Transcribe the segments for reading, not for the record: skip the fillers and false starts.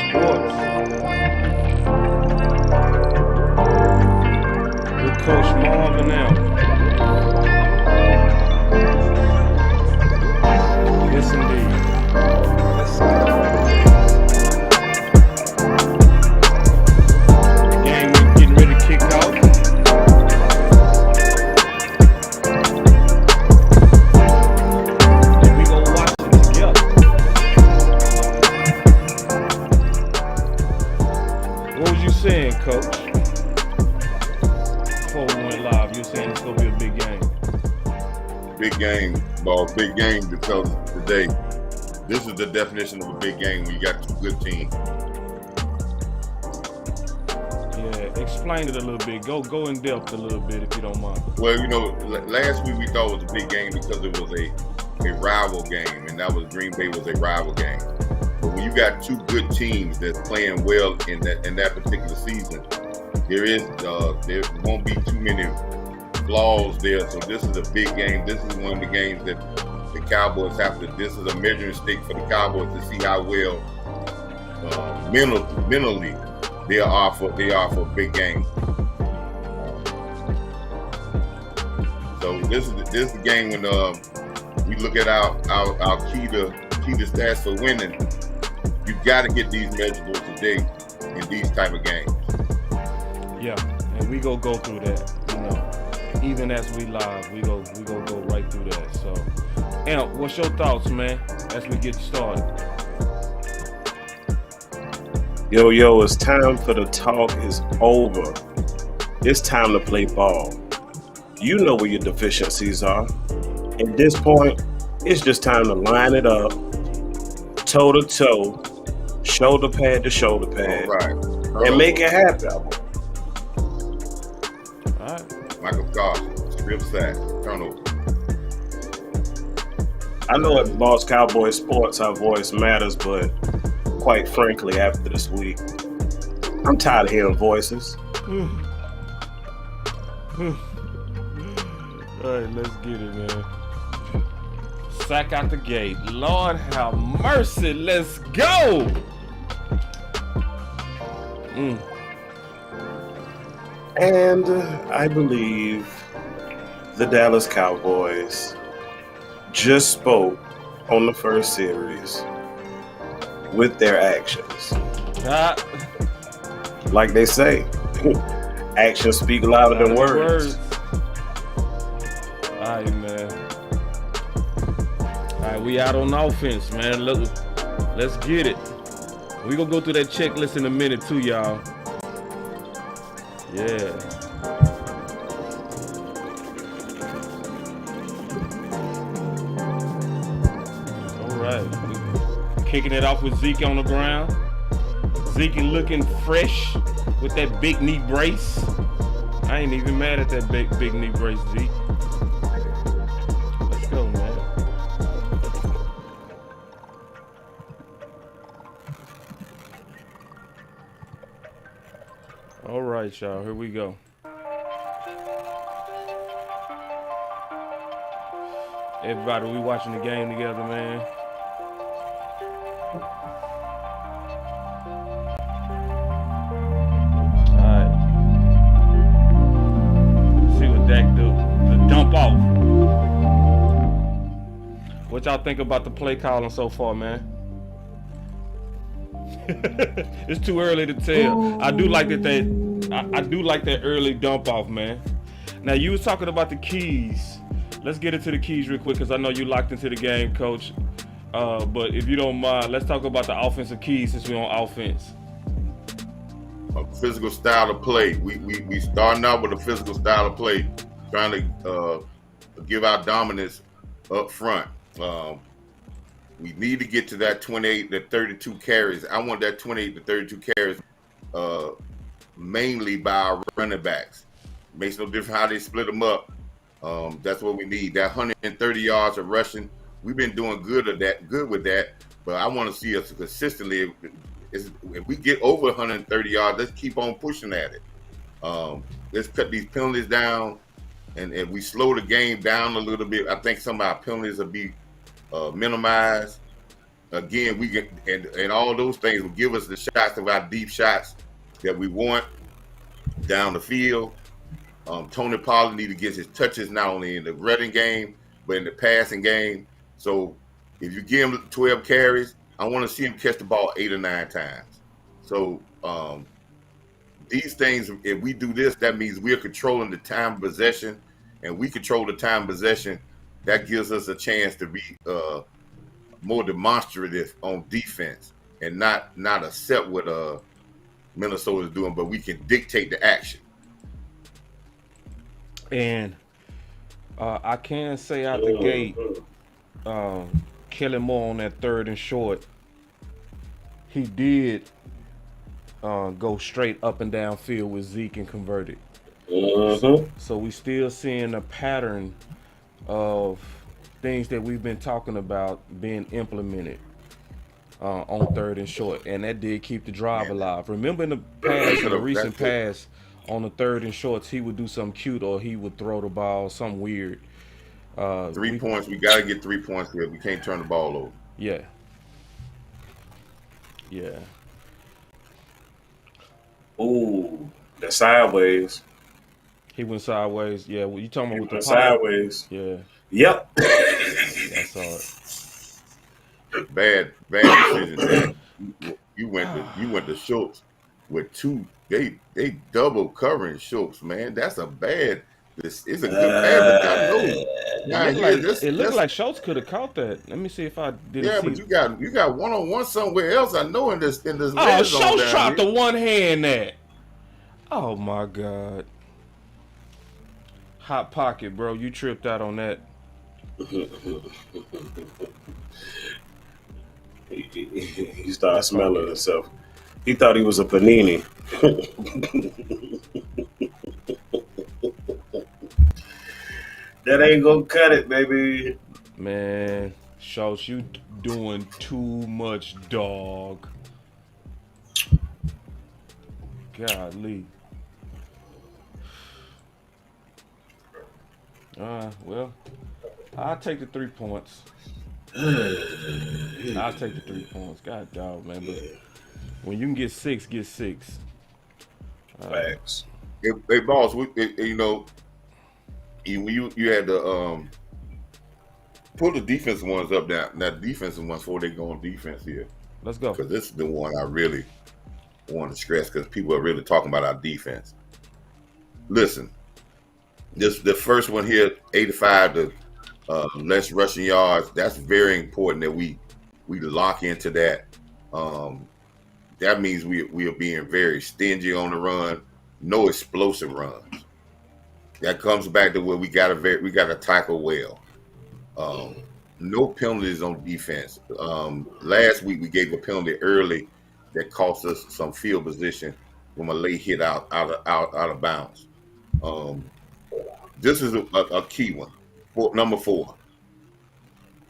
Sports with Coach Marv and them. Yes, indeed. The game is getting ready to kick off. And we gonna watch it together. What was you saying, Coach? Before we went live, you were saying it's gonna be a big game. Big game, ball. Big game because today, this is the definition of a big game when you got two good teams. Yeah, explain it a little bit. Go in depth a little bit if you don't mind. Well, last week we thought it was a big game because it was a rival game, and that was Green Bay was a rival game. But when you got two good teams that's playing well in that particular season, there won't be too many flaws there. So this is a big game. This is one of the games that the Cowboys have to. This is a measuring stick for the Cowboys to see how well mentally they are for a big game. So this is the game when we look at our key to stats for winning. You got to get these measurables today in these type of games. Yeah, and we go through that. Even as we live, we go right through that. So, Amp, what's your thoughts, man, as we get started? Yo, it's time for the talk is over. It's time to play ball. You know where your deficiencies are. At this point, it's just time to line it up, toe to toe, shoulder pad to shoulder pad, All right. and make it happen. All right. Michael Scott, strip sack, turnover. I know at BossCowboySports our voice matters, but quite frankly, after this week, I'm tired of hearing voices. All right, let's get it, man. Sack out the gate. Lord have mercy. Let's go. And I believe the Dallas Cowboys just spoke on the first series with their actions. Like they say, actions speak louder than words. All right, man. All right, we out on offense, man. Let's get it. We gonna go through that checklist in a minute too, y'all. Yeah. All right. We kicking it off with Zeke on the ground. Zeke looking fresh with that big knee brace. I ain't even mad at that big knee brace, Zeke. Let's go, man. All right, y'all. Here we go. Everybody, we watching the game together, man. All right. See what Dak do. The dump off. What y'all think about the play calling so far, man? It's too early to tell. I do like that early dump off, man. Now you was talking about the keys. Let's get into the keys real quick because I know you locked into the game, Coach. But if you don't mind, let's talk about the offensive keys since we're on offense. A physical style of play. We starting out with a physical style of play, trying to give our dominance up front. We need to get to that 28 to 32 carries. I want that 28 to 32 carries mainly by our running backs. Makes no difference how they split them up. That's what we need. That 130 yards of rushing. We've been doing good with that. But I want to see us consistently. If we get over 130 yards, let's keep on pushing at it. Let's cut these penalties down, and if we slow the game down a little bit, I think some of our penalties will be minimized. again, we get and all those things will give us the shots of our deep shots that we want down the field. Tony Pollard need to get his touches not only in the running game but in the passing game. So if you give him 12 carries, I want to see him catch the ball 8 or 9 times. So these things, if we do this, that means we're controlling the time of possession, and we control the time of possession. That gives us a chance to be more demonstrative on defense and not accept what Minnesota's doing, but we can dictate the action. And I can say out the gate, Kellen Moore on that 3rd and short, he did go straight up and down field with Zeke and converted. So we still seeing a pattern of things that we've been talking about being implemented on 3rd and short, and that did keep the drive alive. Remember in the past, in the recent past, on the 3rd and shorts, he would do something cute or he would throw the ball, something weird. 3 points. We got to get 3 points here. We can't turn the ball over. Yeah. Yeah. Ooh, the sideways. He went sideways. Yeah, well, you talking about with the sideways? Yeah. Yep. I saw it. Bad decision. You went to Schultz with 2. They double covering Schultz, man. That's a bad. It's a good bad, but I know. It looked like Schultz could have caught that. Let me see if I didn't. Yeah, see but you got one-on-one somewhere else. I know in this. Oh, Schultz dropped the one hand that. Oh my God. Hot pocket, bro. You tripped out on that. He started smelling himself. He thought he was a panini. That ain't gonna cut it, baby. Man, Schultz, you doing too much, dog. Golly. Well, I'll take the 3 points. I'll take the 3 points. God dog, man. But when you can get 6, get 6. Facts. Hey, boss, you had to pull the defensive ones up now. Now, defensive ones before they go on defense here. Let's go. Because this is the one I really want to stress because people are really talking about our defense. Listen, the first one here, 85 to less rushing yards. That's very important that we lock into that. That means we are being very stingy on the run. No explosive runs. That comes back to where we got to tackle well. No penalties on defense. Last week we gave a penalty early that cost us some field position from a late hit out of bounds. This is a key one. Number 4.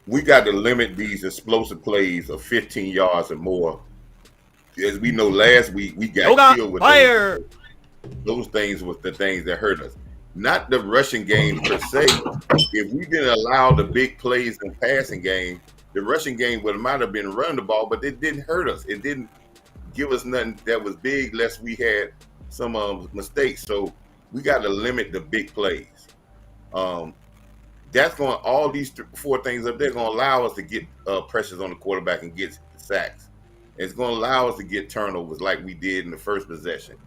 We got to limit these explosive plays of 15 yards or more. As we know, last week we got killed with those things was the things that hurt us. Not the rushing game per se. If we didn't allow the big plays in passing game, the rushing game might have been running the ball, but it didn't hurt us. It didn't give us nothing that was big, lest we had some mistakes. So we got to limit the big plays. That's going. All these 4 things up there going to allow us to get pressures on the quarterback and get sacks. It's going to allow us to get turnovers like we did in the first possession.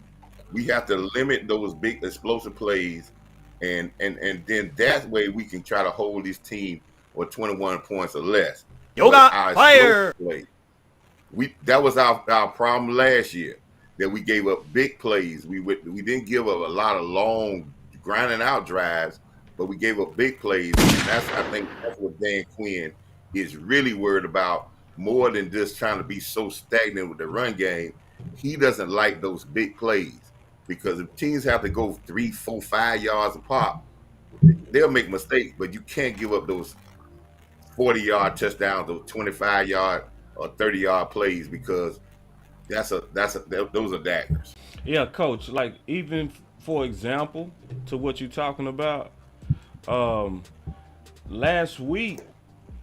We have to limit those big explosive plays, and then that way we can try to hold this team with 21 points or less. Yoga fire. That was our problem last year, that we gave up big plays. We didn't give up a lot of long grinding out drives, but we gave up big plays. And I think that's what Dan Quinn is really worried about, more than just trying to be so stagnant with the run game. He doesn't like those big plays, because if teams have to go 3, 4, 5 yards a pop, they'll make mistakes, but you can't give up those 40-yard touchdowns, those 25-yard or 30-yard plays, because those are daggers. Yeah, Coach, like even for example, to what you're talking about, last week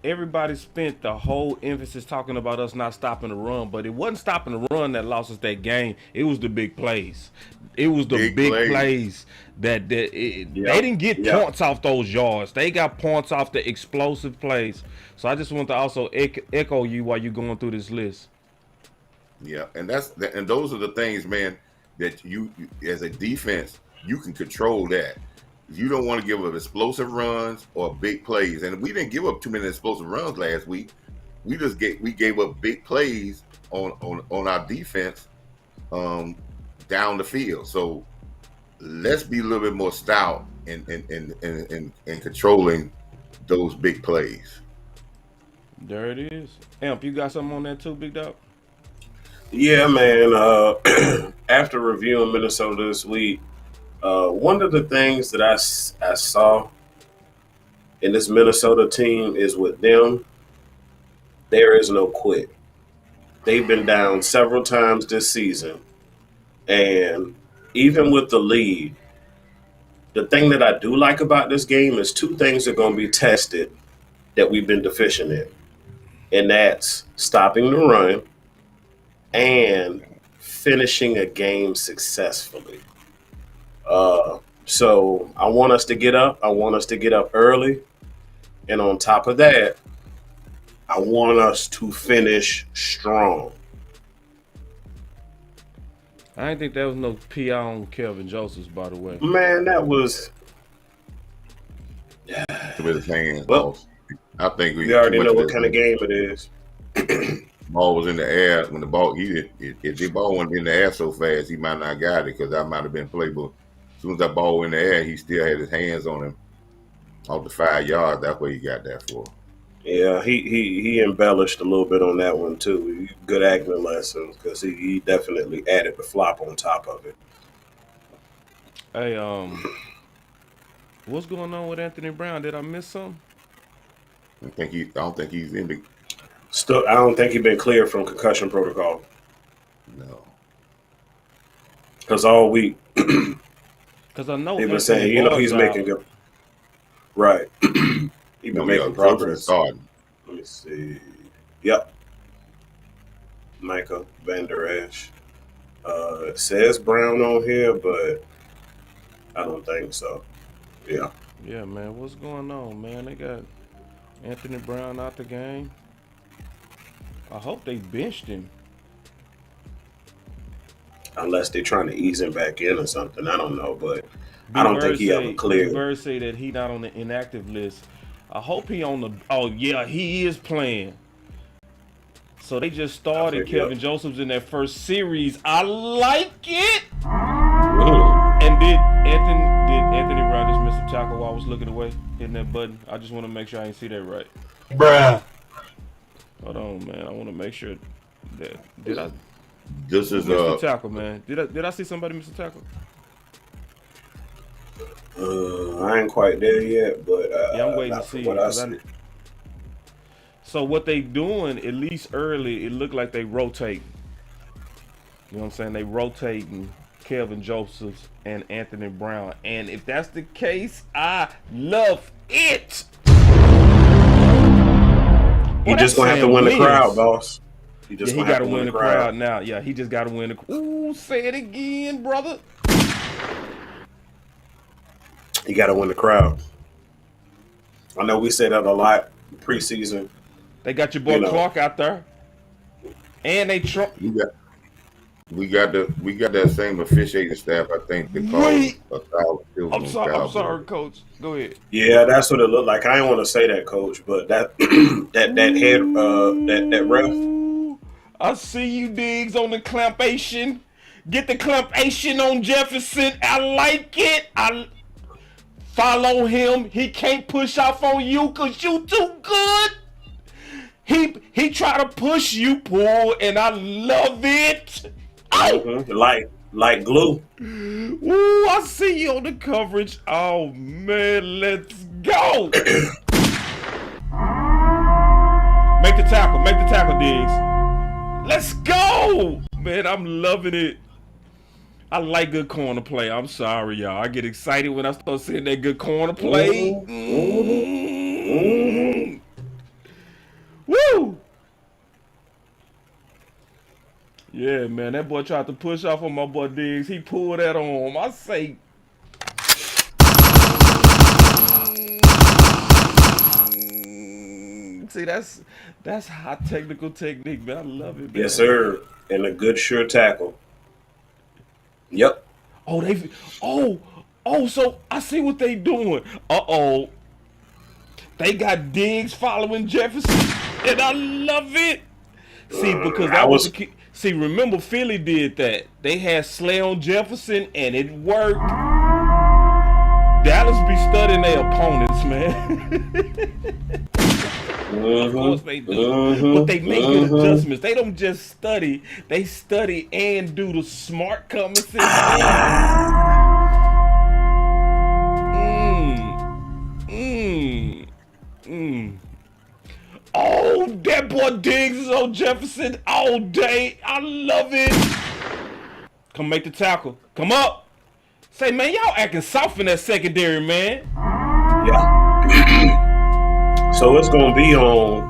everybody spent the whole emphasis talking about us not stopping the run, but it wasn't stopping the run that lost us that game. It was the big plays. It was the big plays that they didn't get points off those yards. They got points off the explosive plays. So I just want to also echo you while you're going through this list. Yeah, and those are the things, man, that you as a defense, you can control that. You don't want to give up explosive runs or big plays. And we didn't give up too many explosive runs last week. We gave up big plays on our defense down the field. So let's be a little bit more stout in controlling those big plays. There it is. Amp, you got something on that too, Big Dog? Yeah, man. After reviewing Minnesota this week, one of the things that I saw in this Minnesota team is with them, there is no quit. They've been down several times this season. And even with the lead, the thing that I do like about this game is two things are going to be tested that we've been deficient in. And that's stopping the run and finishing a game successfully. So I want us to get up. I want us to get up early. And on top of that, I want us to finish strong. I didn't think there was no PI on Kelvin Josephs, by the way. Man, that was... With his hands. Well, I think we already know what kind of game it is. Ball was in the air. When the ball, if the ball went in the air so fast, he might not got it because that might have been playable. As soon as that ball went in the air, he still had his hands on him off the 5 yards. That's what he got that for. Yeah, he embellished a little bit on that one too. Good acting lessons because he definitely added the flop on top of it. Hey, what's going on with Anthony Brown? Did I miss something? I don't think he's in the. I don't think he's been cleared from concussion protocol. No. Because all week, because I know they've been saying, he's making good. Right. He's been making progress. Let me see. Yep. Micah Van Der Esch. It says Brown on here, but I don't think so. Yeah. Yeah, man. What's going on, man? They got Anthony Brown out the game. I hope they benched him. Unless they're trying to ease him back in or something. I don't know, but I don't think he ever cleared. Bird say that he not on the inactive list. I hope he on the. Oh yeah, he is playing. So they just started Kevin Josephs in that first series. I like it. And did Anthony Brown just miss a tackle while I was looking away, hitting that button? I just want to make sure I ain't see that right. Bruh. Hold on, man. I want to make sure that did I. This is a tackle, man. Did I see somebody miss a tackle? I ain't quite there yet, but yeah, I'm waiting to see. So what they doing, at least early, it looked like they rotating. You know what I'm saying? They rotating Kelvin Josephs and Anthony Brown. And if that's the case, I love it. You just gonna have to win the crowd, boss. He got to win the crowd now. Yeah, he just got to win the. Ooh, say it again, brother. You got to win the crowd. I know we say that a lot preseason. They got your boy Clark out there, and they Trump. We got that same officiating staff. I think they call it. I'm sorry, Coach. Go ahead. Yeah, that's what it looked like. I didn't want to say that, Coach, but that ref. I see you, Diggs, on the clampation. Get the clampation on Jefferson. I like it. I follow him. He can't push off on you because you too good. He try to push you, pull, and I love it. Mm-hmm. Like glue. Ooh, I see you on the coverage. Oh, man, let's go. Make the tackle, Diggs. Let's go! Man, I'm loving it. I like good corner play. I'm sorry, y'all. I get excited when I start seeing that good corner play. Yeah, man, that boy tried to push off on my boy Diggs. He pulled that on him. I say, see, that's high technical technique, man. I love it, man. Yes, sir. And a good sure tackle. Yep. So I see what they doing. They got Diggs following Jefferson, and I love it. See, because that was the key. See, remember Philly did that. They had Slay on Jefferson, and it worked. Dallas be studying their opponents, man. Of course they do. But they make good adjustments. They don't just study. They study and do the smart common sense. Oh, that boy Diggs is on Jefferson all day. I love it. Come make the tackle. Come up. Say, man, y'all acting soft in that secondary, man. Yeah. So it's gonna be on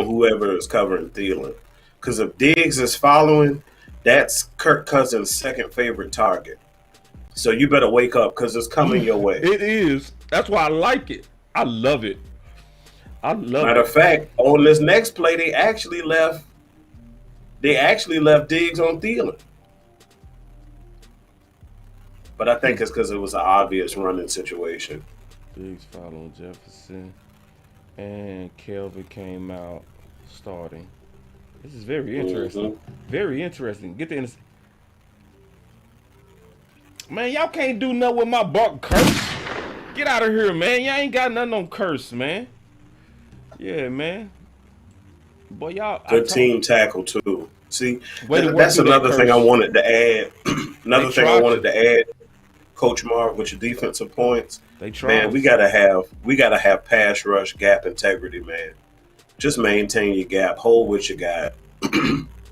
whoever is covering Thielen. Because if Diggs is following, that's Kirk Cousins' second favorite target. So you better wake up because it's coming your way. It is. That's why I like it. I love it. Matter of fact, on this next play, they actually left Diggs on Thielen. But I think it's because it was an obvious running situation. Diggs following Jefferson, and Kelvin came out starting. This is very interesting. Very interesting. Get the man, y'all can't do nothing with my buck curse. Get out of here, man. Y'all ain't got nothing on curse, man. Yeah, man. Boy, y'all good team tackle too. See, that's another thing I wanted to add. Another thing I wanted to add, Coach Marv, with your defensive points. Man, we gotta have pass rush gap integrity, man. Just maintain your gap. Hold what you got.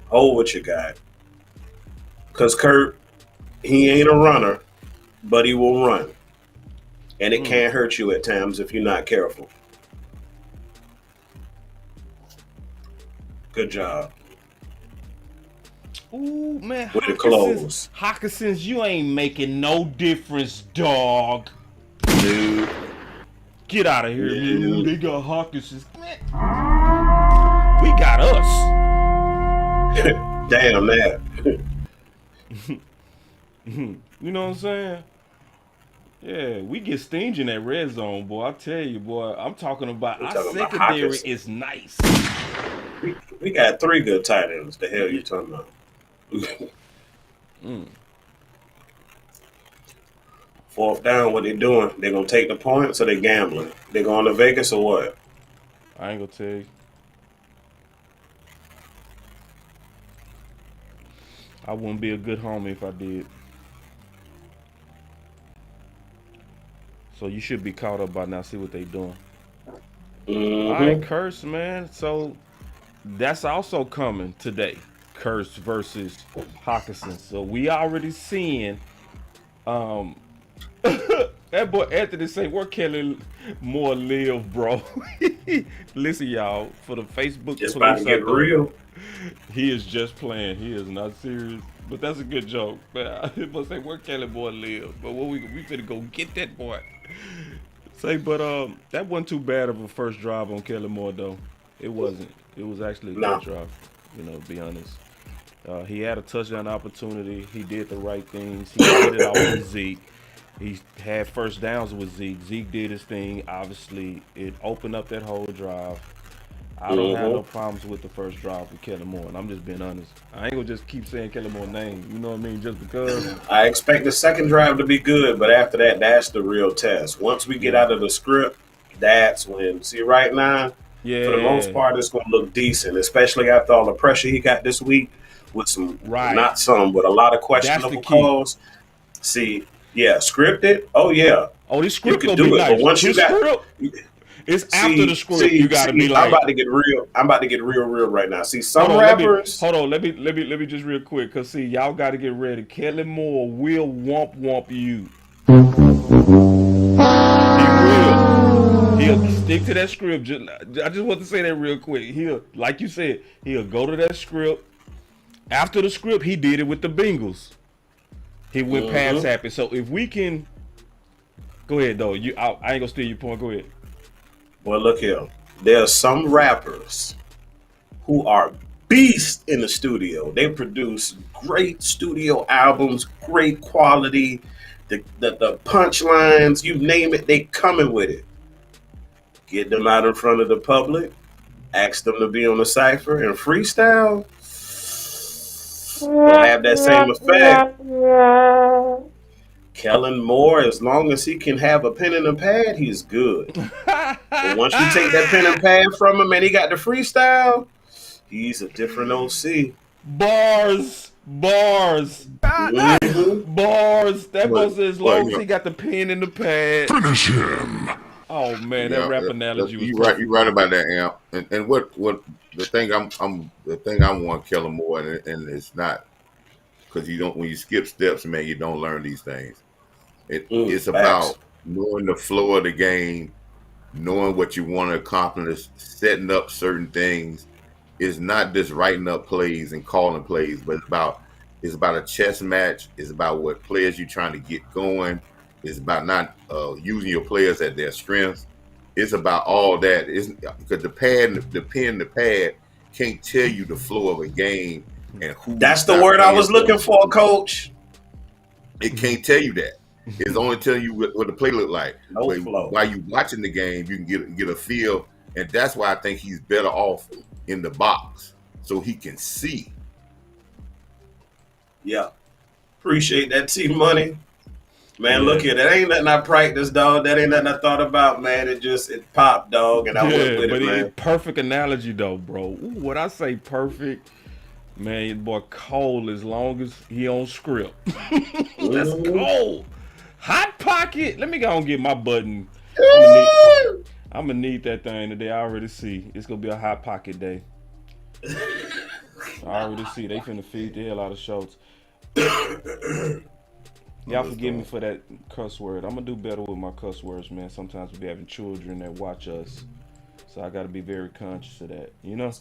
Hold what you got. Because Kurt, he ain't a runner, but he will run. And it can hurt you at times if you're not careful. Good job. Ooh, man. Way to close. Hawkinson's, you ain't making no difference, dog. Dude. Get out of here, man. Ooh, they got Hawkinson's. Man. We got us. Damn that. You know what I'm saying? Yeah, we get stingy in that red zone, boy. I tell you, boy. I'm talking about our secondary is nice. We got 3 good tight ends. The hell you talking about? Fourth down, what they doing? They gonna take the points or they gambling? They going to Vegas or what? I ain't gonna tell you. I wouldn't be a good homie if I did. So you should be caught up by now. See what they doing. All right, Curse, man. So that's also coming today. Curse versus Hawkinson. So we already seeing that boy Anthony say, where Kellen more live, bro? Listen, y'all, for the Facebook just about to get real. He is just playing. He is not serious. But that's a good joke. But I must say, where Kellen boy live? But what we finna go get that boy. Say, but that wasn't too bad of a first drive on Kellen Moore though. It wasn't. It was actually a good drive. You know, to be honest. He had a touchdown opportunity. He did the right things. He did it off with Zeke. He had first downs with Zeke. Zeke did his thing. Obviously, it opened up that whole drive. I don't have no problems with the first drive with Kellen Moore, and I'm just being honest. I ain't gonna just keep saying Kellen Moore's name. You know what I mean? Just because. I expect the second drive to be good, but after that, that's the real test. Once we get out of the script, that's when. See, right now, for the most part, it's gonna look decent, especially after all the pressure he got this week with some, not some, but a lot of questionable calls. See, yeah, scripted. Oh yeah. Oh, this script you can do it, nice. But once you got. It's after the script. You gotta be like. I'm about to get real. I'm about to get real right now. See, some rappers. Hold on. Let me just real quick, cause see, y'all got to get ready. Kellen Moore will womp you. He will. He'll stick to that script. I just want to say that real quick. He'll, like you said, he'll go to that script. After the script, he did it with the Bengals. He went pass happy. So if we can, go ahead though. I ain't gonna steal your point. Go ahead. Well, look here. There are some rappers who are beasts in the studio. They produce great studio albums, great quality. The punchlines, you name it, they coming with it. Get them out in front of the public. Ask them to be on the cypher and freestyle. They'll have that same effect. Kellen Moore, as long as he can have a pen and a pad, he's good. But once you take that pen and pad from him and he got the freestyle, he's a different OC. Bars. Mm-hmm. Bars. That was as long as he got the pen and the pad. Finish him. Oh man, that rap analogy was you right about that, Amp. And what the thing I want Kellen Moore, and it's not because you don't, when you skip steps, man, you don't learn these things. It's about knowing the flow of the game, knowing what you want to accomplish, setting up certain things. It's not just writing up plays and calling plays, but it's about a chess match. It's about what players you're trying to get going. It's about not using your players at their strengths. It's about all that. It's because the pen, the pad can't tell you the flow of a game and who. That's the word I was looking for, Coach. It can't tell you that. It's only telling you what the play look like. No flow. While you watching the game, you can get a feel, and that's why I think he's better off in the box so he can see. Yeah, appreciate that T-Money. Man, look here, that ain't nothing I practiced, dog. That ain't nothing I thought about, man. It popped, dog, and I went with it, man. Perfect analogy, though, bro. Ooh, what I say perfect, man, your boy Cole, as long as he on script. That's cold. Hot pocket. Let me go and get my button. I'm going to need that thing today. I already see. It's going to be a hot pocket day. I already see. They finna feed the hell out of Schultz. Y'all forgive me for that cuss word. I'm going to do better with my cuss words, man. Sometimes we be having children that watch us. So I got to be very conscious of that, you know?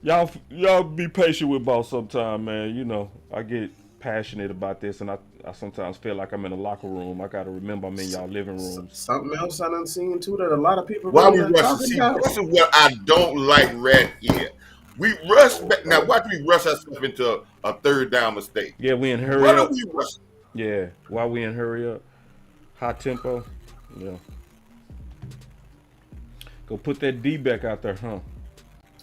Y'all be patient with Boss sometime, man. You know, I get passionate about this, and I sometimes feel like I'm in a locker room. I got to remember I'm in y'all living rooms. Something else I done seen, too, that a lot of people Why really we rush? See, this is what I don't like right here. We rush back. Now, why do we rush ourselves into a third down mistake? Yeah, we in hurry Why up. do we rush? Yeah, why we in hurry up? High tempo. Yeah. Go put that D back out there, huh?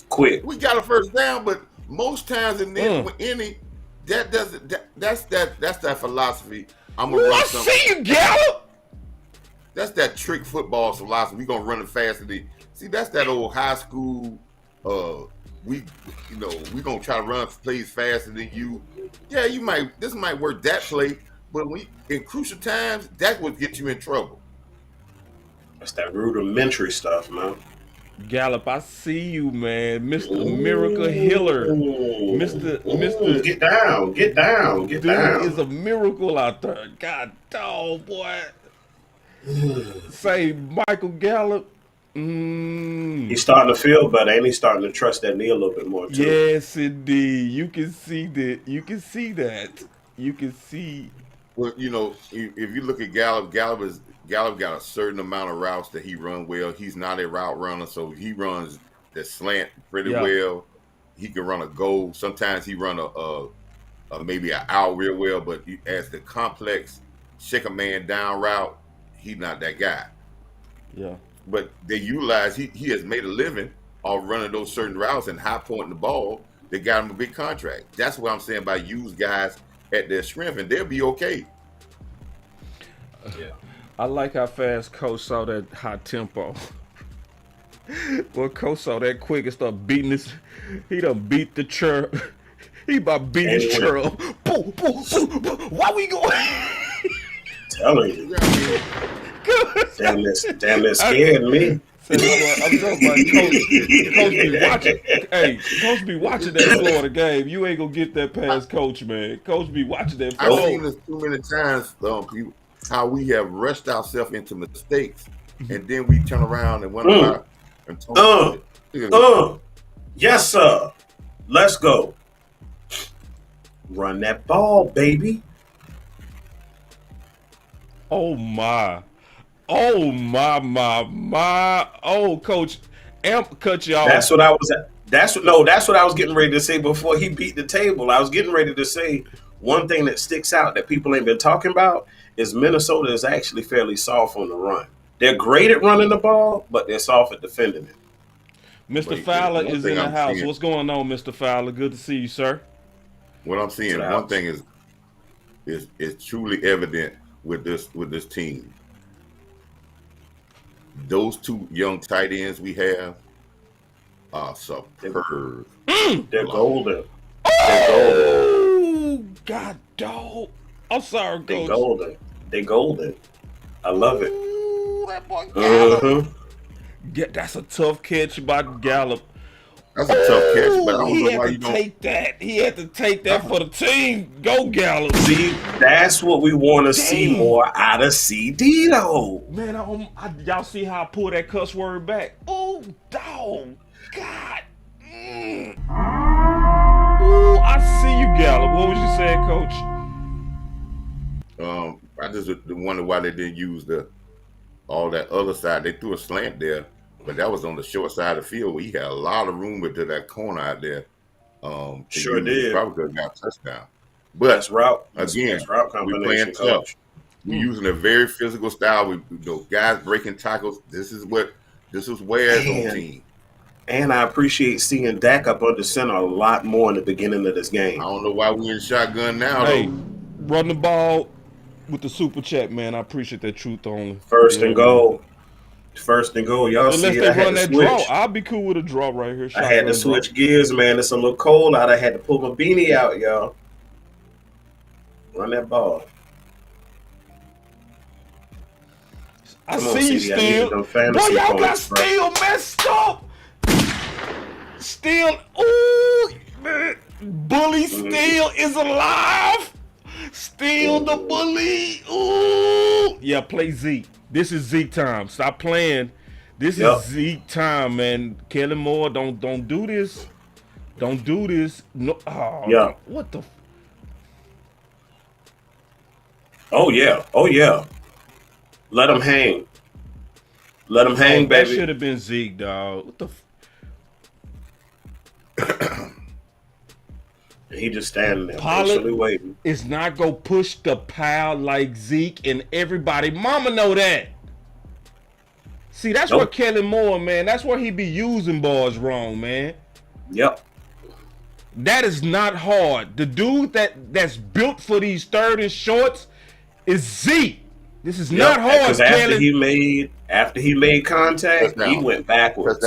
Quick. We got a first down, but most times in any that doesn't. That's that philosophy. I'm gonna run something. See you, Gallup. That's that trick football philosophy. We gonna run it faster. See, that's that old high school. We gonna try to run plays faster than you. Yeah, this might work that play, but in crucial times, that would get you in trouble. That's that rudimentary stuff, man. Gallup, I see you, man. Mr. Miracle Healer. Mr. Get down. Dude is a miracle out there. God dog, boy. Say Michael Gallup. He's starting to feel better, and he's starting to trust that knee a little bit more, too. Yes, indeed. You can see that. You can see. Well, you know, if you look at Gallup got a certain amount of routes that he runs well. He's not a route runner, so he runs the slant pretty well. He can run a go. Sometimes he run a maybe an out real well, but as the complex shake a man down route, he's not that guy. Yeah. But they utilize he has made a living off running those certain routes and high pointing the ball. They got him a big contract. That's what I'm saying by use guys at their strength, and they'll be okay. Yeah. I like how fast Coach saw that high tempo. Well, Coach saw that quick and started beating this. He done beat the chair. He about beat his chair up. Boo, boo, boo, boo. Why we going? Telling you. Damn, that scared me. I'm talking about Coach be watching. Hey, Coach be watching that Florida game. You ain't gonna get that past Coach, man. Coach be watching that. I've seen this too many times. How we have rushed ourselves into mistakes, and then we turn around and wonder and talk. Yes, sir. Let's go. Run that ball, baby. Oh my. Oh my. Oh, Coach, Amp cut you off. That's what I was. That's what I was getting ready to say before he beat the table. I was getting ready to say one thing that sticks out that people ain't been talking about is Minnesota is actually fairly soft on the run. They're great at running the ball, but they're soft at defending it. Mr. Fowler is in the house. What's going on, Mr. Fowler? Good to see you, sir. What I'm seeing, one thing is truly evident with this team. Those two young tight ends we have are superb. They're golden. Oh, God, dog. I'm sorry, Coach. They're golden. I love it. Ooh, that boy Gallup. That's a tough catch by Gallup. That's a tough catch, but I don't know why you don't take that. He had to take that for the team. Go Gallup. See, that's what we want to see more out of CD though. Man, y'all see how I pull that cuss word back? Oh, dog. God. Ooh, I see you, Gallup. What was you saying, Coach? I just wonder why they didn't use all that other side. They threw a slant there, but that was on the short side of the field where he had a lot of room into that corner out there. Sure did. Probably could have got a touchdown. But that's route. Again, that's route we playing tough. We're using a very physical style. Guys breaking tackles. This is Ware's on team. And I appreciate seeing Dak up under center a lot more in the beginning of this game. I don't know why we in shotgun now. Hey, run the ball with the super chat, man. I appreciate that truth only. First and goal. Y'all Unless see they it. run that draw. I'll be cool with a draw right here. I had to switch gears, man. It's a little cold out. I had to pull my beanie out, y'all. Run that ball. I see you still. Boy, y'all got still messed up. Still, ooh, man. Bully still is alive. Still the bully. Ooh. Yeah, play Zeke. This is Zeke time. Stop playing. This is Zeke time, man. Kellen Moore, don't do this. Don't do this. No. Oh, what the? Oh yeah. Let him hang. Let him hang, baby. That should have been Zeke, dog. What the? He just standing there, Pollard waiting. Is not gonna push the pile like Zeke, and everybody, mama know that. See, that's where Kellen Moore, man. That's where he be using balls wrong, man. Yep. That is not hard. The dude that's built for these third and shorts is Zeke. This is not hard. Because after he made contact, he went backwards.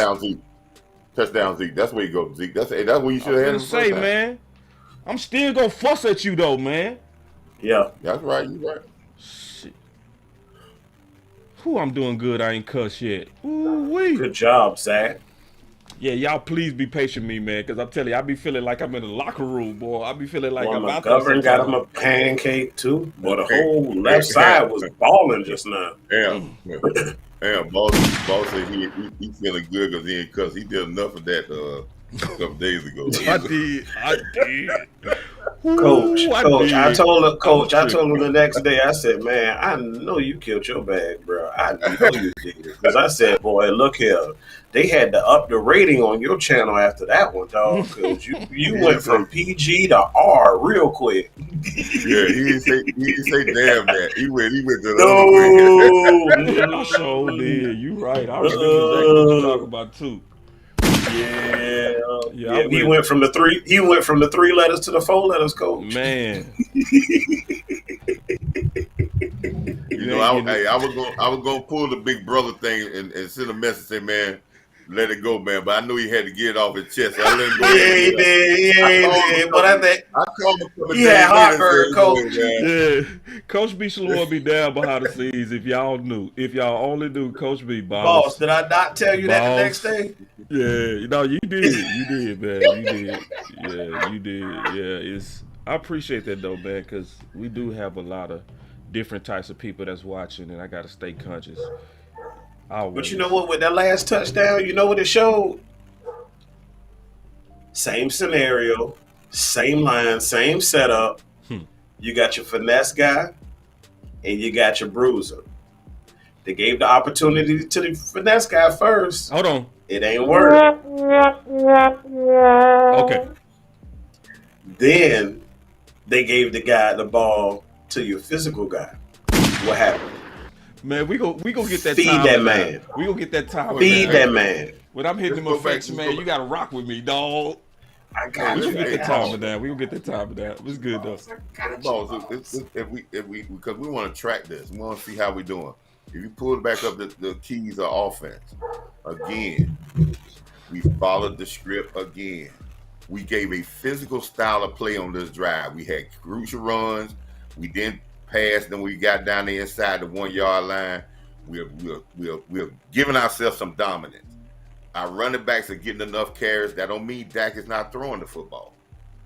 Touchdown Zeke. That's where you go, Zeke. That's where you should have had him. Say, man. I'm still gonna fuss at you though, man. Yeah. That's right. You right. Shit. I'm doing good. I ain't cuss yet. Ooh-wee. Good job, Zach. Yeah, y'all please be patient with me, man, because I'm telling you, I be feeling like I'm in the locker room, boy. I be feeling like I'm out there. McGovern got him a pancake, too. But the whole left side was balling just now. Damn, boss said he feeling good because he did enough of that a couple days ago. I did. Coach, I told him the next day, I said, man, I know you killed your bag, bro. I know you did. Because I said, boy, look here. They had to up the rating on your channel after that one, dog. Because you went from PG to R real quick. Yeah, he didn't say damn that. He went to the other way. I sure did. You right. I remember exactly what you talking about too. Yeah. He went from the three letters to the 4 letters, Coach. Man. I was gonna pull the big brother thing and send a message say, man, let it go, man. But I knew he had to get it off his chest. So I let him go. He did. But I think I called him. He had heartburn, Coach. Yeah, Coach B slowing me down behind the scenes. If y'all knew, if y'all only knew, Coach B, boss. Did I not tell you that the next day? Yeah, no, you did, man. You did. Yeah, you did. Yeah, I appreciate that though, man, because we do have a lot of different types of people that's watching, and I got to stay conscious. But you know what? With that last touchdown, you know what it showed? Same scenario. Same line, same setup. You got your finesse guy, and you got your bruiser. They gave the opportunity to the finesse guy first. Hold on. It ain't work. Okay. Then they gave the ball to your physical guy. What happened? Man, we go get that Feed time. that man. We gonna get that time. Feed that man. When I'm hitting them effects, man, you gotta rock with me, dog. I got We you. gonna get that time of that. We gonna get that time of that. It's good though. If we because we want to track this, we want to see how we doing. If you pull back up the keys of offense, again, we followed the script again. We gave a physical style of play on this drive. We had crucial runs. We didn't pass. Then we got down the inside the 1 yard line. We're giving ourselves some dominance. Our running backs are getting enough carries. That don't mean Dak is not throwing the football.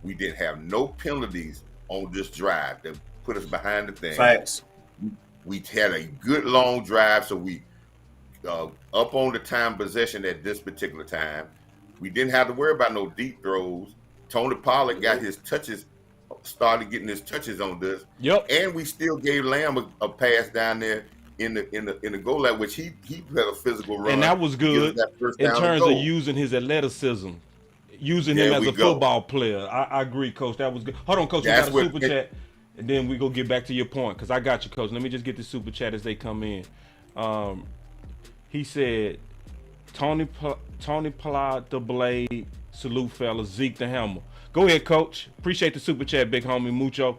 We didn't have no penalties on this drive that put us behind the thing. Facts. We had a good long drive, so we up on the time possession at this particular time. We didn't have to worry about no deep throws. Tony Pollard got his touches, started getting his touches on this. Yep. And we still gave Lamb a pass down there in the goal line, which he had a physical run. And that was good in terms of using his athleticism, using him as a football player. I agree, Coach. That was good. Hold on, Coach. We got a super chat, and then we go get back to your point because I got you, Coach. Let me just get the super chat as they come in. He said, Tony Pollard the Blade, salute fellas, Zeke the Hammer. Go ahead, Coach. Appreciate the super chat, big homie, mucho.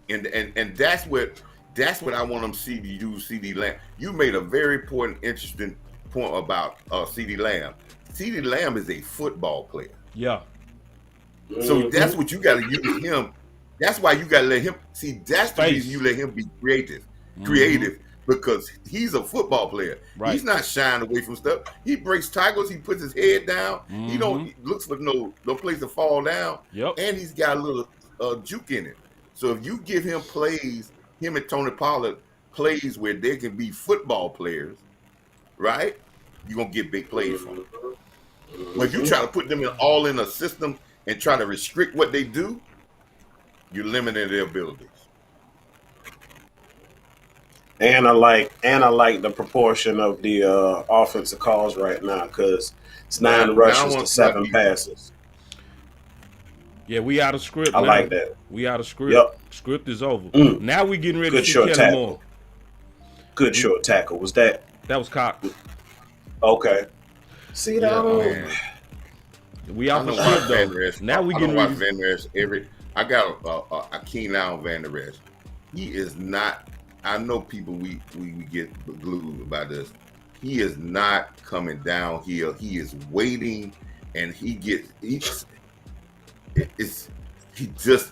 And that's what I want them to see you do, CeeDee Lamb. You made a very important, interesting point about CeeDee Lamb. CeeDee Lamb is a football player. Yeah. So that's what you got to use him. That's why you got to let him see. That's the reason you let him be creative, because he's a football player. Right. He's not shying away from stuff. He breaks tackles. He puts his head down. He looks for no place to fall down. Yep. And he's got a little juke in it. So if you give him plays, him and Tony Pollard plays where they can be football players, right? You're gonna get big plays from them. But if you try to put them all in a system and try to restrict what they do, you're limiting their abilities. And I like the proportion of the offensive calls right now because it's 9 rushes to 7 passes. Yeah, we out of script. I like that. We out of script. Yep. Script is over. Now we getting ready to see Kellen more. Good short tackle. Was that? That was Cox. Okay. See that? We out of script though. Now we getting ready. Van Der Esch, I got a keen eye on Van Der Esch. He is not. I know people we get glued about this. He is not coming downhill. He is waiting, and he just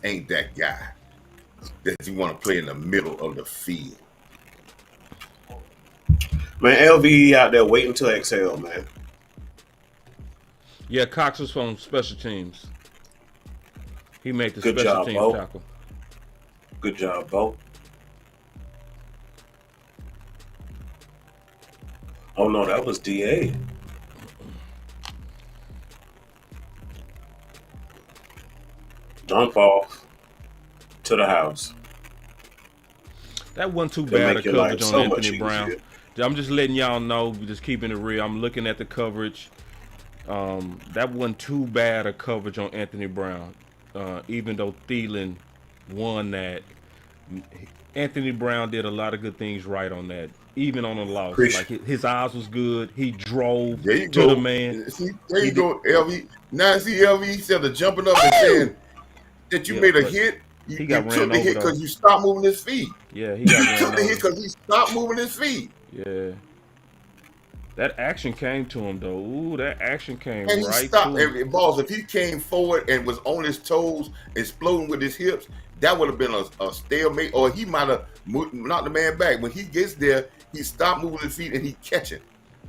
ain't that guy that you want to play in the middle of the field. Man, LVE out there waiting to exhale, man. Yeah, Cox was from special teams. He made the Good special job, teams Bo. tackle. Good job, Bo. Oh no, that was DA. Dump off to the house. That wasn't too bad a coverage on so Anthony Brown. I'm just letting y'all know, just keeping it real. I'm looking at the coverage. That wasn't too bad a coverage on Anthony Brown. Even though Thielen won that, Anthony Brown did a lot of good things right on that. Even on a loss, like his eyes was good. He drove to the man. See, there you go, LV. Now see, LV instead of jumping up and saying that you made a hit, you took the hit because you stopped moving his feet. Yeah, he took the hit because he stopped moving his feet. Yeah, that action came to him though. Ooh, that action came and right he stopped to every balls. If he came forward and was on his toes, exploding with his hips, that would have been a stalemate, or he might have knocked the man back. When he gets there, he stopped moving his feet and he catching.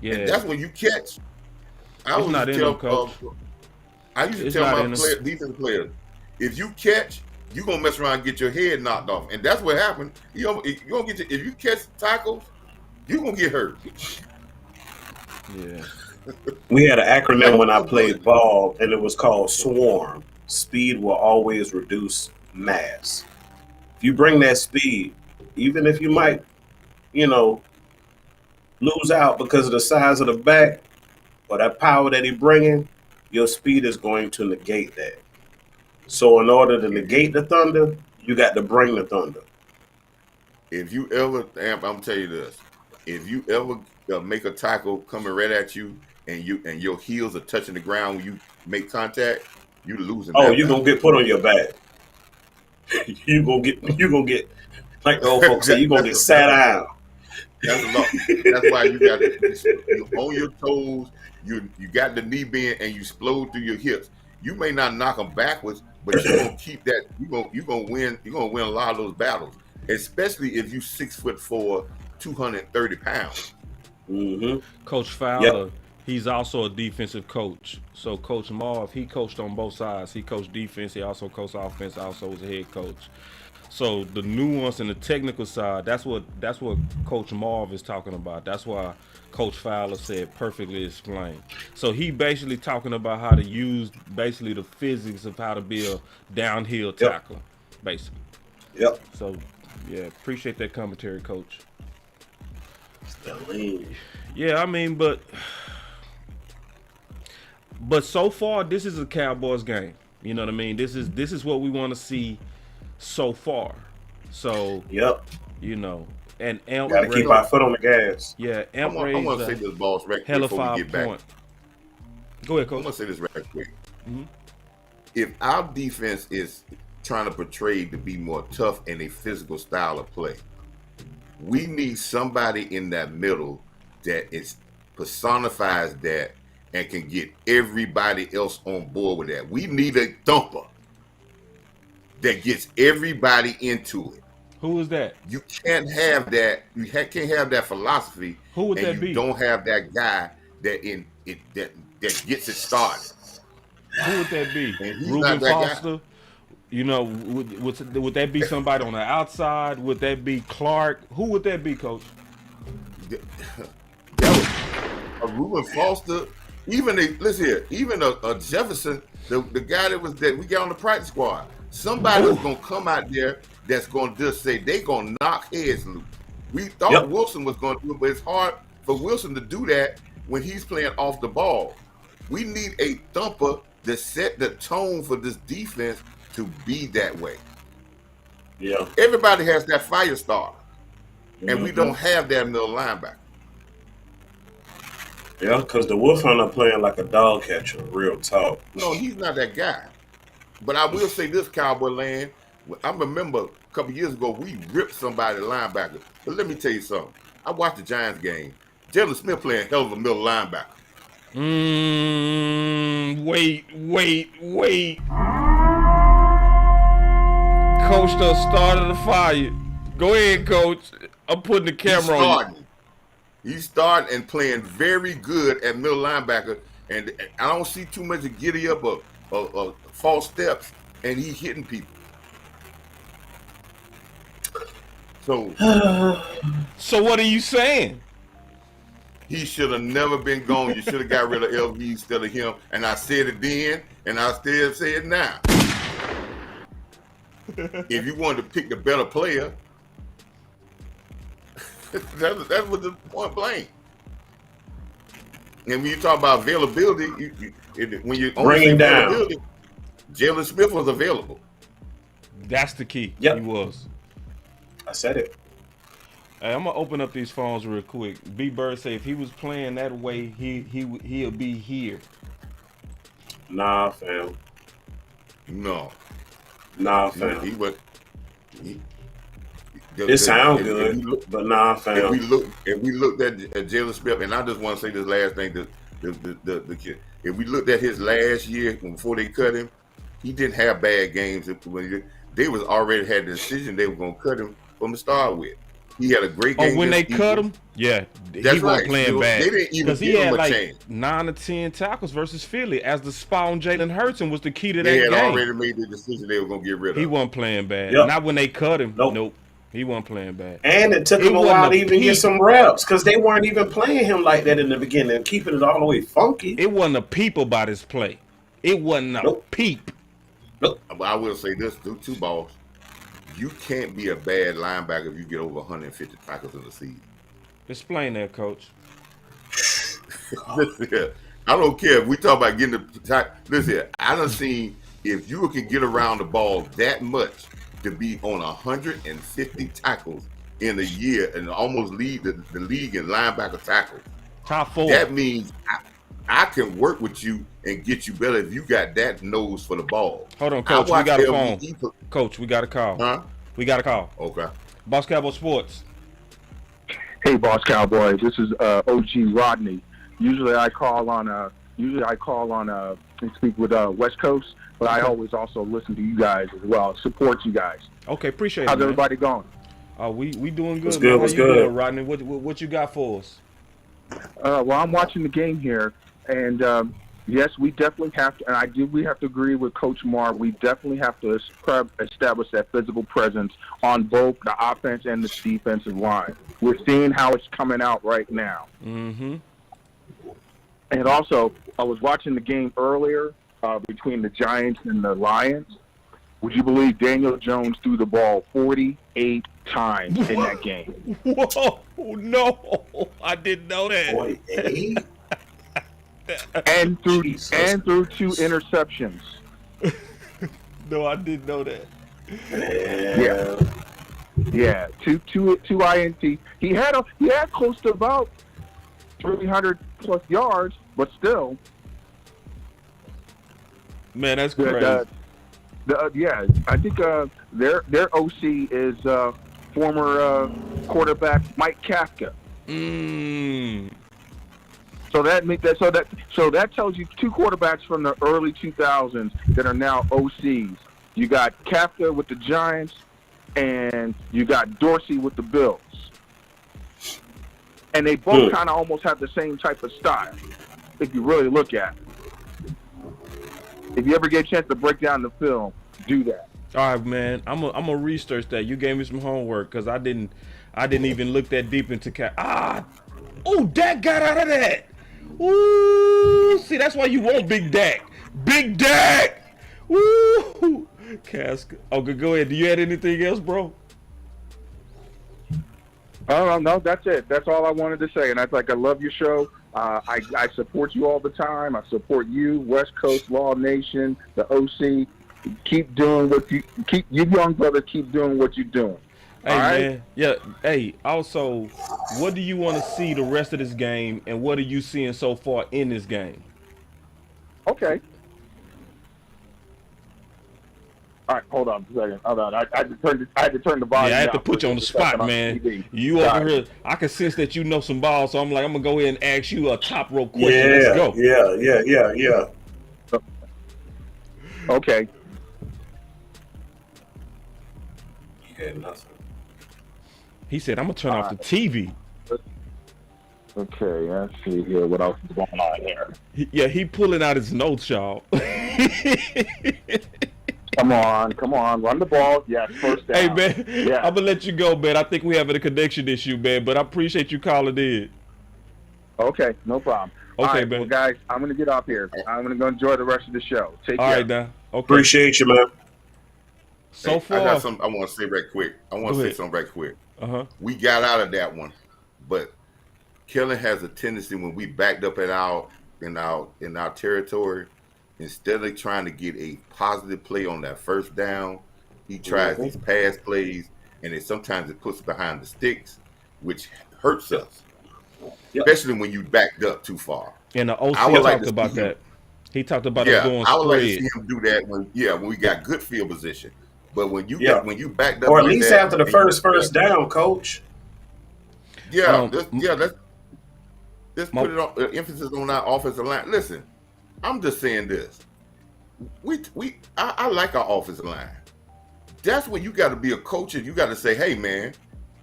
Yeah, and that's when you catch. I used to tell my defensive players, if you catch, you're gonna mess around and get your head knocked off, and that's what happened. If you catch tackles, you're gonna get hurt. Yeah. We had an acronym when I played ball, and it was called SWARM. speed will always reduce mass. If you bring that speed, even if you might, lose out because of the size of the back or that power that he bringing, your speed is going to negate that. So in order to negate the thunder, you got to bring the thunder. If you ever, I'm gonna tell you this: if you ever make a tackle coming right at you, and your heels are touching the ground when you make contact, you losing. Oh, you're gonna get put on your back. you gonna get like the old folks say, you're gonna get sat down. That's a lot. That's why you got you on your toes. You got the knee bend and you explode through your hips. You may not knock them backwards, but you're gonna keep that. You're gonna win. You're gonna win a lot of those battles, especially if you 6'4", 230 pounds. Mm-hmm. Coach Fowler, he's also a defensive coach. So Coach Marv, he coached on both sides. He coached defense. He also coached offense. Also was a head coach. So the nuance and the technical side, that's what Coach Marv is talking about. That's why Coach Fowler said perfectly explained. So he basically talking about how to use basically the physics of how to be a downhill tackle, basically. Yep. So yeah, appreciate that commentary, Coach. Yeah, I mean, but so far this is a Cowboys game. You know what I mean? This is what we want to see so far. So and Amp gotta keep our foot on the gas. Yeah, Amp I want to say this, boss, right quick before we get back. Go ahead, Coach. I'm gonna say this right quick. Mm-hmm. If our defense is trying to portray to be more tough and a physical style of play, we need somebody in that middle that personifies that and can get everybody else on board with that. We need a thumper that gets everybody into it. Who is that? You can't have that. You can't have that philosophy. Who would that you be? You don't have that guy that gets it started. Who would that be? Reuben Foster? Would that be somebody on the outside? Would that be Clark? Who would that be, Coach? That was a Reuben Foster. Even a Jefferson, the guy that we got on the practice squad. Somebody was gonna come out there that's gonna just say they gonna knock heads loose. We thought Wilson was gonna do it, but it's hard for Wilson to do that when he's playing off the ball. We need a thumper that set the tone for this defense to be that way. Yeah. Everybody has that fire starter, and we don't have that middle linebacker. Yeah, because the Wolf Hunter playing like a dog catcher, real talk. No, he's not that guy. But I will say this, Cowboy Land. I remember a couple years ago, we ripped somebody linebacker. But let me tell you something. I watched the Giants game. Jalen Smith playing hell of a middle linebacker. Wait. Coach done started the fire. Go ahead, Coach. I'm putting the camera on you. He's starting and playing very good at middle linebacker. And I don't see too much of giddy up or false steps, and he's hitting people. So what are you saying? He should have never been gone. You should have got rid of LV instead of him. And I said it then, and I still say it now. If you wanted to pick the better player, that was the point blank. And when you talk about availability, when you bring him down, Jalen Smith was available. That's the key. Yep. He was. I said it. Hey, I'm gonna open up these phones real quick. B Bird say if he was playing that way, he'll be here. Nah, fam. No. Nah, fam. It sounds good, but nah, fam. If we looked at Jalen Smith, and I just want to say this last thing, the kid. If we looked at his last year before they cut him, he didn't have bad games. They was already had the decision they were going to cut him from the start with. He had a great game. Oh, when they cut him, yeah, he wasn't playing bad. They didn't even because he give had him a like chance. 9 or 10 tackles versus Philly as the spot on Jalen Hurts and was the key to that They game. had already made the decision they were going to get rid of He him. wasn't playing bad. Yep. Not when they cut him. Nope. He wasn't playing bad. And it took him a while to even get some reps because they weren't even playing him like that in the beginning, keeping it all the way funky. It wasn't a peep about his play. It wasn't a peep. But I will say this, two balls. You can't be a bad linebacker if you get over 150 tackles in the season. Explain that, Coach. Listen here, I don't care if we talk about getting the tackle. Listen here, I done seen if you can get around the ball that much to be on 150 tackles in a year and almost lead the league in linebacker tackles. Top 4. That means I can work with you and get you better if you got that nose for the ball. Hold on, Coach. We got a phone. Coach, we got a call. Huh? We got a call. Okay. Boss Cowboy Sports. Hey, Boss Cowboy. This is OG Rodney. Usually I call on and speak with West Coast, but I always also listen to you guys as well. Support you guys. Okay, appreciate it. How's man. everybody going? We doing good. What's good? What's good? Doing, Rodney? What you got for us? Well, I'm watching the game here, and yes, we definitely have to. And we have to agree with Coach Marv. We definitely have to establish that physical presence on both the offense and the defensive line. We're seeing how it's coming out right now. Mm-hmm. And also, I was watching the game earlier between the Giants and the Lions. Would you believe Daniel Jones threw the ball 48 times in that game? Whoa! No, I didn't know that. 48? and threw 2 interceptions. No, I didn't know that. Yeah. Two INT. He had close to about 300 plus yards, but still. Man, that's crazy. I think their OC is former quarterback Mike Kafka. So that tells you 2 quarterbacks from the early 2000s that are now OCs. You got Kafka with the Giants, and you got Dorsey with the Bills. And they both kind of almost have the same type of style, if you really look at it. If you ever get a chance to break down the film, do that. All right, man. I'm a research that. You gave me some homework because I didn't even look that deep into Dak got out of that. Ooh, see, that's why you want Big Dak. Big Dak. Woo. Cask. Okay, go ahead. Do you have anything else, bro? No, that's it. That's all I wanted to say. And I love your show. I support you all the time. I support you, West Coast Law Nation, the OC. Keep doing you young brothers keep doing what you're doing. Hey, man. Yeah. Hey, also, what do you want to see the rest of this game, and what are you seeing so far in this game? Okay. All right, hold on a second. Hold on. I had to turn the volume down. Yeah, I had to put you on the spot, man. You over here, I can sense that you know some balls, so I'm like, I'm going to go ahead and ask you a top row question. Let's go. Yeah. Okay. Yeah, nothing. He said, I'm going to turn off the TV. Okay, let's see here what else is going on here. He pulling out his notes, y'all. Come on, run the ball. Yeah, first down. Hey, man, yeah. I'm going to let you go, man. I think we have a connection issue, man, but I appreciate you calling in. Okay, no problem. Okay, all right, man. Well, guys, I'm going to get off here. I'm going to go enjoy the rest of the show. Take care. All right, now. Okay. Appreciate you, man. So far. I got something I want to say right quick. Uh-huh. We got out of that one, but Kellen has a tendency when we backed up in our territory, instead of trying to get a positive play on that first down, he tries these pass plays, and sometimes it puts behind the sticks, which hurts us, especially when you backed up too far. And the OC talked about that. He talked about us going I would like to spread. see him do that when we got good field position. But when you backed up, or at least after the first down, coach. Let's put it on emphasis on our offensive line. Listen, I'm just saying this. I like our offensive line. That's when you got to be a coach and you got to say, hey man,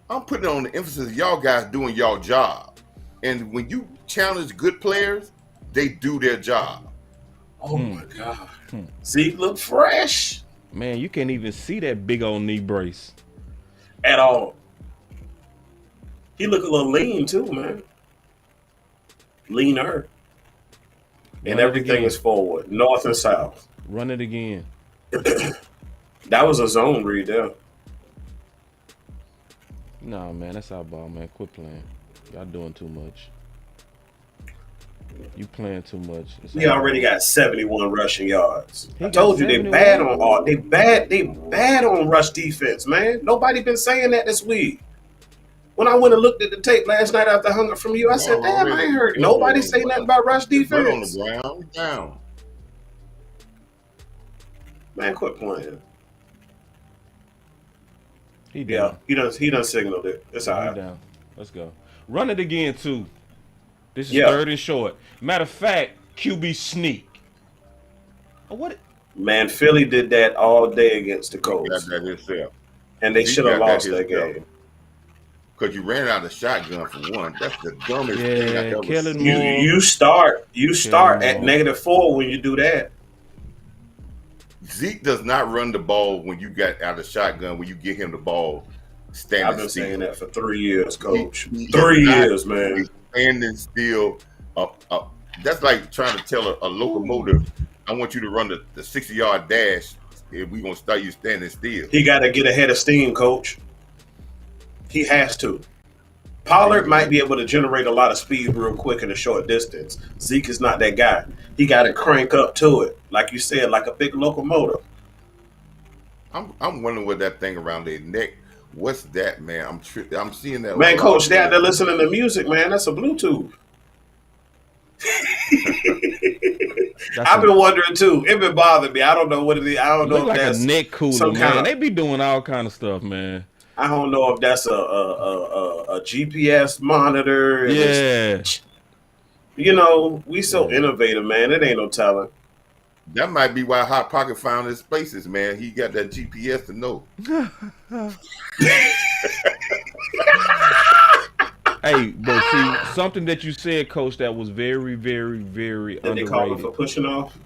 I'm putting on the emphasis of y'all guys doing y'all job. And when you challenge good players, they do their job. Oh my God. Zeke look fresh. Man, you can't even see that big old knee brace. At all. He look a little lean too, man. Leaner. And everything is forward, north and south. Run it again. That was a zone read there. Nah, man, that's our ball, man. Quit playing. Y'all doing too much. You playing too much. He already got 71 rushing yards. I got told you they 71? bad on all. They bad on rush defense, man. Nobody been saying that this week. When I went and looked at the tape last night after I hung up from you, I said, damn, I ain't heard nobody say nothing about rush defense. Foot on the ground, down. Man, quit playing. He down. Yeah, he done signaled it. It's all right. Down. Let's go. Run it again, too. This is 3rd and short. Matter of fact, QB sneak. What? Man, Philly did that all day against the Colts. Got that himself. And they should have lost that game. Because you ran out of shotgun for one. That's the dumbest thing I've ever Kellen seen. You start at -4 when you do that. Zeke does not run the ball when you got out of shotgun, when you get him the ball standing still. I've been saying that for 3 years, Coach. 3 years, man. Standing still. That's like trying to tell a locomotive, I want you to run the 60-yard dash if we're going to start you standing still. He got to get ahead of steam, Coach. He has to. Pollard might be able to generate a lot of speed real quick in a short distance. Zeke is not that guy. He got to crank up to it, like you said, like a big locomotive. I'm wondering what that thing around their neck. What's that, man? I'm seeing that. Man, Coach, they out there listening to music, man. That's a Bluetooth. I've been wondering too. It been bothering me. I don't know what it is. I don't know if like that's a neck cooler, man. They be doing all kind of stuff, man. I don't know if that's a GPS monitor. Yeah. You know, we so innovative, man. It ain't no telling. That might be why Hot Pocket found his places, man. He got that GPS to know. Hey, but see, something that you said, Coach, that was very, very, very underrated. They call it for pushing off?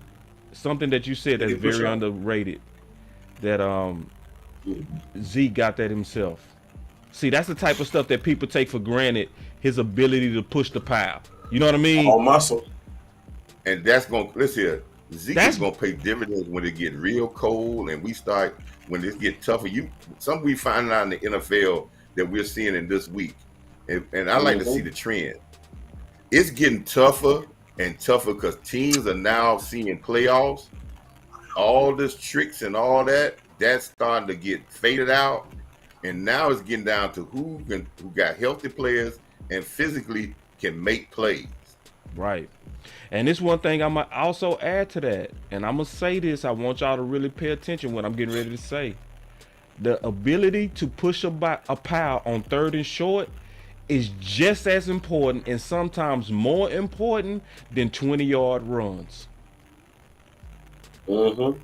Something that you said that's very underrated. That Zeke got that himself. See, that's the type of stuff that people take for granted, his ability to push the pile. You know what I mean? All muscle. And that's going to, listen here, Zeke is going to pay dividends when it get real cold and when it get tougher. Something we find out in the NFL that we're seeing in this week, and I like to see the trend. It's getting tougher and tougher because teams are now seeing playoffs. All this tricks and all that's starting to get faded out. And now it's getting down to who got healthy players and physically can make plays. Right. And this one thing I'm going to also add to that, and I'm going to say this, I want y'all to really pay attention when I'm getting ready to say. The ability to push a pile on 3rd and short is just as important and sometimes more important than 20-yard runs. Mm-hmm.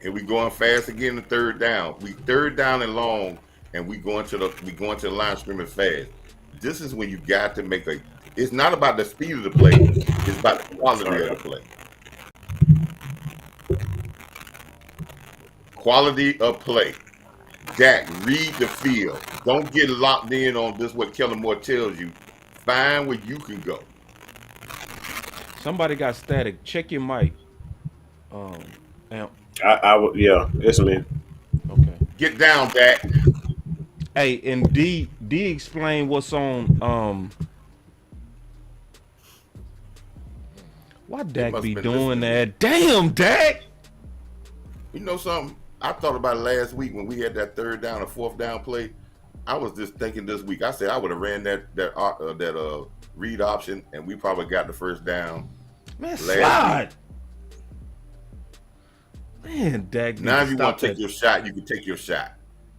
And we going fast again in 3rd down. We 3rd down and long, and we going to the line scrimmage fast. This is when you got to make it's not about the speed of the play, it's about the quality of the play. Quality of play. Dak, read the field. Don't get locked in on this, what Kellen Moore tells you. Find where you can go. Somebody got static. Check your mic. Yeah, it's me. Okay. Get down, Dak. Hey, and D explain what's on why Dak be doing that? Damn, Dak! You know something? I thought about it last week when we had that 3rd down and 4th down play. I was just thinking this week. I said I would have ran that read option, and we probably got the 1st down. Man, slide. Man, Dak. Now, if you want to take your shot, you can take your shot.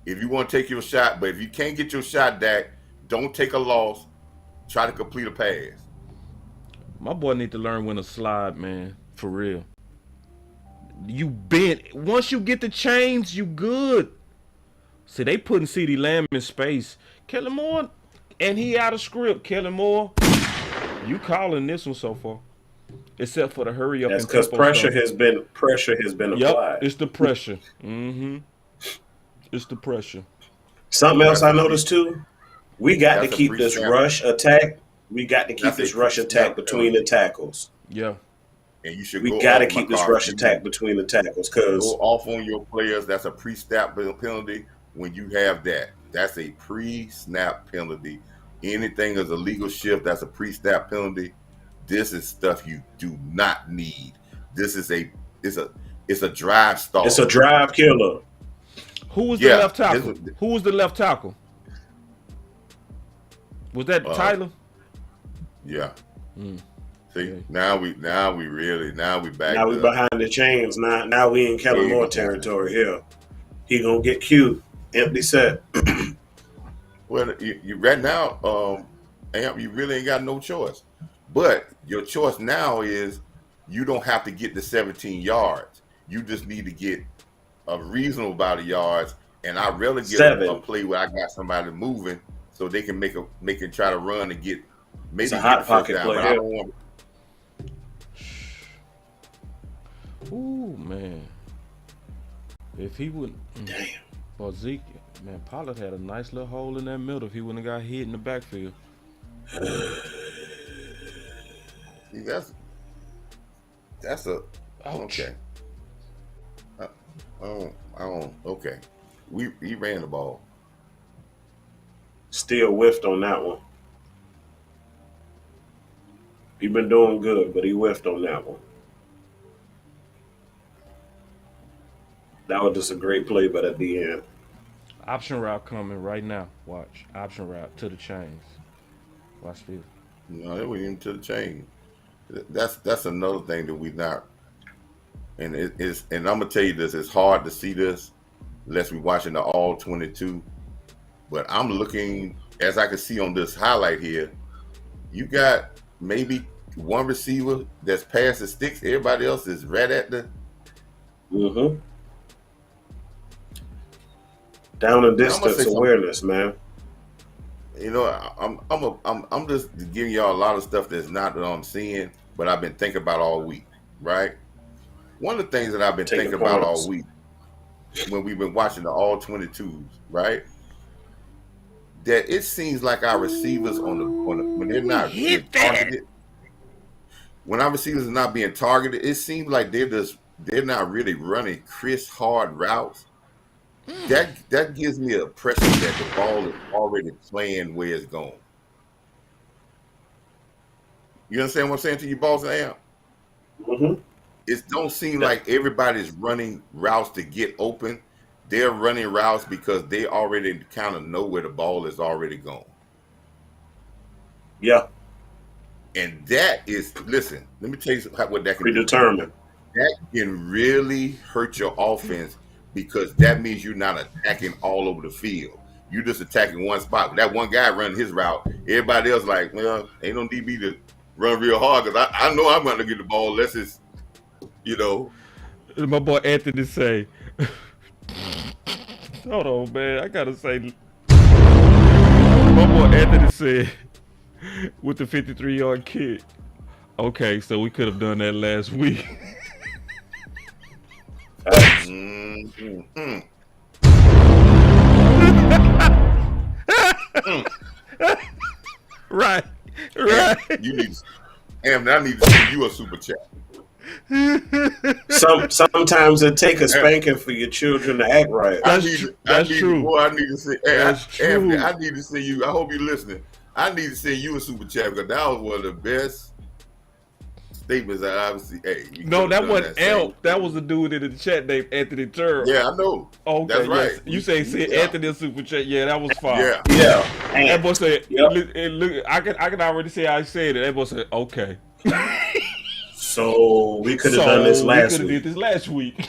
If you want to take your shot, but if you can't get your shot, Dak, don't take a loss. Try to complete a pass. My boy need to learn when to slide, man. For real. You bent. Once you get the chains, you good. See, they putting CeeDee Lamb in space. Kellen Moore, and he out of script. Kellen Moore, you calling this one so far. Except for the hurry up. That's because pressure has been applied. Yep, it's the pressure. It's the pressure. Something else I noticed too. We got to keep this rush attack. We got to keep this rush attack between the tackles. Yeah. and you should We go got to off keep this McCarthy. rush attack between the tackles Go because off on your players. That's a pre-snap penalty. When you have that, that's a pre-snap penalty. Anything is a legal shift. That's a pre-snap penalty. This is stuff you do not need. This is it's a drive stall. it's a drive killer. Who was the left tackle? Who was the left tackle? Was that Tyler? Yeah. See, Okay. now we back. Now we behind the chains. Now we in Kellen Moore territory here. He gonna get cute. Empty set. Well, you right now, Amp, you really ain't got no choice. But your choice now is you don't have to get the 17 yards. You just need to get a reasonable amount of yards. And I rarely get a play where I got somebody moving so they can make and try to run and get maybe it's a hot pocket down, play. but I don't want. Ooh, man. If he wouldn't. Damn. For Zeke, man, Pollard had a nice little hole in that middle if he wouldn't have got hit in the backfield. See, that's a okay. I don't okay. He ran the ball. Still whiffed on that one. He been doing good, but he whiffed on that one. That was just a great play, but at the end. Option route coming right now. Watch. Option route to the chains. Watch this. No, it went into the chain. That's another thing that we not. And and I'm gonna tell you this. It's hard to see this unless we're watching the all 22. But I'm looking, as I can see on this highlight here, you got maybe one receiver that's past the sticks. Everybody else is right at the. Mm-hmm. Down and distance awareness, man. You know, I'm just giving y'all a lot of stuff that's not that I'm seeing, but I've been thinking about all week, right? One of the things that I've been thinking about all week when we've been watching the all 22s, right? That it seems like our receivers on the when they're not being targeted, when our receivers are not being targeted, it seems like they're not really running crisp, hard routes. That gives me an impression that the ball is already playing where it's going. You understand what I'm saying to you, Boss and Amp? Mm-hmm. It don't seem like everybody's running routes to get open. They're running routes because they already kind of know where the ball is already going. Yeah. And that is, listen, let me tell you what that can do. Predetermined. That can really hurt your offense because that means you're not attacking all over the field. You're just attacking one spot. That one guy running his route, everybody else like, well, ain't no DB to run real hard because I know I'm going to get the ball unless it's, you know. My boy Anthony say, hold on, man, I got to say, my boy Anthony said, with the 53-yard kick, okay, so we could have done that last week. Right. You need, and I need to send you a super chat. Sometimes it take a spanking for your children to act right. That's true. Boy, I need to say, That's true. I need to send you. I hope you're listening. I need to send you a super chat because that was one of the best statements I obviously. Hey, no, that wasn't Elk. That was the dude in the chat named Anthony Turner. Yeah, I know. Okay, that's right. Yes. You say Anthony a super chat. Yeah, that was fine. Yeah. That boy said, Yep. look, I can already say I said it. That boy said, okay. So we could have done this last week. We could have did this last week.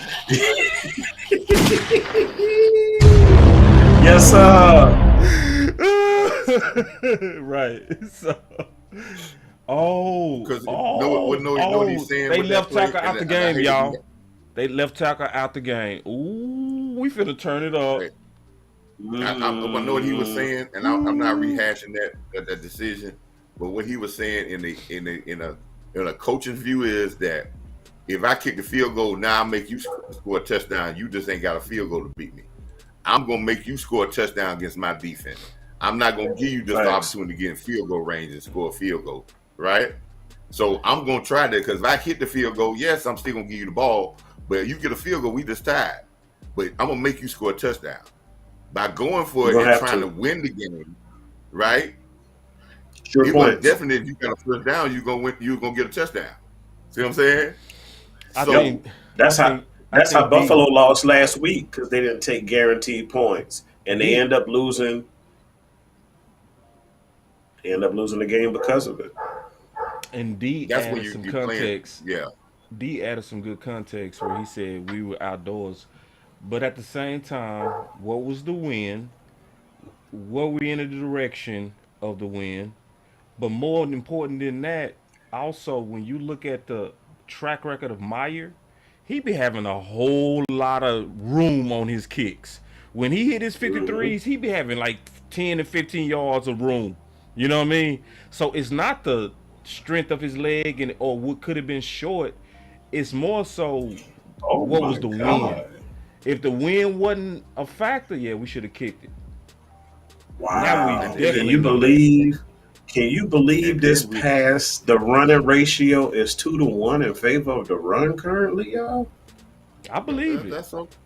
Yes, sir. Right. So. Because know what he's saying. They left tackle out the game, y'all. They left tackle out the game. Ooh, we finna turn it up. I know what he was saying, and I'm not rehashing that decision. But what he was saying in a coach's view is that if I kick the field goal now, I make you score a touchdown. You just ain't got a field goal to beat me. I'm gonna make you score a touchdown against my defense. I'm not gonna give you just the opportunity to get in field goal range and score a field goal, right? So I'm gonna try that because if I hit the field goal, yes, I'm still gonna give you the ball. But if you get a field goal, we just tied. But I'm gonna make you score a touchdown by going for it and trying to win the game, right? Sure You're points. gonna definitely, if you got a first down, you're gonna win. You're gonna get a touchdown. See what I'm saying? That's how Buffalo lost last week because they didn't take guaranteed points, and they end up losing. They end up losing the game because of it. And D That's added when some you're context. playing. Yeah. D added some good context where he said we were outdoors, but at the same time, what was the win? Were we in the direction of the win? But more important than that, also when you look at the track record of Meyer, he be having a whole lot of room on his kicks. When he hit his 53s, he be having like 10 to 15 yards of room. You know what I mean? So it's not the strength of his leg and or what could have been short. It's more so what was the win. If the win wasn't a factor, yeah, we should have kicked it. Wow. Can you believe this pass? The running ratio is 2-1 in favor of the run currently, y'all. I believe it. That's okay.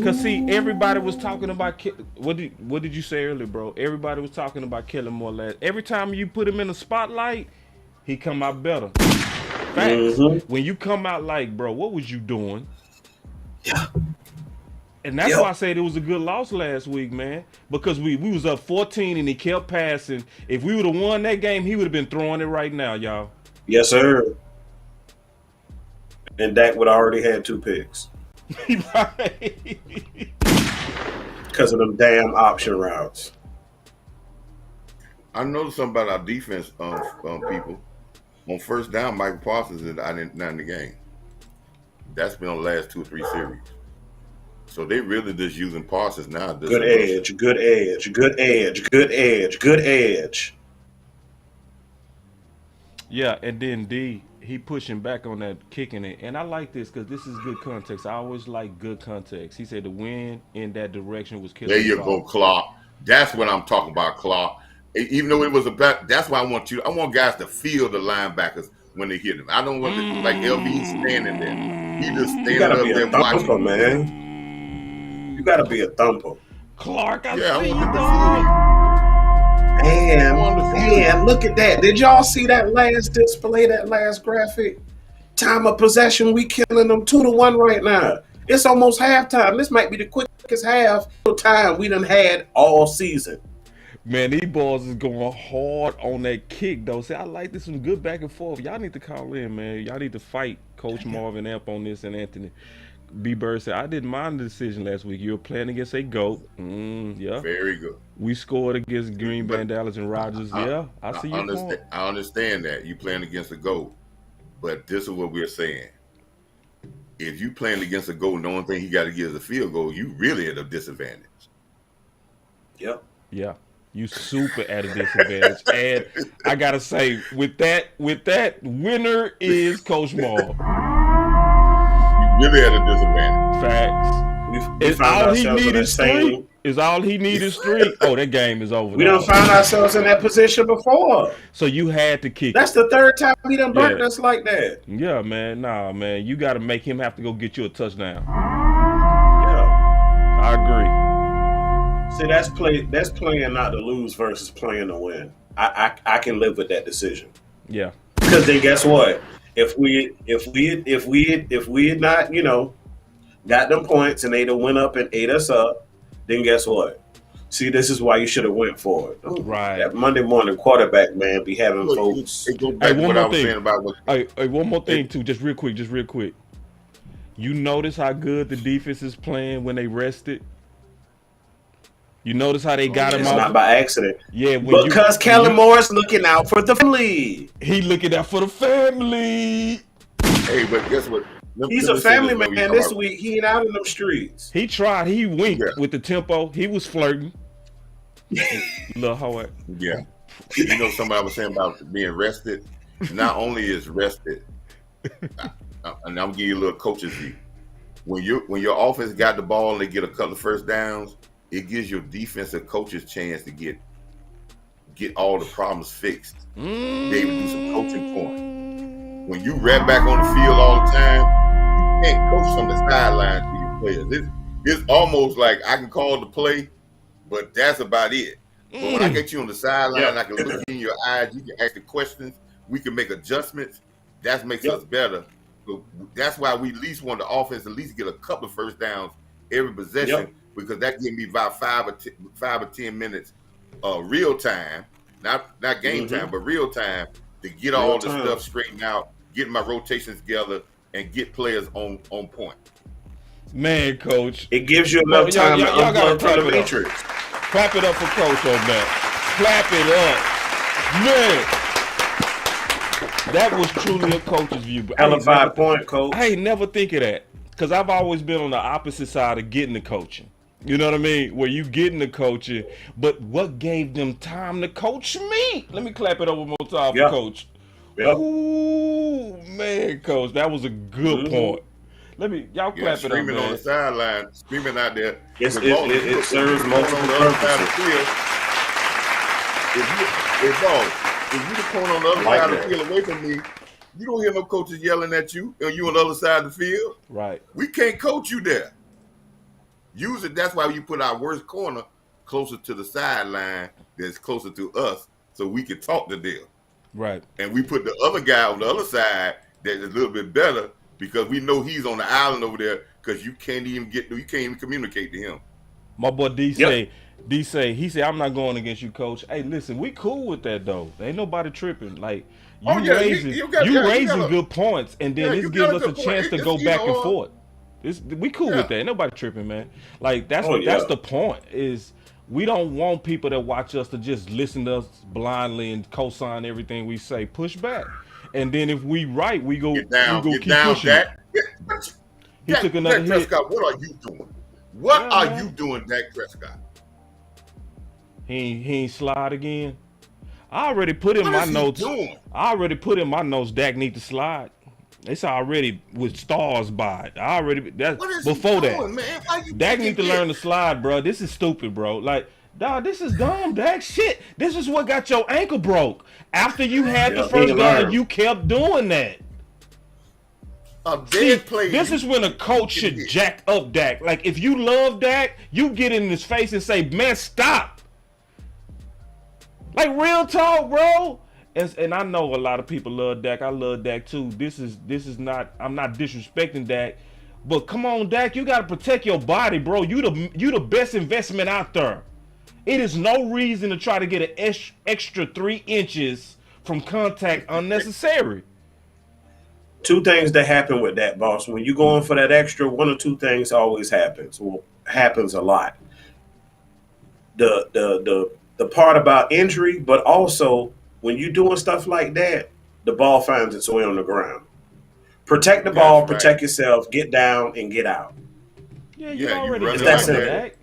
Cause see, everybody was talking about what did you say earlier, bro? Everybody was talking about Kellen more or less. Every time you put him in the spotlight, he come out better. Facts. When you come out like, bro, what was you doing? Yeah. And that's why I said it was a good loss last week, man. Because we was up 14 and he kept passing. If we would have won that game, he would have been throwing it right now, y'all. Yes, sir. And Dak would already had 2 picks. Right. Because of them damn option routes. I noticed something about our defense, people. On first down, Michael Parsons is not in the game. That's been on the last 2 or 3 series. So they really just using Parsons now. Good edge. Yeah, and then D, he pushing back on that kicking it. And I like this because this is good context. I always like good context. He said the win in that direction was killing. There you go, Clark. That's what I'm talking about, Clark. Even though it was that's why I want guys to feel the linebackers when they hit him. I don't want to like LV standing there. He just standing up there watching. Man. You gotta be a thumper. Clark, I see you, dog. And look at that. Did y'all see that last display, that last graphic? Time of possession, we killing them 2-1 right now. It's almost halftime. This might be the quickest half time we done had all season. Man, these balls is going hard on that kick, though. See, I like this one good back and forth. Y'all need to call in, man. Y'all need to fight Coach Marv and Amp on this and Anthony. B. Bird said, I didn't mind the decision last week. You were playing against a GOAT. Yeah. Very good. We scored against Green Bay, Dallas, and Rodgers. I see your point. I understand that. You playing against a GOAT. But this is what we're saying. If you playing against a GOAT and the only thing he got to get is a field goal, you really at a disadvantage. Yep. Yeah. You super at a disadvantage. And I got to say, with that, winner is Coach Marv. Really at a disadvantage. Facts. Is all he needed three? Is all he needed 3? Oh, that game is over. We done found ourselves in that position before. So you had to kick. That's the 3rd time he done burnt us like that. Yeah, man. Nah, man. You got to make him have to go get you a touchdown. Yeah, I agree. See, that's playing not to lose versus playing to win. I can live with that decision. Yeah. Because then guess what? If we had not, got them points and they'd have went up and ate us up, then guess what? See, this is why you should have went for it. Right. That Monday morning quarterback, man, be having folks. Hey, one more thing too, just real quick. You notice how good the defense is playing when they rested? You notice how they got him out? Not by accident. Yeah, because Kellen Moore's looking out for the family. He looking out for the family. Hey, but guess what? He's a family man this week. He ain't out in them streets. He tried. He winked with the tempo. He was flirting. Little Howard. Yeah. You know, somebody was saying about being rested. Not only is rested, and I'm gonna give you a little coach's view. When your offense got the ball and they get a couple of first downs, it gives your defensive coaches chance to get all the problems fixed. Be able to do some coaching point. when you right back on the field all the time, you can't coach from the sideline to your players. It's almost like I can call the play, but that's about it. But when I get you on the sideline, I can look in your eyes, you can ask the questions, we can make adjustments. That makes us better. So that's why we at least want the offense at least get a couple of first downs every possession, because that gives me about 5 or 10 minutes real time, not game time, but real time to get all the stuff straightened out, get my rotations together, and get players on point. Man, Coach, it gives you enough time to unplug from the matrix. Clap it up for Coach on that. Clap it up, man. That was truly a coach's view. Hell of 5 point, Coach. I ain't never think of that, because I've always been on the opposite side of getting the coaching. You know what I mean? Where you getting the coaching, but what gave them time to coach me? Let me clap it up one more time for Coach. Ooh, man, Coach, that was a good point. Y'all clap it up, man. Screaming on the sideline, screaming out there. It serves multiple purposes. If you the corner on the other side of the field away from me, you don't hear no coaches yelling at you, or you on the other side of the field. Right. We can't coach you there. Usually, that's why you put our worst corner closer to the sideline that's closer to us, so we can talk to them. Right. And we put the other guy on the other side that's a little bit better, because we know he's on the island over there, because you can't even communicate to him. My boy D say, he said, I'm not going against you, Coach. Hey, listen, we cool with that though. Ain't nobody tripping. Like you raising good points, and then this gives us a chance to go back and forth. We cool with that. Ain't nobody tripping, man. Like that's the point. Is we don't want people that watch us to just listen to us blindly and co-sign everything we say. Push back. And then if we right, we go keep pushing. He took another hit. Prescott, what are you doing? What are you doing, Dak Prescott? He ain't slide again. I already put in my notes. Dak need to slide. It's already with stars by it. Before that. Man? Dak need to learn to slide, bro. This is stupid, bro. Like, dog, this is dumb, Dak. Shit. This is what got your ankle broke. After you had the first down, you kept doing that. This is when a coach should jack up Dak. Like, if you love Dak, you get in his face and say, man, stop. Like, real talk, bro. And I know a lot of people love Dak. I love Dak too. This is not, I'm not disrespecting Dak, but come on, Dak, you gotta protect your body, bro. You the best investment out there. It is no reason to try to get an extra 3 inches from contact unnecessary. 2 things that happen with that, boss. When you go in for that extra, 1 or 2 things always happens. Well, happens a lot. The part about injury, but also when you're doing stuff like that, the ball finds its way on the ground. Protect the ball, protect yourself, get down and get out. Yeah, you already got that.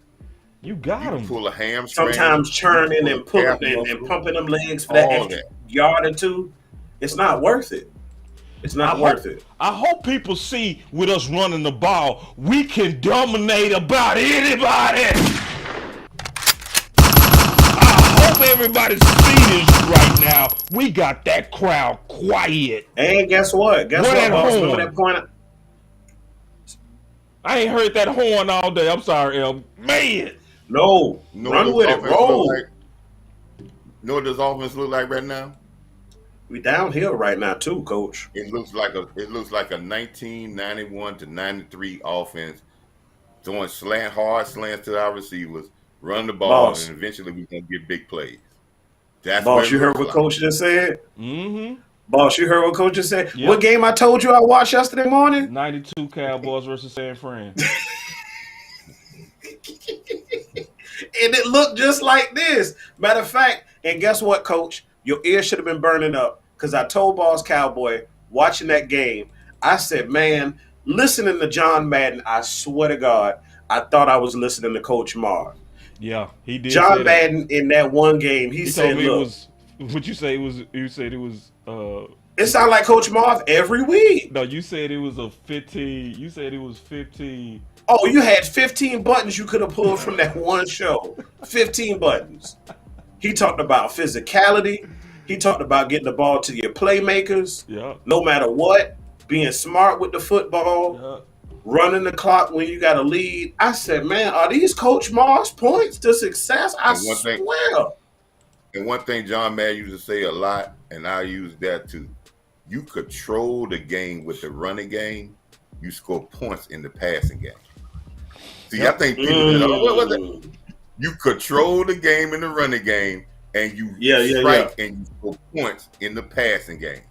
You got him. Pull a hamstring. Sometimes churning and pulling and pumping them legs for that extra yard or 2. It's not worth it. It's not worth it. I hope people see with us running the ball, we can dominate about anybody. Everybody's feet is right now. We got that crowd quiet. And guess what? Boss? Remember that point? I ain't heard that horn all day. I'm sorry, El. Man. No, run with it. Roll. Know what this offense look like right now? We downhill right now too, Coach. It looks like a 1991 to 93 offense, throwing hard slants to our receivers, run the ball, and eventually we're gonna get big plays. Boss, you heard what Coach just said? Mm-hmm. Boss, you heard what Coach just said? Yep. What game I told you I watched yesterday morning? 92 Cowboys versus San Fran. And it looked just like this. Matter of fact, and guess what, Coach? Your ears should have been burning up, because I told Boss Cowboy, watching that game, I said, man, listening to John Madden, I swear to God, I thought I was listening to Coach Marv. Yeah, he did. John Madden in that one game, he said, "Look, what you say it was? You said it was. It sounded like Coach Marv every week. No, you said it was a 15. You said it was 15. Oh, you had 15 buttons you could have pulled from that one show. 15 buttons. He talked about physicality. He talked about getting the ball to your playmakers, no matter what, being smart with the football, running the clock when you got a lead. I said, man, are these Coach Marv's points to success? I swear. And one thing John Madden used to say a lot, and I use that too. You control the game with the running game. You score points in the passing game. See, I think people you control the game in the running game, and you strike and you score points in the passing game.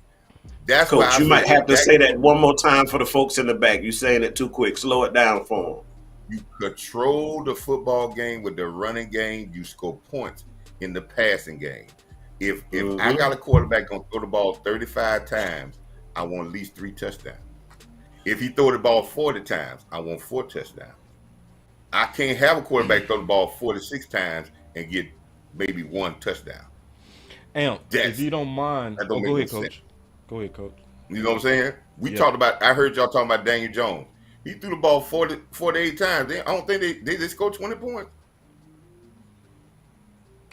That's Coach, why you might have to say that one more time for the folks in the back. You're saying it too quick. Slow it down for them. You control the football game with the running game. You score points in the passing game. If I got a quarterback gonna throw the ball 35 times, I want at least 3 touchdowns. If he throw the ball 40 times, I want 4 touchdowns. I can't have a quarterback throw the ball 46 times and get maybe 1 touchdown. If you don't mind, go ahead, Coach. Go ahead, Coach. You know what I'm saying? We talked about. I heard y'all talking about Daniel Jones. He threw the ball 48 times. I don't think they scored 20 points.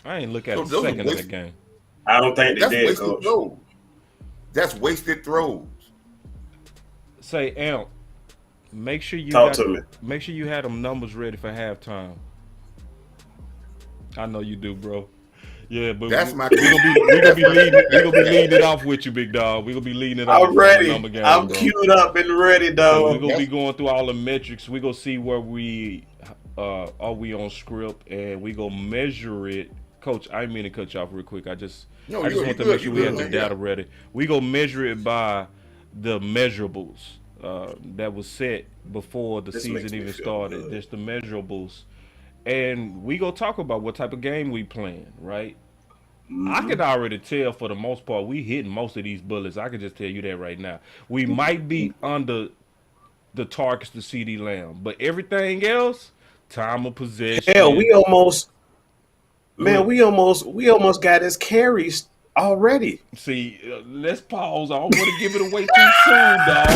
I ain't look at the second of the game. I don't think they did, Coach. Throws. That's wasted throws. Say, Amp, make sure you make sure you had them numbers ready for halftime. I know you do, bro. Yeah, but that's my. We're gonna be leading it off with you, big dog. We're gonna be leading it off. I'm ready. Game, I'm queued up and ready, dog. We're gonna be going through all the metrics. We're gonna see where we are we on script, and we gonna measure it. Coach, I didn't mean to cut you off real quick. I just want to make sure we have the data ready. We gonna measure it by the measurables that was set before the season even started. There's the measurables. And we gonna talk about what type of game we playing, right? I could already tell for the most part we hitting most of these bullets. I can just tell you that right now. We might be under the targets to CeeDee Lamb, but everything else, time of possession. Hell, we almost got his carries already. See, let's pause. I don't want to give it away too soon, dog.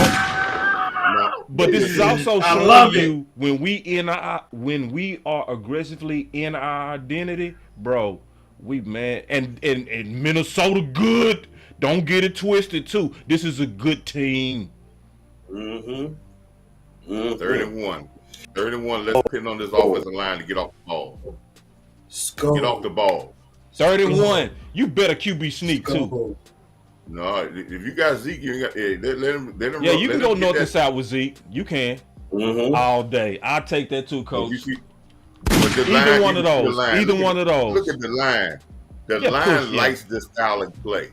But this is also showing you when we are aggressively in our identity, bro. And Minnesota good. Don't get it twisted too. This is a good team. 31. Let's pin on this offensive line to get off the ball. Get off the ball. 31. You better QB sneak too. No, if you got Zeke, you got let him. Yeah, you can go north and south with Zeke. You can all day. I'll take that too, Coach. Either one of those. Look at the line. The line likes this style of play.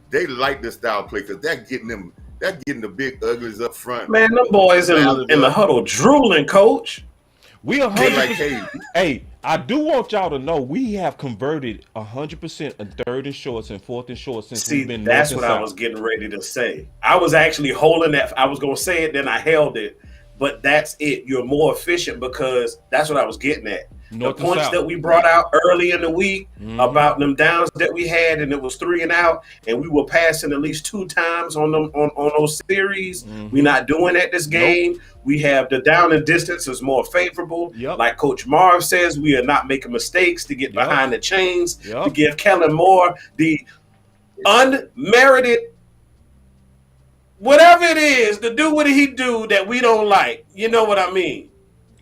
They like this style of play because they're getting the big uglies up front. Man, them boys in the huddle drooling, Coach. We 100%. Hey, I do want y'all to know we have converted 100% in 3rd and shorts and 4th and shorts since we've been. That's what I was getting ready to say. I was actually holding that. I was going to say it, then I held it. But that's it. You're more efficient because that's what I was getting at. The points that we brought out early in the week about them downs that we had, and it was 3 and out, and we were passing at least 2 times on them on those series. We're not doing that this game. We have the down and distance is more favorable. Like Coach Marv says, we are not making mistakes to get behind the chains to give Kellen Moore the unmerited whatever it is to do what he do that we don't like. You know what I mean?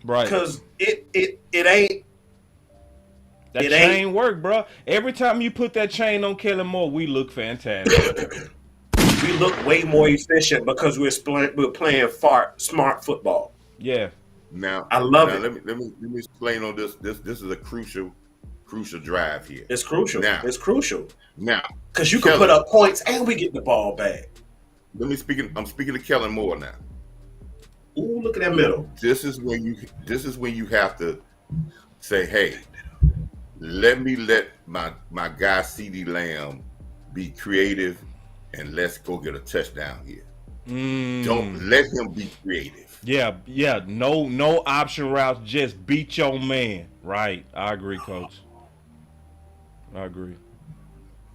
Right. Because it ain't. That chain work, bro. Every time you put that chain on Kellen Moore, we look fantastic. We look way more efficient because we're playing smart football. Yeah. Now I love it. Let me explain on this. This is a crucial drive here. It's crucial. It's crucial. Now, because you can put up points and we get the ball back. I'm speaking to Kellen Moore now. Ooh, look at that middle. This is when you have to say, hey, let my guy CeeDee Lamb be creative and let's go get a touchdown here. Don't let him be creative. Yeah. No option routes, just beat your man. Right. I agree, Coach. I agree.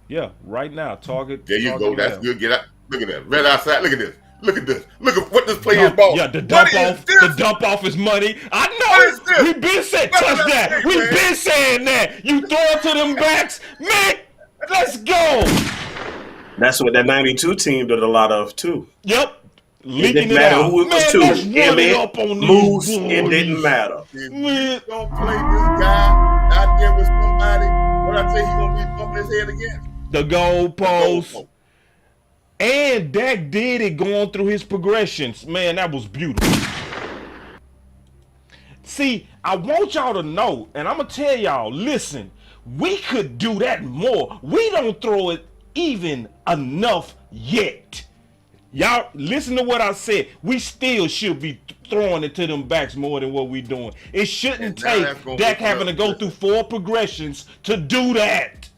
Yeah, right now, target. There you go. That's good. Get out. Look at that. Red outside. Look at this. Look at this. Look at what this play is ball. Yeah, the dump off is money. I know. We've been saying touchdown. We've been saying that. You throw it to them backs. Man, let's go. That's what that 92 team did a lot of too. Yep. It Leaking didn't it matter out. who it was Man, to. let's run it Emmett, up on Moose, these it didn't boys. matter. If Man. you don't play this guy out there with somebody, what I say, he's gonna be bumping his head again. The goalpost. And Dak did it going through his progressions. Man, that was beautiful. See, I want y'all to know, and I'm going to tell y'all, listen, we could do that more. We don't throw it even enough yet. Y'all, listen to what I said. We still should be throwing it to them backs more than what we doing. It shouldn't take Dak having to go through 4 progressions to do that.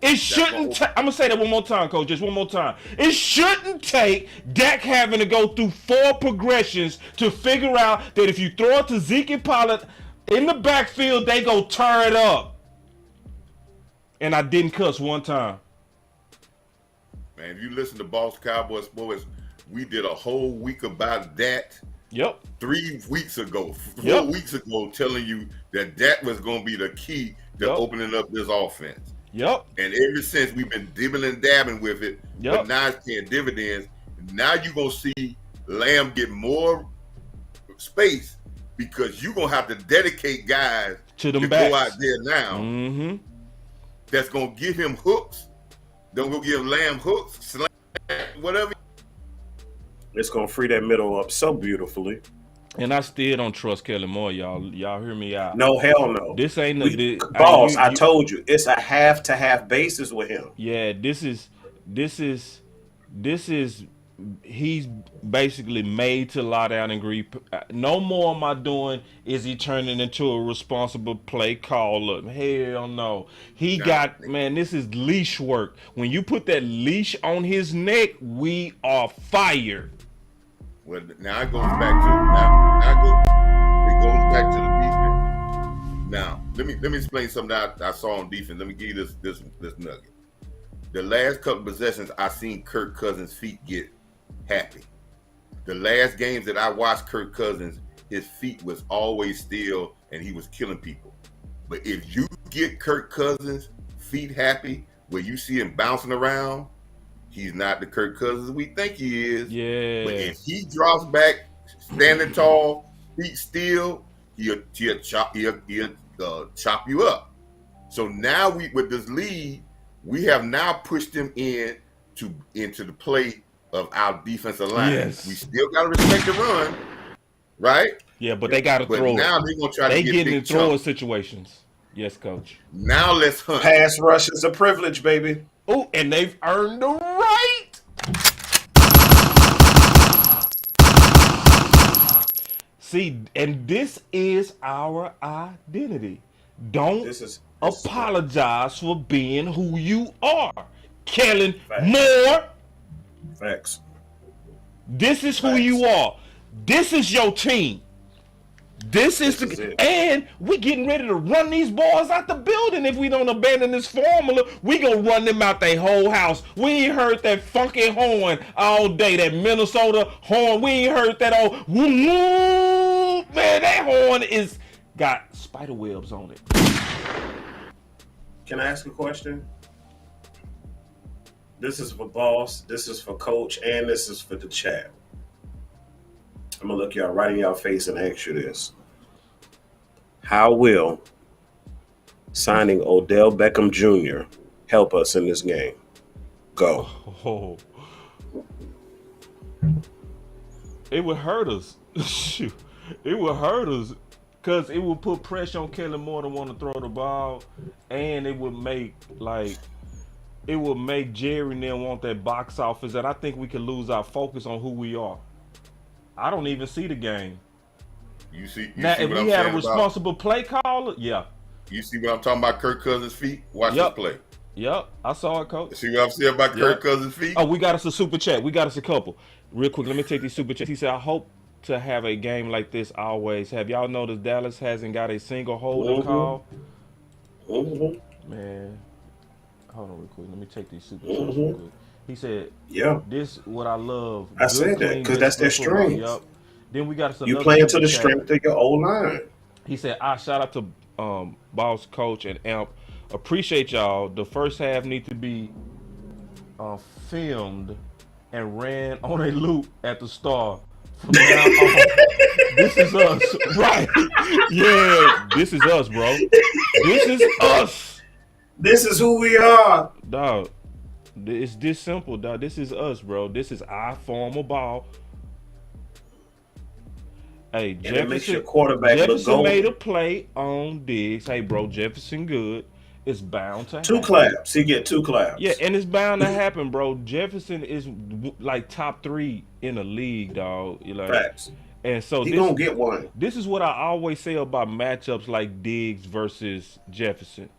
It shouldn't take, I'm going to say that one more time, Coach, just one more time. It shouldn't take Dak having to go through 4 progressions to figure out that if you throw it to Zeke and Pollard in the backfield, they go tear it up. And I didn't cuss one time. Man, if you listen to Boss Cowboy Sports, we did a whole week about that. Yep. 3 weeks ago, 4 Yep. weeks ago, telling you that was going to be the key to opening up this offense. Yep. And ever since, we've been dibbling and dabbing with it, but now it's paying dividends. Now you're going to see Lamb get more space because you're going to have to dedicate guys to them go out there now that's going to give him hooks. Don't go give Lamb hooks, slam, whatever. It's going to free that middle up so beautifully. And I still don't trust Kellen more, y'all. Y'all hear me out. No, hell no. This ain't Boss, I told you, it's a half-to-half basis with him. Yeah, this is he's basically made to lie down and agree. No more am I doing is he turning into a responsible play caller. Hell no. He got, man, this is leash work. When you put that leash on his neck, we are fired. Well, now it goes back to the defense. Now, let me explain something that I saw on defense. Let me give you this nugget. The last couple possessions, I seen Kirk Cousins' feet get happy. The last games that I watched Kirk Cousins, his feet was always still and he was killing people. But if you get Kirk Cousins' feet happy, where you see him bouncing around, he's not the Kirk Cousins we think he is. Yeah. But if he drops back, standing tall, feet still, he'll chop you up. So now with this lead, we have now pushed him into the play of our defensive line. Yes. We still got to respect the run, right? Yeah, but they got to throw. Now they're gonna try to get in throwing situations. Yes, Coach. Now let's hunt. Pass rush is a privilege, baby. Oh, and they've earned the right. See, and this is our identity. Don't apologize for being who you are. Kellen Moore. Facts. This is who you are. This is your team. This is and we getting ready to run these boys out the building. If we don't abandon this formula, we gonna run them out their whole house. We ain't heard that funky horn all day, that Minnesota horn. We ain't heard that old woo, man. That horn is got spider webs on it. Can I ask a question? This is for Boss, this is for Coach, and this is for the chat. I'm going to look y'all right in y'all face and ask you this. How will signing Odell Beckham Jr. help us in this game? Go. Oh. It would hurt us. Shoot. It would hurt us because it would put pressure on Kellen Moore to want to throw the ball, and it would make Jerry and them want that box office, and I think we could lose our focus on who we are. I don't even see the game. You see now, see if what we I'm had a responsible play caller, yeah. You see what I'm talking about, Kirk Cousins' feet? Watch this play. Yep, I saw it, Coach. See what I'm saying about Kirk Cousins' feet? Oh, we got us a super chat. We got us a couple. Real quick, let me take these super chats. He said, I hope to have a game like this always. Have y'all noticed Dallas hasn't got a single holding call? Man, hold on real quick. Let me take these super chats real quick. He said, this what I love. I said that because that's their strength. Yep. Then we got us you playing to the strength of your O-line. He said, shout out to Boss, Coach, and Amp. Appreciate y'all. The first half need to be filmed and ran on a loop at the start. From now on, this is us, right? Yeah, this is us, bro. This is us. This is who we are. Dog, it's this simple, dog. This is us, bro. This is our form of ball. Hey, Jefferson made a play on Diggs. Hey, bro, Jefferson good. It's bound to happen. 2 claps. He get 2 claps. Yeah, and it's bound to happen, bro. Jefferson is like top 3 in the league, dog. You like, facts. And so he gonna get one. This is what I always say about matchups like Diggs versus Jefferson.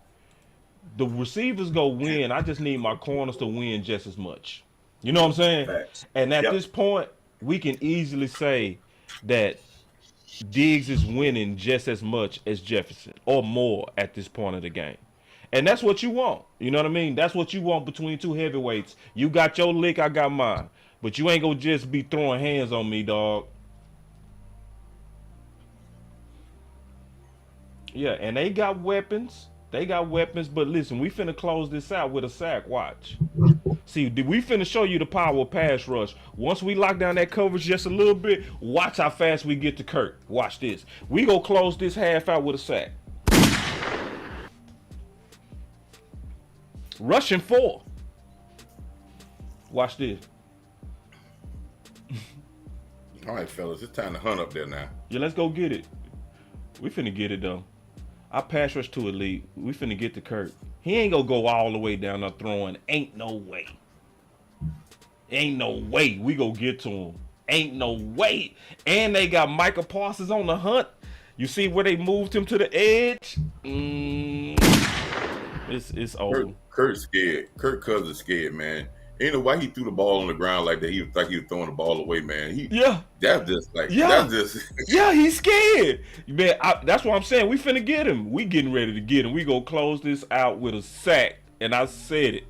The receivers go win. I just need my corners to win just as much. You know what I'm saying? Facts. And at this point, we can easily say that Diggs is winning just as much as Jefferson or more at this point of the game. And that's what you want. You know what I mean? That's what you want between 2 heavyweights. You got your lick, I got mine. But you ain't gonna just be throwing hands on me, dog. Yeah, and they got weapons. They got weapons, but listen, we finna close this out with a sack. Watch. See, we finna show you the power of pass rush. Once we lock down that coverage just a little bit, watch how fast we get to Kirk. Watch this. We gonna close this half out with a sack. Rushing 4. Watch this. All right, fellas, it's time to hunt up there now. Yeah, let's go get it. We finna get it, though. I pass rush to elite. We finna get to Kirk. He ain't gonna go all the way down there throwing. Ain't no way. Ain't no way we go get to him. Ain't no way. And they got Micah Parsons on the hunt. You see where they moved him to the edge? It's over. Kurt's scared. Kirk Cousins scared, man. Ain't know why he threw the ball on the ground like that. He was like he was throwing the ball away, man. That's just like that's just yeah, he's scared. Man, that's what I'm saying. We finna get him. We getting ready to get him. We gonna close this out with a sack. And I said it.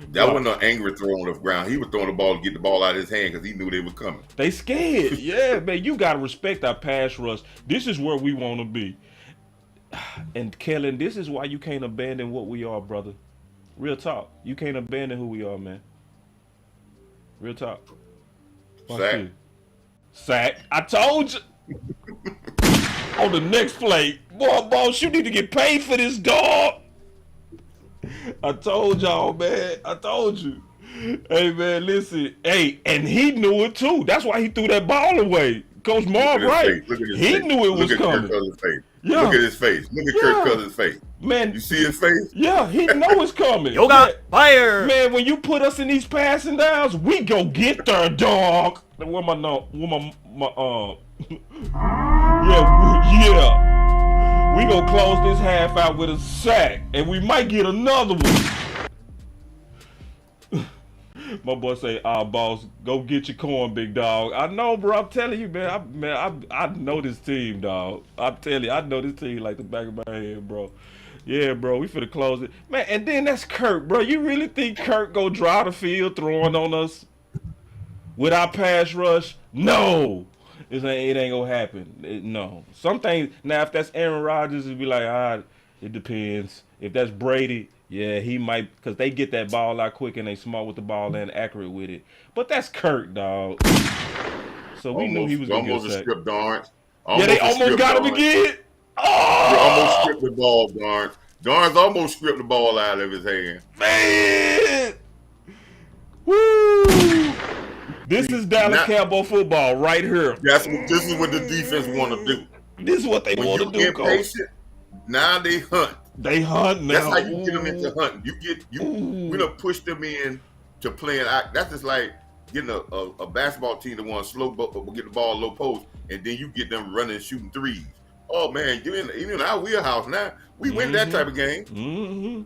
That wasn't an angry throw on the ground. He was throwing the ball to get the ball out of his hand because he knew they were coming. They scared. Yeah, man. You gotta respect our pass rush. This is where we want to be. And Kellen, this is why you can't abandon what we are, brother. Real talk. You can't abandon who we are, man. Real talk. Sack. Sack. I told you. On the next play. Boy, boss, you need to get paid for this, dog. I told y'all, man. I told you. Hey, man, listen. Hey, and he knew it, too. That's why he threw that ball away. Coach Marv, right? He knew it was coming. Yeah. Look at his face. Look at Kirk Cousins' face. Man, you see his face? Yeah, he know it's coming. You got fire. Man, when you put us in these passing downs, we go get there, dog. Where my yeah. We gonna close this half out with a sack, and we might get another one. My boy say, boss, go get your corn, big dog. I know, bro. I'm telling you, man. I know this team, dog. I'm telling you, I know this team like the back of my hand, bro. Yeah, bro. We finna close it, man. And then that's Kirk, bro. You really think Kirk go drive the field throwing on us with our pass rush? No, it ain't gonna happen. No. Some things. Now, if that's Aaron Rodgers, it'd be like, it depends. If that's Brady. Yeah, he might, because they get that ball out quick and they smart with the ball and accurate with it. But that's Kirk, dog. So we knew he was going to get a sack. Strip Darn. Yeah, they almost got him again. Oh! They almost stripped the ball, Darn. Darn's almost stripped the ball out of his hand. Man! Woo! This is Dallas Cowboy football right here. This is what the defense want to do. This is what they want to do, Coach. Now they hunt. They hunt now. That's how you get them into hunting. We done push them in to playing. That's just like getting a basketball team that want to get the ball low post, and then you get them running, shooting threes. Oh man, you're in our wheelhouse now. We win that type of game. Mm-hmm.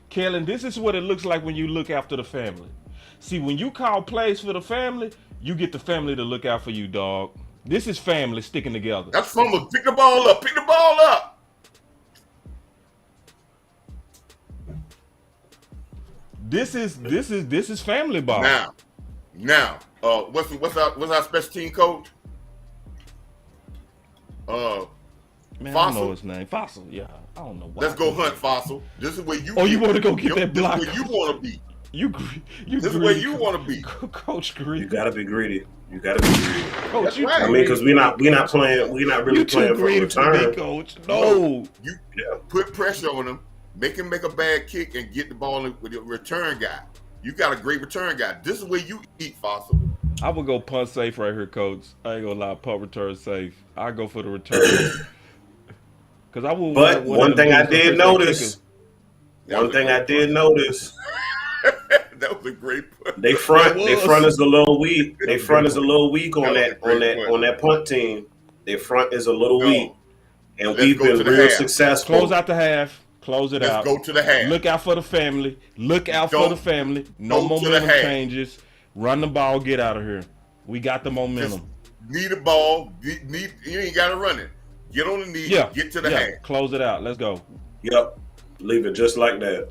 Kellen, this is what it looks like when you look after the family. See, when you call plays for the family, you get the family to look out for you, dog. This is family sticking together. That's fumble. Pick the ball up. Pick the ball up. This is family ball. Now, what's our special team coach? Man, Fossil? I don't know his name. Fossil, yeah. I don't know why. Let's go hunt Fossil. This is where you. You want to go get that block? This is where you want to be. You This is greedy, where you want to be. Coach greedy. You gotta be greedy. You gotta be greedy. Coach, That's you right. I mean, because we're not playing. We're not really you too playing for a greedy for me, return. Coach. No. You Yeah. put pressure on him, make him make a bad kick, and get the ball with your return guy. You got a great return guy. This is where you eat, Fossil. I would go punt safe right here, Coach. I ain't gonna lie, punt return safe. I go for the return. Because I wouldn't But want one them thing I dudes to did press that notice. kicker. One thing I did notice. That was a great punt. They front is a little weak. They front is a little weak on That was a great on that punt team. Their front is a little weak, and Let's we've go been to the real half. successful. Close out the half. Close it out. Let's go to the half. Look out for the family. Look out for the family. No go to the momentum half. changes. Run the ball. Get out of here. We got the momentum. Need a ball. You ain't got to run it. Get on the knee. Yeah. Get to the half. Close it out. Let's go. Yep, leave it just like that.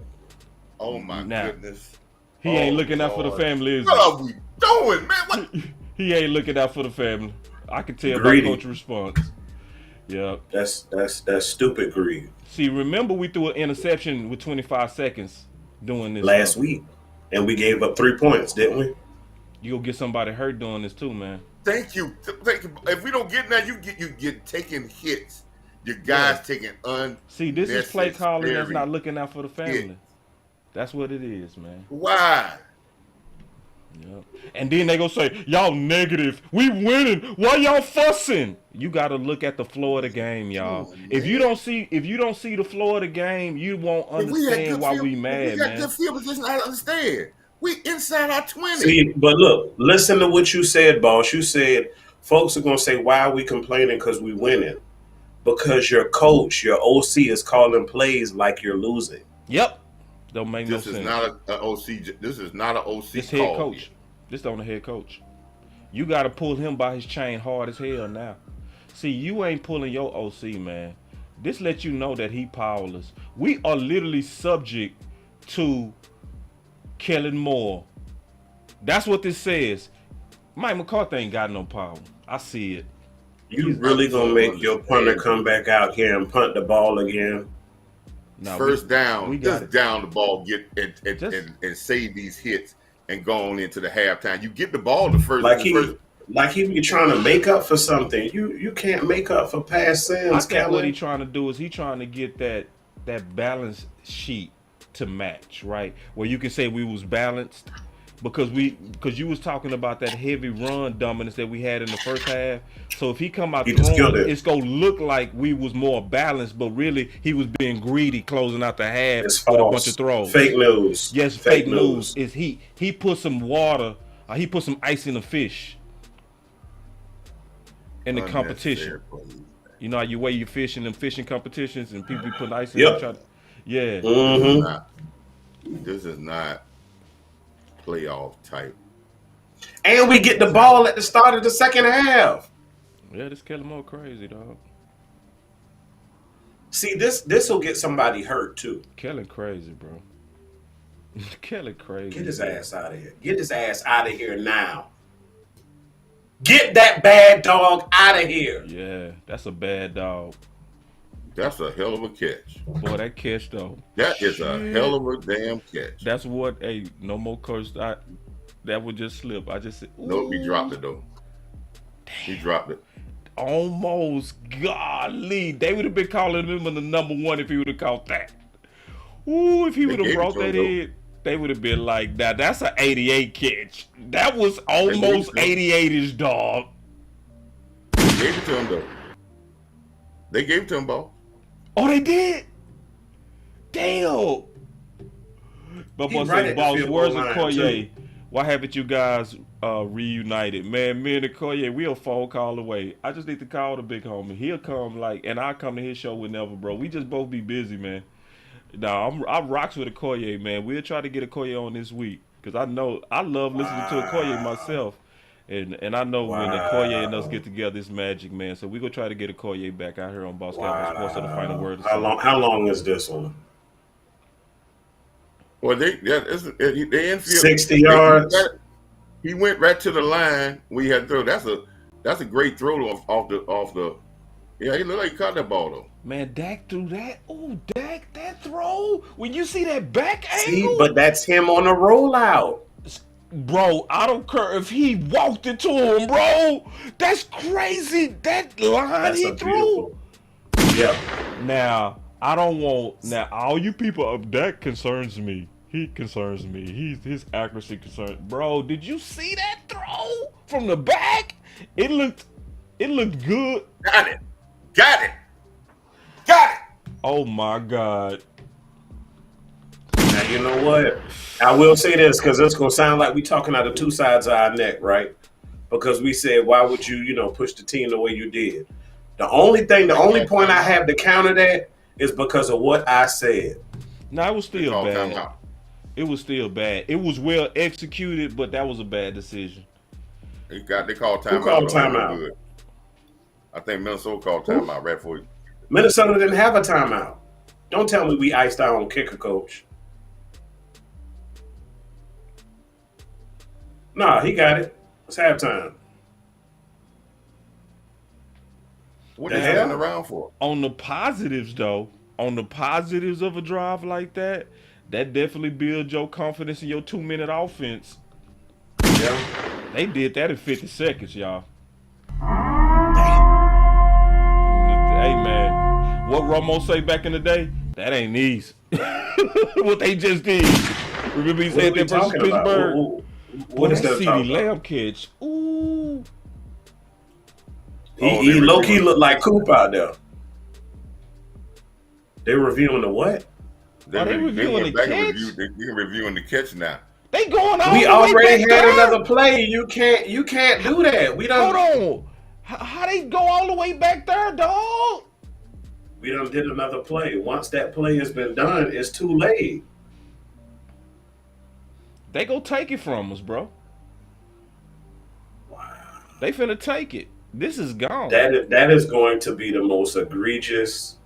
Oh my Now, goodness. He ain't looking out for the family, is What are we doing, man? What? he? He ain't looking out for the family. I can tell Greedy. by Coach's response. Yeah. That's stupid greed. See, remember we threw an interception with 25 seconds doing this Last stuff. week, and we gave up 3 points, didn't we? You'll get somebody hurt doing this too, man. Thank you. If we don't get that, you get taking hits. Your guys taking See, this is play calling that's unnecessary not looking out for the family. hits. That's what it is, man. Why? Yep. And then they gonna say, y'all negative. We winning. Why y'all fussing? You gotta look at the flow of the game, y'all. If you don't see the flow of the game, you won't understand why we mad, we got man. good field position. I understand. We inside our 20. See, but look, listen to what you said, boss. You said folks are gonna say, "Why are we complaining? Because we winning." Because your coach, your OC, is calling plays like you're losing. Yep. Don't make no This sense. is not an OC. This is not an OC This call. head coach. This on the head coach. You got to pull him by his chain hard as hell now. See, you ain't pulling your OC, man. This lets you know that he powerless. We are literally subject to Kellen Moore. That's what this says. Mike McCarthy ain't got no power. I see it. You really gonna make your punter come back out here and punt the ball again? No, First down, we got just it. down the ball, get and save these hits and go on into the halftime. You get the ball the first. Like he be trying to make up for something. You can't make up for past sins, I think Kellen. what he trying to do is he trying to get that balance sheet to match, right? Where you can say we was balanced because you was talking about that heavy run dominance that we had in the first half. So if he come out throwing, it's gonna look like we was more balanced, but really he was being greedy, closing out the half with a bunch of throws. Fake news. Yes, fake news. Is he put some water, he put some ice in the fish in the competition. You know how you weigh your fish in them fishing competitions and people be putting ice in them. Yeah. Mm-hmm. This is not playoff type. And we get the ball at the start of the second half. Yeah, this Kellen Moore crazy, dog. See, this will get somebody hurt too. Kellen crazy, bro. Kellen crazy. Get his ass out of here. Get his ass out of here now. Get that bad dog out of here. Yeah, that's a bad dog. That's a hell of a catch. Boy, that catch though. That is a hell of a damn catch. That's what. Hey, no more curse. That would just slip. I just said. Nope, he dropped it though. He dropped it. Almost, golly, they would have been calling him the number one if he would have caught that. Ooh, if he would have brought that in, they would have been like, "Now that's an 88 catch. That was almost 88-ish, dog." They gave it to him though. They gave it to him, ball. Oh, they did. Damn. My boy said, "Boss, where's Okoye? Why haven't you guys reunited?" Man, me and Okoye, we a phone call away. I just need to call the big homie. He'll come and I'll come to his show whenever, bro. We just both be busy, man. Nah, I rocks with Okoye, man. We'll try to get Okoye on this week because I know I love listening to Okoye myself, and I know when Okoye and us get together, it's magic, man. So we gonna try to get Okoye back out here on Boss Cowboy Sports for the final word. How long is this one? Well, they infield 60 yards. He went right to the line. We had to throw. That's a great throw off the. Yeah, he looked like he caught that ball though. Man, Dak threw that. Oh, Dak, that throw? When you see that back See, angle? but that's him on the rollout. Bro, I don't care if he walked into him, bro. That's crazy. That line he threw. Yeah. Now, I don't want... Now, all you people up, that concerns me. He concerns me. His accuracy concerns... Bro, did you see that throw from the back? It looked good. Got it. Oh, my God. Now, you know what? I will say this because it's going to sound like we talking out of two sides of our neck, right? Because we said, why would you, push the team the way you did? The only point I have to counter that is because of what I said. No, it was still bad. It was still bad. It was well executed, but that was a bad decision. They called timeout. Who called timeout? I think Minnesota called timeout right for you. Minnesota didn't have a timeout. Don't tell me we iced our own kicker, coach. Nah, he got it. It's halftime. What are you standing around for? On the positives, though, of a drive like that definitely builds your confidence in your 2-minute offense. Yeah. They did that in 50 seconds, y'all. Hey, man, what Romo say back in the day? That ain't easy. What they just did. Remember he said that versus Pittsburgh? What is that CeeDee Lamb catch? Ooh. He low-key looked like Coop out there. They reviewing the what? They reviewing the catch? They're reviewing the catch now. They going on. We already had another play. You can't do that. We don't. Hold on. How they go all the way back there, dog? We done did another play. Once that play has been done, it's too late. They go take it from us, bro. Wow. They finna take it. This is gone. That is going to be the most egregious.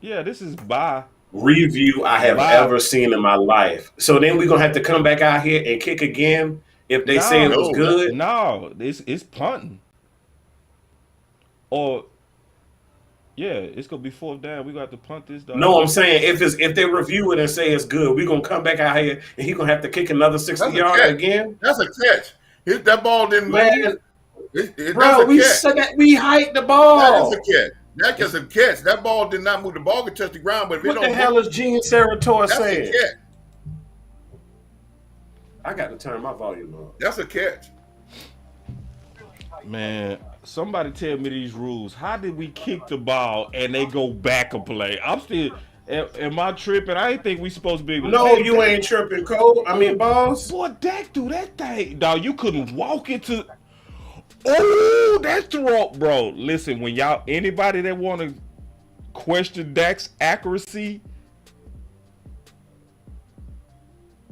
Yeah, this is bye. Review I have ever seen in my life. So then we're gonna have to come back out here and kick again if they say it was good. No, it's punting. Or it's gonna be 4th down. We got to punt this dog. No, I'm saying if they review it and say it's good, we're gonna come back out here and he's gonna have to kick another 60-yard again. That's a catch. That ball didn't move. Bro, we said that we hiked the ball. That is a catch. That is a catch. That ball did not move. The ball could touch the ground, but if what the hell is Gene Sarator saying? That's a catch. I got to turn my volume up. That's a catch. Man, somebody tell me these rules. How did we kick the ball and they go back a play? I'm still. Am I tripping? I ain't think we supposed to be. No, you ain't tripping, Cole. I mean, boss. Boy, Dak do that thing. Dog, you couldn't walk into. Oh, that's throw, bro. Listen, when y'all, anybody that want to question Dak's accuracy,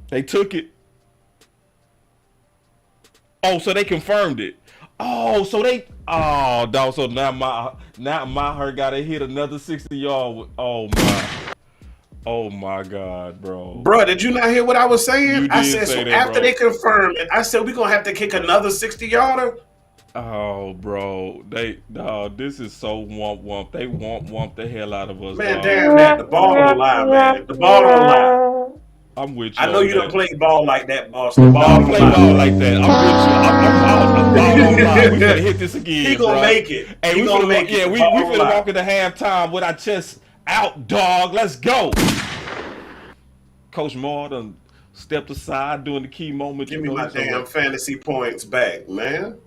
they took it. Oh, so they confirmed it. Oh, so they. Oh, dog. So now my her gotta hit another 60-yard. Oh my God, bro. Bro, did you not hear what I was saying? I said say so that, after bro. they confirmed it, I said we're gonna have to kick another 60-yarder. Oh, bro, this is so womp. They womp the hell out of us. Man, dog. damn that. The ball don't lie, man. The ball don't lie. I'm with you. I know you don't play ball like that, boss. The I ball don't don't play lie. ball like that. I'm with you. I'm ball. We finna hit this again. He gonna bro. make it. Hey, He we gonna finna make it. Yeah, The we ball finna don't lie. walk into halftime with our chests out, dog. Let's go. Coach Marv done stepped aside during the key moment. Give me my damn fantasy points back, man.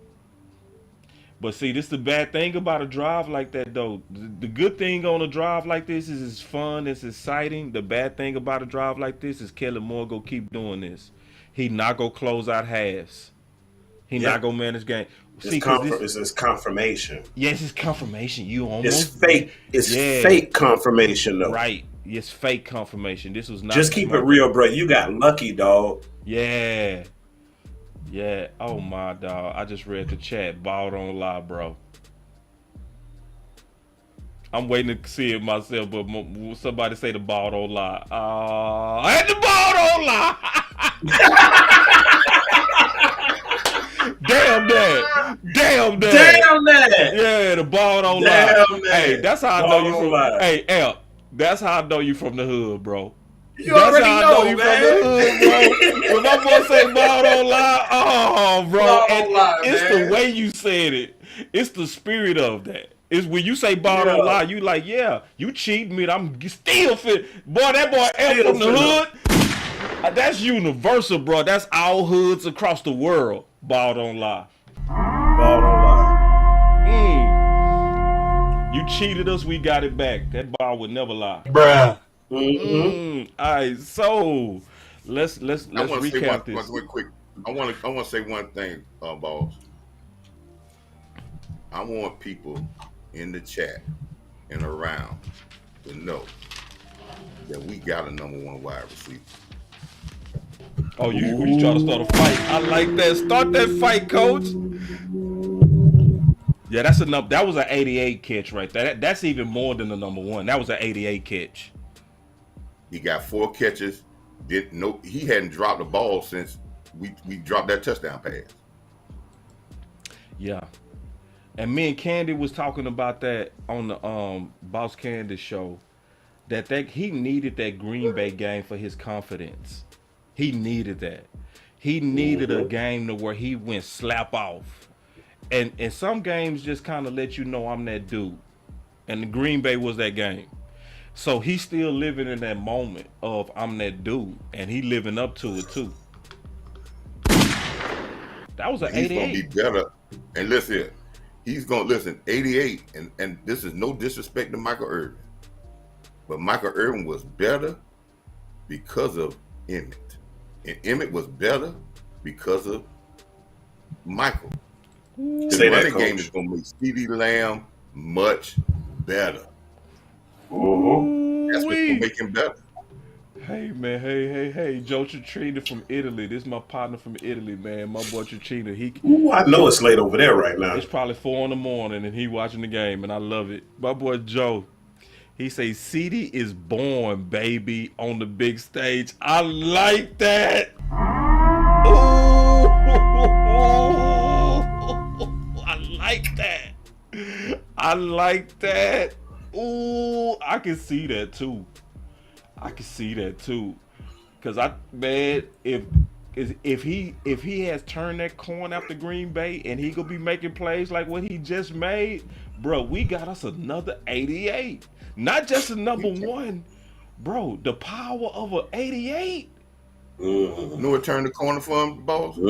But see, this is the bad thing about a drive like that, though. The good thing on a drive like this is it's fun, it's exciting. The bad thing about a drive like this is Kellen Moore go keep doing this. He not go close out halves. He not go manage game. See, It's confirmation. Yes, it's confirmation. You almost. It's fake. It's fake confirmation, though. Right. It's fake confirmation. This was not. Just keep it real, bro. You got lucky, dog. Yeah. Yeah. Oh my dog. I just read the chat. Ball don't lie, bro. I'm waiting to see it myself, but somebody say the ball don't lie. And the ball don't lie. Damn that. Damn that. Damn that. Yeah, the ball don't Damn lie. that. Hey, that's how I know Ball you don't from. lie. Hey, L. That's how I know you from the hood, bro. You That's already how I know, you man. from the hood, bro. When my boy say ball don't lie, oh, bro. Ball And don't lie, it's man. the way you said it. It's the spirit of that. It's when you say ball don't lie, you like, yeah, you cheating me. I'm still fit. Boy, that boy L Still from the hood. That's universal, bro. That's all hoods across the world. Ball don't lie. Ball don't lie. You cheated us, we got it back. That ball would never lie. Bruh. All right, so let's recap this. One quick. I want to say one thing, boss. I want people in the chat and around to know that we got a number one wide receiver. Oh, you trying to start a fight? I like that. Start that fight, coach. Yeah, that's enough. That was an 88 catch right there. That's even more than the number one. That was an 88 catch. He got 4 catches. He hadn't dropped the ball since we dropped that touchdown pass. Yeah. And me and Candy was talking about that on the Boss Candy show. That he needed that Green Bay game for his confidence. He needed that. He needed a game to where he went slap off. And some games just kind of let you know I'm that dude. And the Green Bay was that game. So he's still living in that moment of I'm that dude. And he living up to it too. That was an 88. He's going to be better. And listen, he's going to listen, 88. And this is no disrespect to Michael Irvin. But Michael Irvin was better because of Emmett. And Emmett was better because of Michael. The running game is going to make CeeDee Lamb much better. That's what's going to make him better. Hey, man. Hey. Joe Citrina from Italy. This is my partner from Italy, man. My boy Citrina. I know it's late over there right now. It's probably 4 a.m. and he watching the game, and I love it. My boy Joe, he say CeeDee is born, baby, on the big stage. I like that. I like that. Ooh, I can see that too. Cause if he has turned that corner after Green Bay and he gonna be making plays like what he just made, bro, we got us another 88. Not just a number one, bro. The power of an 88. You know what turned the corner for him, boss? You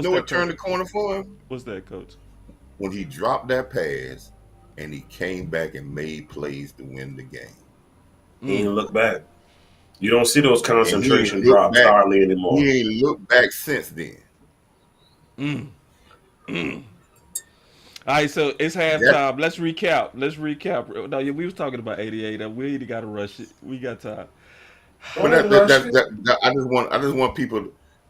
know what turned the corner for him? What's that, coach? When he dropped that pass and he came back and made plays to win the game. He ain't look back. You don't see those concentration drops hardly anymore. He ain't looked back since then. All right, so it's halftime. Let's recap. No, we was talking about 88. We ain't got to rush it. We got time. But I just want people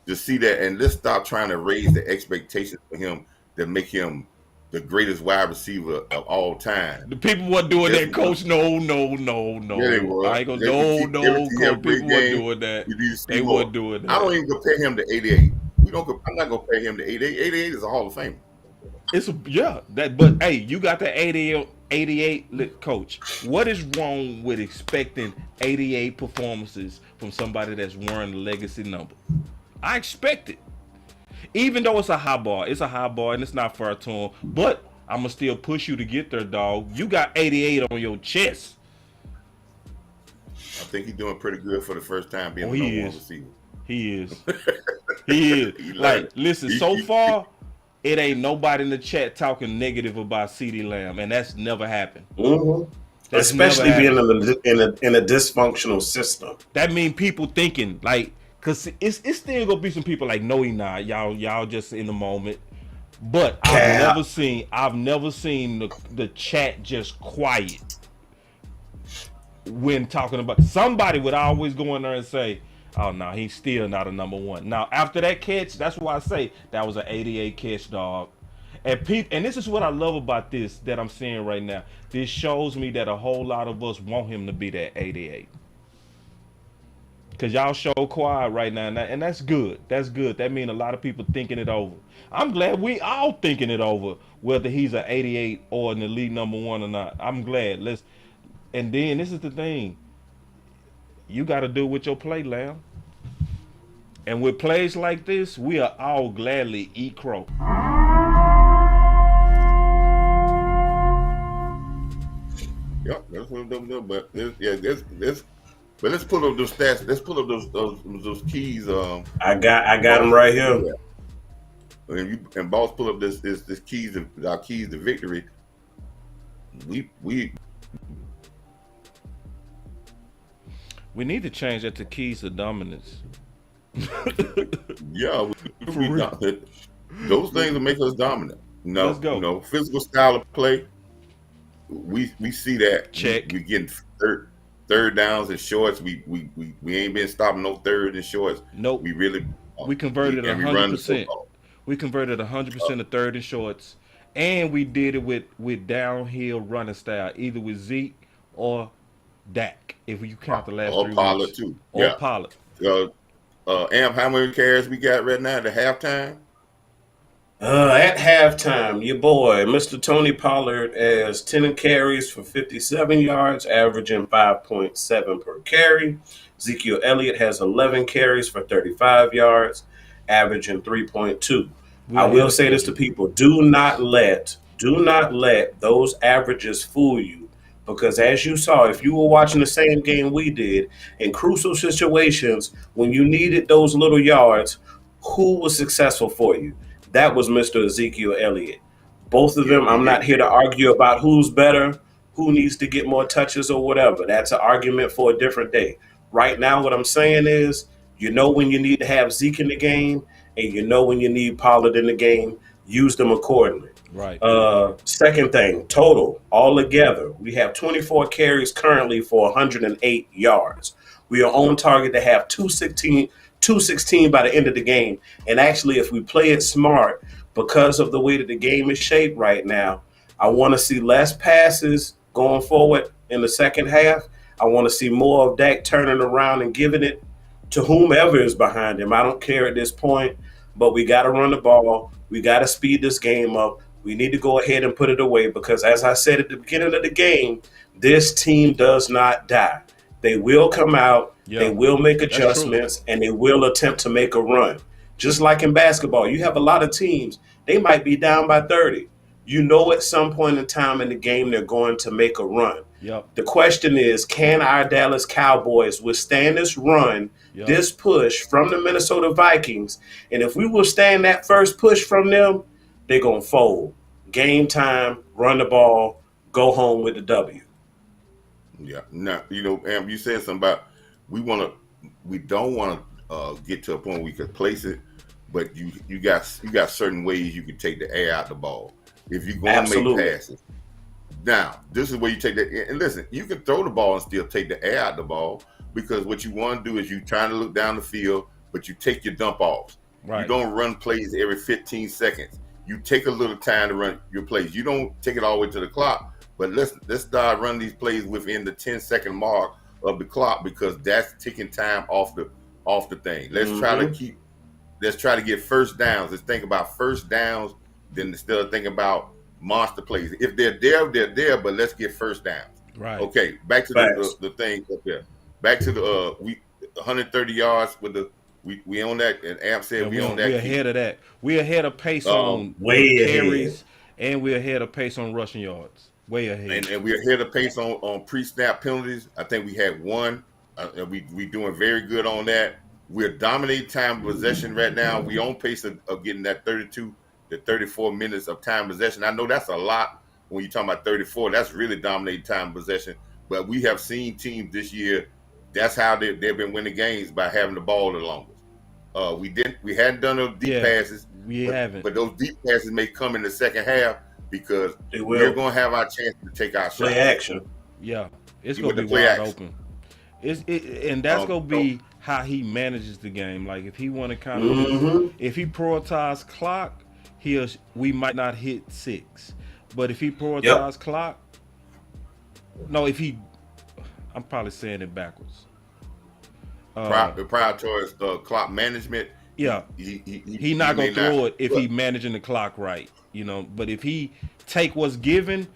to see that, and let's stop trying to raise the expectations for him to make him the greatest wide receiver of all time. The people weren't doing that, coach. No. Yeah, they were. I ain't gonna coach. People weren't doing that. They weren't doing that. I don't even compare him to 88. I'm not gonna compare him to 88. 88 is a Hall of Famer. But hey, you got the 88 coach. What is wrong with expecting 88 performances from somebody that's wearing the legacy number? I expect it. Even though it's a high bar and it's not fair to him, but I'm going to still push you to get there, dog. You got 88 on your chest. I think he's doing pretty good for the first time being a number one receiver. He is. Listen, so far, it ain't nobody in the chat talking negative about CeeDee Lamb, and that's never happened. Mm-hmm. Especially being in a dysfunctional system. That means people thinking, because it's still going to be some people like, no, he not. Y'all just in the moment. But I've never seen the chat just quiet when talking about. Somebody would always go in there and say, oh, no, he's still not a number one. Now, after that catch, that's why I say that was an 88 catch, dog. And this is what I love about this that I'm seeing right now. This shows me that a whole lot of us want him to be that 88. Because y'all show quiet right now, and that's good. That's good. That means a lot of people thinking it over. I'm glad we all thinking it over, whether he's an 88 or an elite number 1 or not. I'm glad. And then this is the thing. You got to do with your play, Lamb. And with plays like this, we'll all gladly eat crow. Yep, that's what I'm doing. But but let's pull up those stats. Let's pull up those keys. I got them right here. And Boss pull up this keys our keys to victory. We need to change that to keys to dominance. Yeah, we dominant. Those things will make us dominant. No, Let's go. No physical style of play. We see that. Check. We getting third downs and shorts. We ain't been stopping no third and shorts. Nope. We really we converted 100%. We converted 100% of third and shorts, and we did it with downhill running style, either with Zeke or Dak, if you count the last 3 weeks. Or Pollard too. Or Pollard. Amp, how many carries we got right now at the halftime? At halftime, your boy, Mr. Tony Pollard, has 10 carries for 57 yards, averaging 5.7 per carry. Ezekiel Elliott has 11 carries for 35 yards, averaging 3.2. I will say this to people: do not let those averages fool you, because as you saw, if you were watching the same game we did, in crucial situations when you needed those little yards, who was successful for you? That was Mr. Ezekiel Elliott. Both of them, I'm not here to argue about who's better, who needs to get more touches or whatever. That's an argument for a different day. Right now, what I'm saying is, you know when you need to have Zeke in the game, and you know when you need Pollard in the game, use them accordingly. Right. Second thing, total, all together, we have 24 carries currently for 108 yards. We are on target to have 216 by the end of the game. And actually, if we play it smart, because of the way that the game is shaped right now, I want to see less passes going forward in the second half. I want to see more of Dak turning around and giving it to whomever is behind him. I don't care at this point, but we got to run the ball. We got to speed this game up. We need to go ahead and put it away because, as I said at the beginning of the game, this team does not die. They will come out, they will make adjustments, and they will attempt to make a run. Just like in basketball, you have a lot of teams, they might be down by 30. You know at some point in time in the game they're going to make a run. Yep. The question is, can our Dallas Cowboys withstand this run, this push from the Minnesota Vikings? And if we withstand that first push from them, they're going to fold. Game time, run the ball, go home with the W. Yeah. Now, Am, you said something about we don't want to get to a point where we could place it, but you got certain ways you can take the air out the ball. If you're going to make passes. Now, this is where you take that. And listen, you can throw the ball and still take the air out the ball, because what you want to do is you trying to look down the field, but you take your dump offs. Right. You don't run plays every 15 seconds. You take a little time to run your plays. You don't take it all the way to the clock, but let's start running these plays within the 10-second mark of the clock, because that's taking time off the thing. Let's try to get first downs. Let's think about first downs, then instead of thinking about monster plays. If they're there, but let's get first downs. Right. Okay, back to the thing up there. Back to the 130 yards with the we on that, and Amp said we on that. We're ahead of that. We're ahead of pace on carries, and we're ahead of pace on rushing yards. Way ahead. And we're ahead of pace on pre-snap penalties. I think we had one. And we doing very good on that. We're dominating time possession right now. We on pace of getting that 32 to 34 minutes of time possession. I know that's a lot when you're talking about 34. That's really dominating time possession. But we have seen teams this year, that's how they've been winning games, by having the ball the longest. We hadn't done those deep passes. We haven't. But those deep passes may come in the second half, because we're going to have our chance to take our shot. Play action. Yeah, it's going to be wide open. And that's going to be how he manages the game. Like, if he want to kind of, if he prioritize clock, we might not hit 6. But if he prioritize clock, I'm probably saying it backwards. prior towards clock management. Yeah, he not gonna throw it if he managing the clock right, you know. But if he take what's given,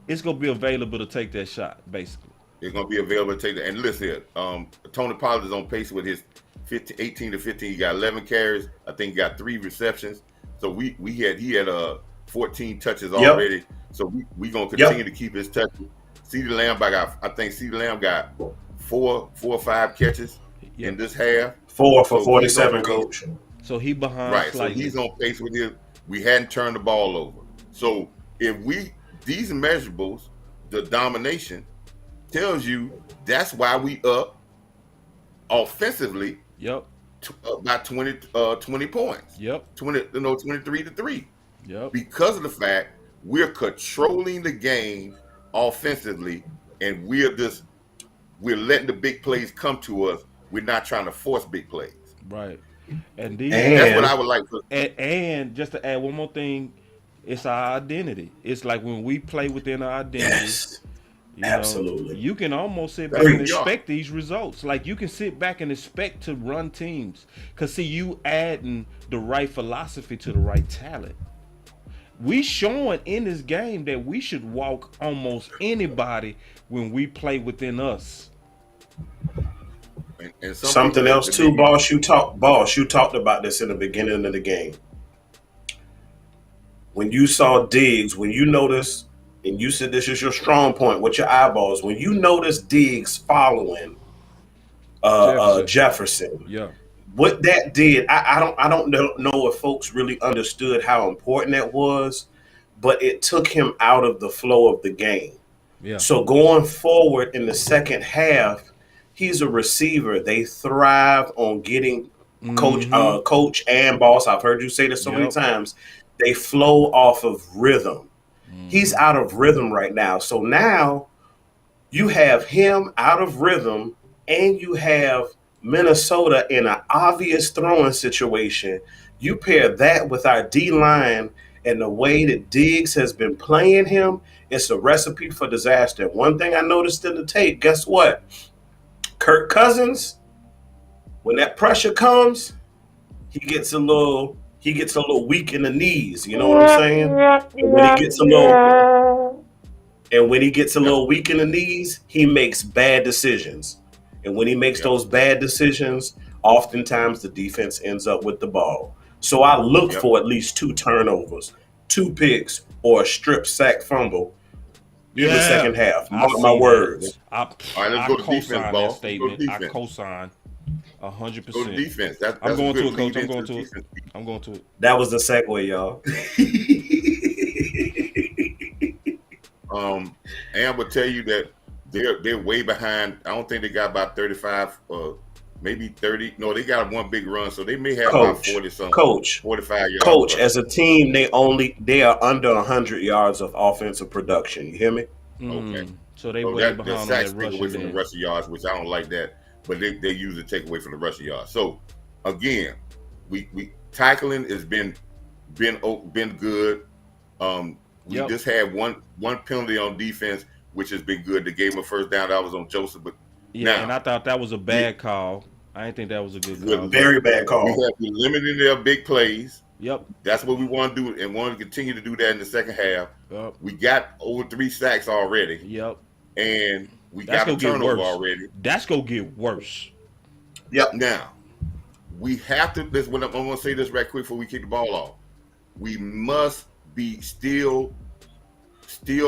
it's gonna be available to take that shot, basically. It's gonna be available to take that. And listen here, Tony Pollard is on pace with his 18 to 15. He got 11 carries. I think he got 3 receptions. So he had 14 touches already. So we gonna continue to keep his touches. CeeDee Lamb CeeDee Lamb got 4 or 5 catches in this half. 4 for 47, coach. So he behind. Right. So he's on pace with his. We hadn't turned the ball over. So if these measurables, the domination tells you that's why we up offensively. Yep. By 20 points. Yep. 23 to 3. Yep. Because of the fact we're controlling the game offensively, and we're letting the big plays come to us. We're not trying to force big plays. Right. And that's what I would like to. And just to add one more thing, it's our identity. It's like when we play within our identity. Yes. Absolutely. You can almost sit back and expect these results. Like you can sit back and expect to run teams. Because see, you adding the right philosophy to the right talent. We showing in this game that we should walk almost anybody when we play within us. And something else too, Boss. You talked about this in the beginning of the game. When you saw Diggs, when you noticed, and you said this is your strong point with your eyeballs, when you notice Diggs following Jefferson, what that did, I don't know if folks really understood how important that was, but it took him out of the flow of the game. Yeah. So going forward in the second half, he's a receiver. They thrive on getting coach and boss. I've heard you say this so many times. They flow off of rhythm. He's out of rhythm right now. So now you have him out of rhythm, and you have Minnesota in an obvious throwing situation. You pair that with our D-line and the way that Diggs has been playing him, it's a recipe for disaster. One thing I noticed in the tape, guess what? Kirk Cousins, when that pressure comes, he gets a little weak in the knees. You know what I'm saying? And when he gets a little weak in the knees, he makes bad decisions. And when he makes those bad decisions, oftentimes the defense ends up with the ball. So I look for at least 2 turnovers, 2 picks, or a strip sack fumble in the second half. Mark my words. All right, let's go to defense, ball. I co-sign 100%. Go to defense. I'm going to it, coach. I'm going to it. That was the segue, y'all. And I would tell you that they're way behind. I don't think they got about 35 maybe 30. No, they got one big run, so they may have about 40 something. 45 yards. Coach, as a team, they are under 100 yards of offensive production. You hear me? Okay. So they way behind the on sacks that take rushing away from the rushing yards, which I don't like that. But they usually take away from the rushing yards. So again, we tackling has been good. We just had one penalty on defense, which has been good. They gave him a first down. That was on Joseph, but and I thought that was a bad call. I didn't think that was a good call. Very bad call. We have to limit their big plays. Yep. That's what we want to do, and want to continue to do that in the second half. Yep. We got over 3 sacks already. Yep. And we got a turnover already. That's gonna get worse. Yep. Now, we have to. I'm going to say this right quick before we kick the ball off. We must be still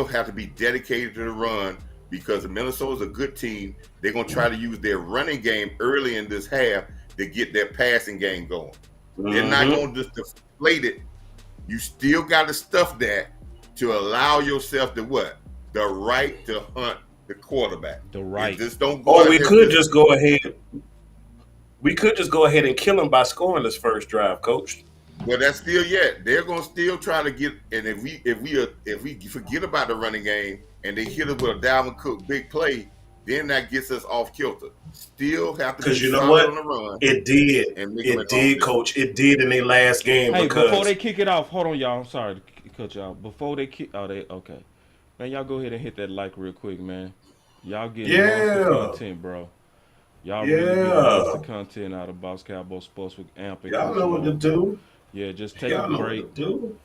have to be dedicated to the run, because Minnesota's a good team. They're going to try to use their running game early in this half to get their passing game going. They're not going to just deflate it. You still got to stuff that to allow yourself to what? The right to hunt the quarterback. The right. Just don't go. We could just go ahead. We could just go ahead and kill him by scoring this first drive, Coach. Well, that's still yet. They're gonna still try to get. And if we forget about the running game and they hit us with a Dalvin Cook big play, then that gets us off kilter. Still have to be you know solid what? on the run. It did. It did, Coach. It did in their last game. Hey, because before they kick it off, hold on, y'all. I'm sorry to cut y'all. Before they kick, okay. Man, y'all go ahead and hit that like real quick, man. Y'all get content, bro. Y'all really get most of Yeah. the content out of Boss Cowboy Sports with Amp and Y'all Coach know what to Marv. do. Yeah, just take a Y'all know what break. to do.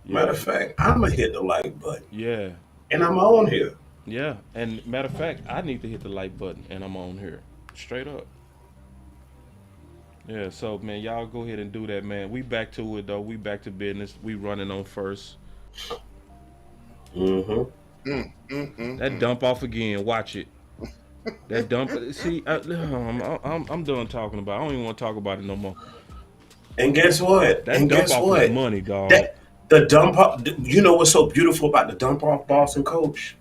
Matter Yeah, of fact, I'ma hit the like button. yeah, And I'm on here. yeah. And matter of fact, I need to hit the like button, and I'm on here, straight up. Yeah. So man, y'all go ahead and do that, man. We back to it though. We back to business. We running on first. Mm-hmm. That dump off again. Watch it. That dump. See, I'm done talking about. I don't even want to talk about it no more. And guess what? That And dump guess off was what? money, dog. That the dump off. You know what's so beautiful about the dump off, boss and coach?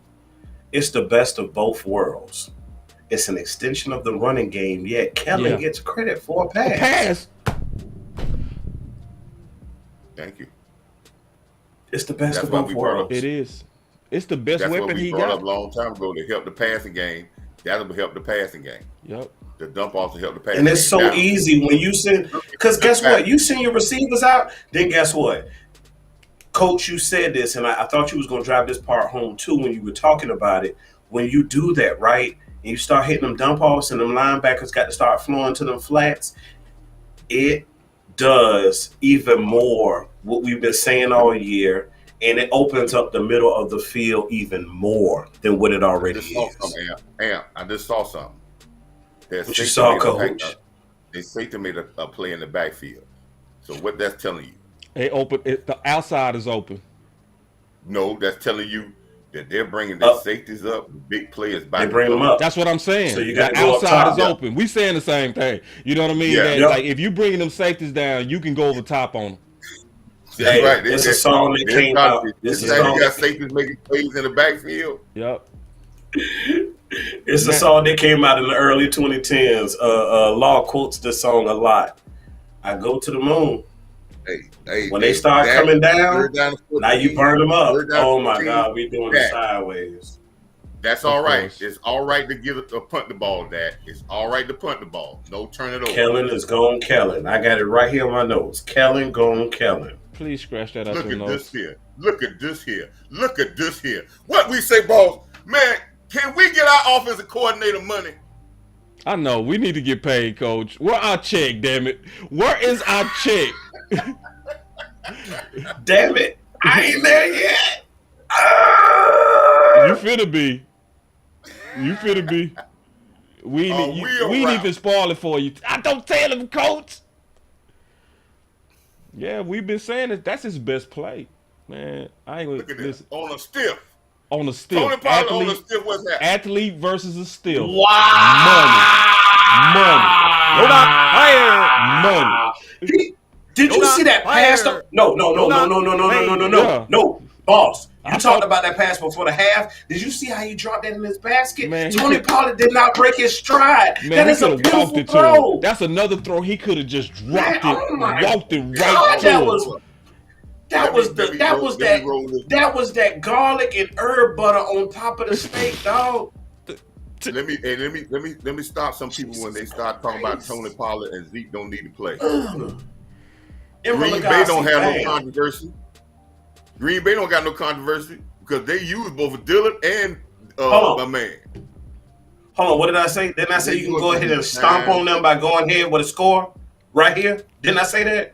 It's the best of both worlds. It's an extension of the running game, yet Kellen Yeah. gets credit for a A pass. pass. Thank you. It's the best That's of why both we brought up. worlds. It is. It's the best That's what weapon we he brought got. up a long time ago to help the passing game. That'll help the passing game. Yep. The dump off to help the passing And game. it's so Now, easy when you send, because guess what? You send your receivers out, then guess what? Coach, you said this, and I thought you was going to drive this part home too when you were talking about it. When you do that, right, and you start hitting them dump offs and them linebackers got to start flowing to them flats, it does even more what we've been saying all year, and it opens up the middle of the field even more than what it I already just saw is. something, Amp. I just saw something. What you saw, Coach? They safety made a play in the backfield. So what that's telling you? They open. The outside is open. No, that's telling you that they're bringing their safeties up. Big players by They bring them up. That's what I'm saying. So you The gotta go up outside top. is open. We saying the same thing. You know what I mean? Yeah. That, Yep. like if you bringing them safeties down, you can go over top on them. That's Hey, right. it's a song that came out. This It's a time song you got that- safeties making plays in the backfield. Yep. It's a song that came out in the early 2010s. Law quotes this song a lot. I go to the moon. Hey, When they start coming down, now you burn them up. third down Oh my 14, God, we doing it back. sideways. That's Of all right. course. It's all right to give it a punt the ball. That it's all right to punt the ball. No turn it over. Kellen is going Kellen. I got it right here on my notes. Kellen going Kellen. Please scratch that out Look your at notes. this here. Look at this here. Look at this here. What we say, boss? Man, can we get our offensive coordinator money? I know we need to get paid, Coach. Where our check? Damn it! Where is our check? Damn it. I ain't there yet. You finna be. You finna be. We need to spoil it for you. I don't tell him, Coach. Yeah, we've been saying it. That's his best play, man. I ain't Look gonna at this. listen. On a stiff. On a stiff. Tony Pollard on a stiff. What's that? Athlete versus a stiff. Wow. Money. Did you see that pass? fire. No, Yeah. no. Boss, you I talked thought- about that pass before the half. Did you see how he dropped that in his basket? Man, he Tony could- Pollard did not break his stride. Man, That he is a could have walked beautiful it to throw. him. That's another throw. He could have just dropped Man, it, oh my walked it right God, to that him. was that garlic and herb butter on top of the steak, dog. Let me stop some people when they start talking about Tony Pollard and Zeke don't need to play. Green Bay don't have no controversy. Green Bay don't got no controversy because they use both Dillon and my man. Hold on, what did I say? Didn't I say you can go ahead and stomp on them by going ahead with a score right here? Didn't I say that?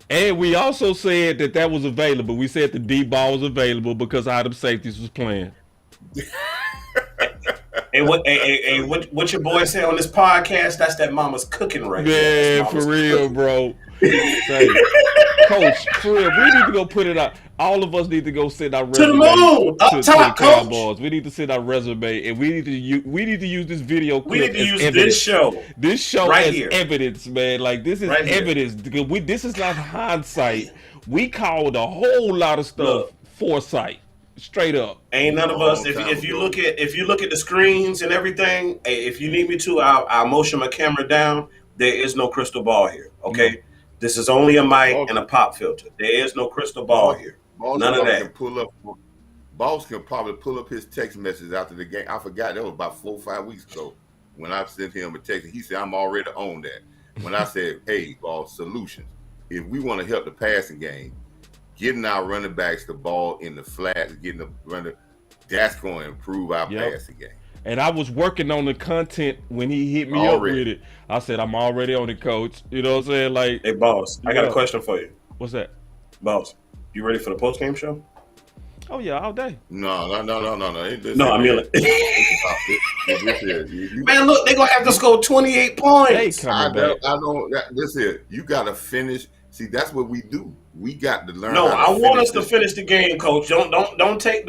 And we also said that was available. We said the D ball was available because how them safeties was playing. And what your boy said on this podcast? That's that mama's cooking right there. Man, That's for mama's real, cooking. bro. Say, Coach, for real, we need to go put it out. All of us need to go send our resume To the moon, up to top, the Coach. Cowboys. We need to send our resume, and we need to use this video clip We need to as use evidence. this show Right right as here. evidence, man. Like this is Right here. evidence. Because this is not hindsight. We called a whole lot of stuff Look. foresight. Straight up. Ain't none of us. Long time If you ago. look at the screens and everything, hey, if you need me to, I'll motion my camera down. There is no crystal ball here. Okay, this is only a mic and a pop filter. There is no crystal ball here. None of that. Boss can probably pull up his text message after the game. I forgot that was about 4 or 5 weeks ago when I sent him a text. He said, "I'm already on that." When I said, "Hey, boss, solutions. If we want to help the passing game, getting our running backs the ball in the flats, getting the runner, that's going to improve our Yep. passing game." And I was working on the content when he hit me up with it. I said, I'm already on it, coach. You know what I'm saying? Like, hey, boss, I got a question for you. What's that? Boss, you ready for the post-game show? Oh, yeah, all day. No. No, I mean, like, man, look, they're going to have to score 28 points. I know this here. You got to finish. See, that's what we do. We got to learn. No, how to I want us to this. finish the game, coach. Don't take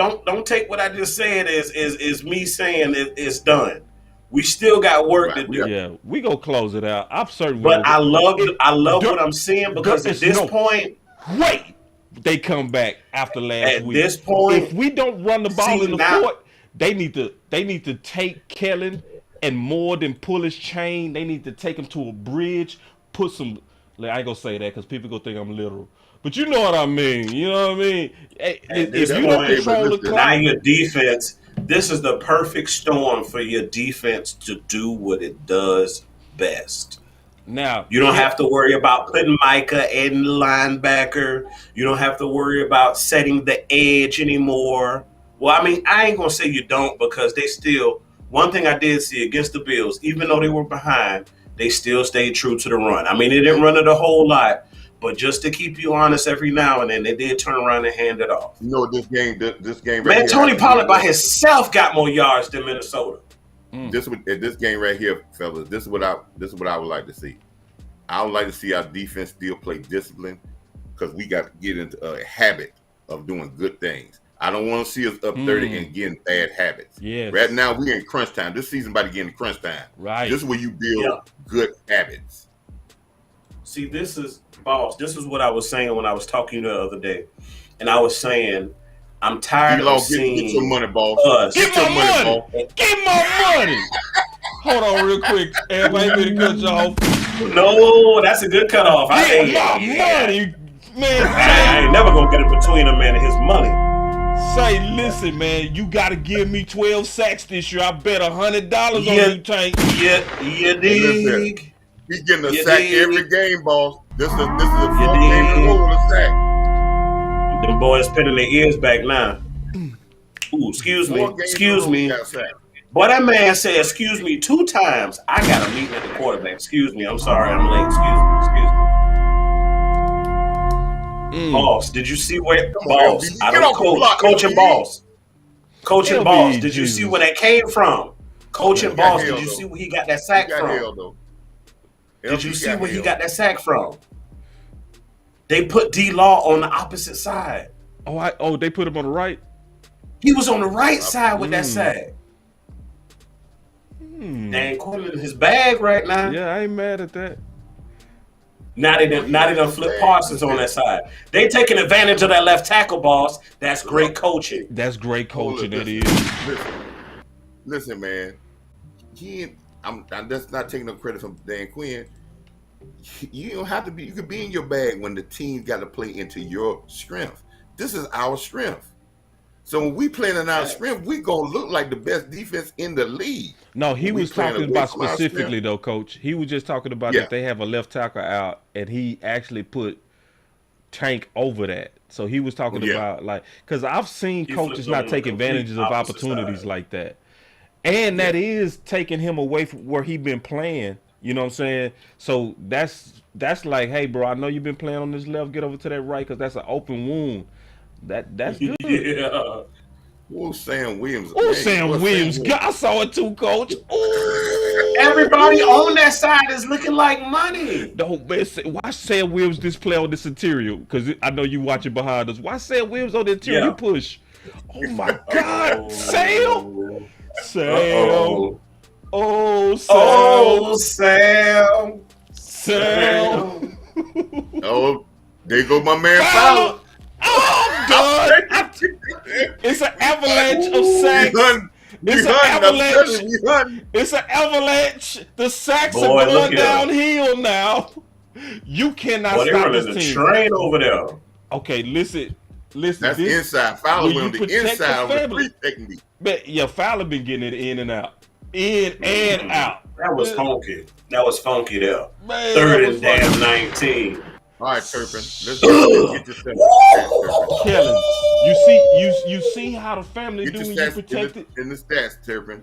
what I just said is me saying it's done. We still got work to do. Yeah, we gonna close it out. I'm certain. But I love what I'm seeing because at this point, wait, they come back after last week. At this point, if we don't run the ball in the court, they need to take Kellen and more than pull his chain. They need to take him to a bridge, put some. I ain't gonna say that because people gonna think I'm literal. But you know what I mean. You know what I mean. If you don't control the clock, now your defense. This is the perfect storm for your defense to do what it does best. Now you don't have to worry about putting Micah in the linebacker. You don't have to worry about setting the edge anymore. Well, I mean, I ain't gonna say you don't because they still. One thing I did see against the Bills, even though they were behind, they still stayed true to the run. I mean, they didn't run it a whole lot, but just to keep you honest every now and then, they did turn around and hand it off. You know this game. Man, Tony Pollard by himself got more yards than Minnesota. This game right here, fellas. This is what I would like to see. I would like to see our defense still play discipline because we got to get into a habit of doing good things. I don't want to see us up 30 and getting bad habits. Yes. Right now, we're in crunch time. This season about to get in crunch time. Right. This is where you build good habits. See, this is what I was saying when I was talking to you the other day. And I was saying, I'm tired of seeing get your money, boss. Us. Get my money. Get my money. Hold on real quick. Everybody better cut you off. No, that's a good cutoff. Get my money, man. I ain't never going to get it between a man and his money. Say, listen, man, you got to give me 12 sacks this year. I bet $100 on you, Tank. You dig? He's getting a sack every game, boss. This is a 4-game rule of sack. Them boys pinning their ears back now. Ooh, excuse me. Boy, that man said, excuse me 2 times. I got a meeting at the quarterback. Excuse me. I'm sorry. I'm late. Excuse me. Boss, did you see where boss? I don't coach and boss. Coach and boss. Did you see where that came from? Coach and boss. Did you see where he got that sack from? Did you see where he got that sack from? They put D-Law on the opposite side. Oh, they put him on the right? He was on the right side with that sack. They ain't calling in his bag right now. Yeah, I ain't mad at that. Now they done flip Parsons on that side. They taking advantage of that left tackle, boss. That's great coaching. That's great coaching, that is. Listen, man. I'm that's not taking no credit from Dan Quinn. You don't have to be. You can be in your bag when the team got to play into your strength. This is our strength. So when we playing in our strength, we gonna look like the best defense in the league. No, he was talking about specifically though, Coach. He was just talking about that they have a left tackle out, and he actually put Tank over that. So he was talking about because I've seen coaches not take advantages of opportunities like that, and that is taking him away from where he been playing. You know what I'm saying? So that's like, hey, bro, I know you've been playing on this left. Get over to that right because that's an open wound. That's good. Yeah. Who's Sam Williams? Sam Williams? I saw it too, Coach. Ooh. Everybody on that side is looking like money. No, man, why Sam Williams display on this interior? Because I know you watching behind us. Why Sam Williams on the interior push? Oh my God, Sam! Sam! Oh, Sam! Sam! Oh, there go my man Fowler. Oh, God! It's an avalanche of sacks. It's an avalanche. It's an avalanche. The sacks are going downhill now. You cannot stop this team. Train over there. Okay, listen. That's inside. Fowler went on the inside with the free technique. But Fowler been getting it in and out. In and out. That was funky. That was funky there. Man, 3rd and damn 19. All right, Turpin. Let's get this thing. Kellen, you see how the family do when you protect it? In the stats, Turpin.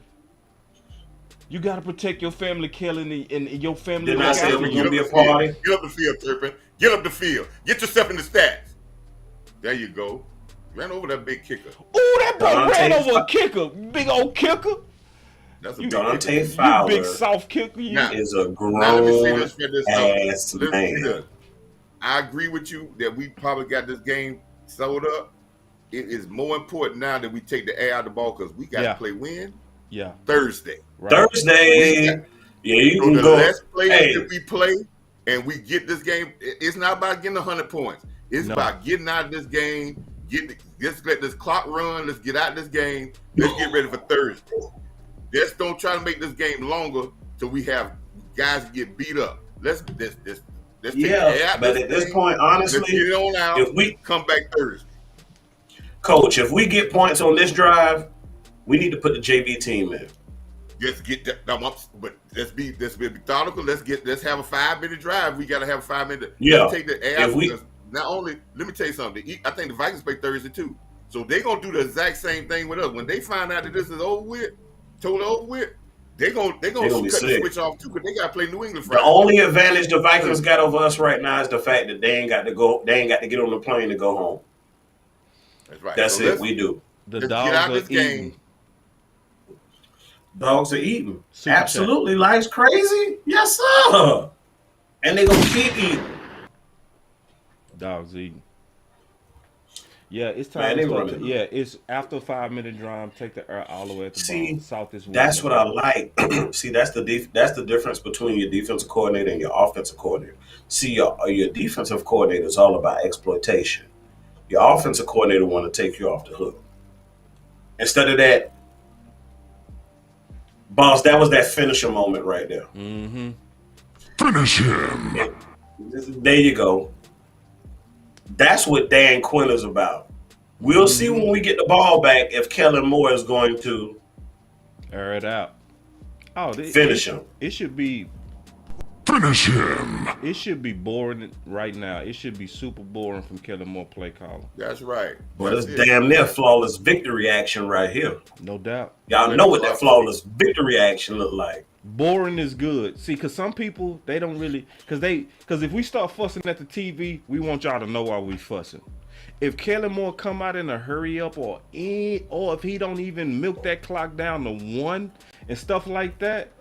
You got to protect your family, Kellen, and your family. Didn't I say it was Get gonna up be the a field. party? Get up the field, Turpin. Get up the field. Get yourself in the stats. There you go. Ran over that big kicker. Ooh, that boy ran Dante over a kicker. Big old kicker. That's a You, big Dante kicker. you Fowler big soft kicker. You. Now, is a now let me say grown this for this. ass Let me say man. this. I agree with you that we probably got this game sold up. It is more important now that we take the air out of the ball because we got to play when? Yeah. Thursday. Right. Thursday. Yeah, you So can the go. less players Hey, that we play and we get this game, it's not about getting 100 points. It's about getting out of this game. Let's let this clock run. Let's get out of this game. Let's get ready for Thursday. Just don't try to make this game longer till we have guys get beat up. Let's take the air out but at this point, honestly, let's get it on out. if we come back Thursday. Coach, if we get points on this drive, we need to put the JV team in. Just get that, but let's be methodical. Let's have a 5-minute drive. We got to have a 5-minute. Yeah. Let's take the air out. If we, not only, let me tell you something. I think the Vikings play Thursday too, so they're gonna do the exact same thing with us. When they find out that this is over with, totally over with, they're gonna cut the switch off too, because they got to play New England Friday. The only advantage the Vikings got over us right now is the fact that they ain't got to go. They ain't got to get on the plane to go home. That's right. That's it. We do. The dogs are eating. Dogs are eating. Super Absolutely. Life's crazy. Yes, sir. And they gonna keep eating. Dogs eating. Yeah, it's time. Man, it's after a 5-minute drive. Take the air all the way at the ball. South is that's what I like. See, that's the difference between your defensive coordinator and your offensive coordinator. See, your defensive coordinator is all about exploitation. Your offensive coordinator want to take you off the hook. Instead of that, boss, that was that finisher moment right there. Mm-hmm. Finish him. There you go. That's what Dan Quinn is about. We'll see when we get the ball back if Kellen Moore is going to air it out. Oh, finish him. It should be. Finish him. It should be boring right now. It should be super boring from Kellen Moore play caller. That's right. But it's damn near flawless victory action right here. No doubt. Y'all know what that flawless victory action look like. Boring is good. See, because some people, they don't really, because if we start fussing at the TV, we want y'all to know why we fussing. If Kellen Moore come out in a hurry up or if he don't even milk that clock down to 1 and stuff like that,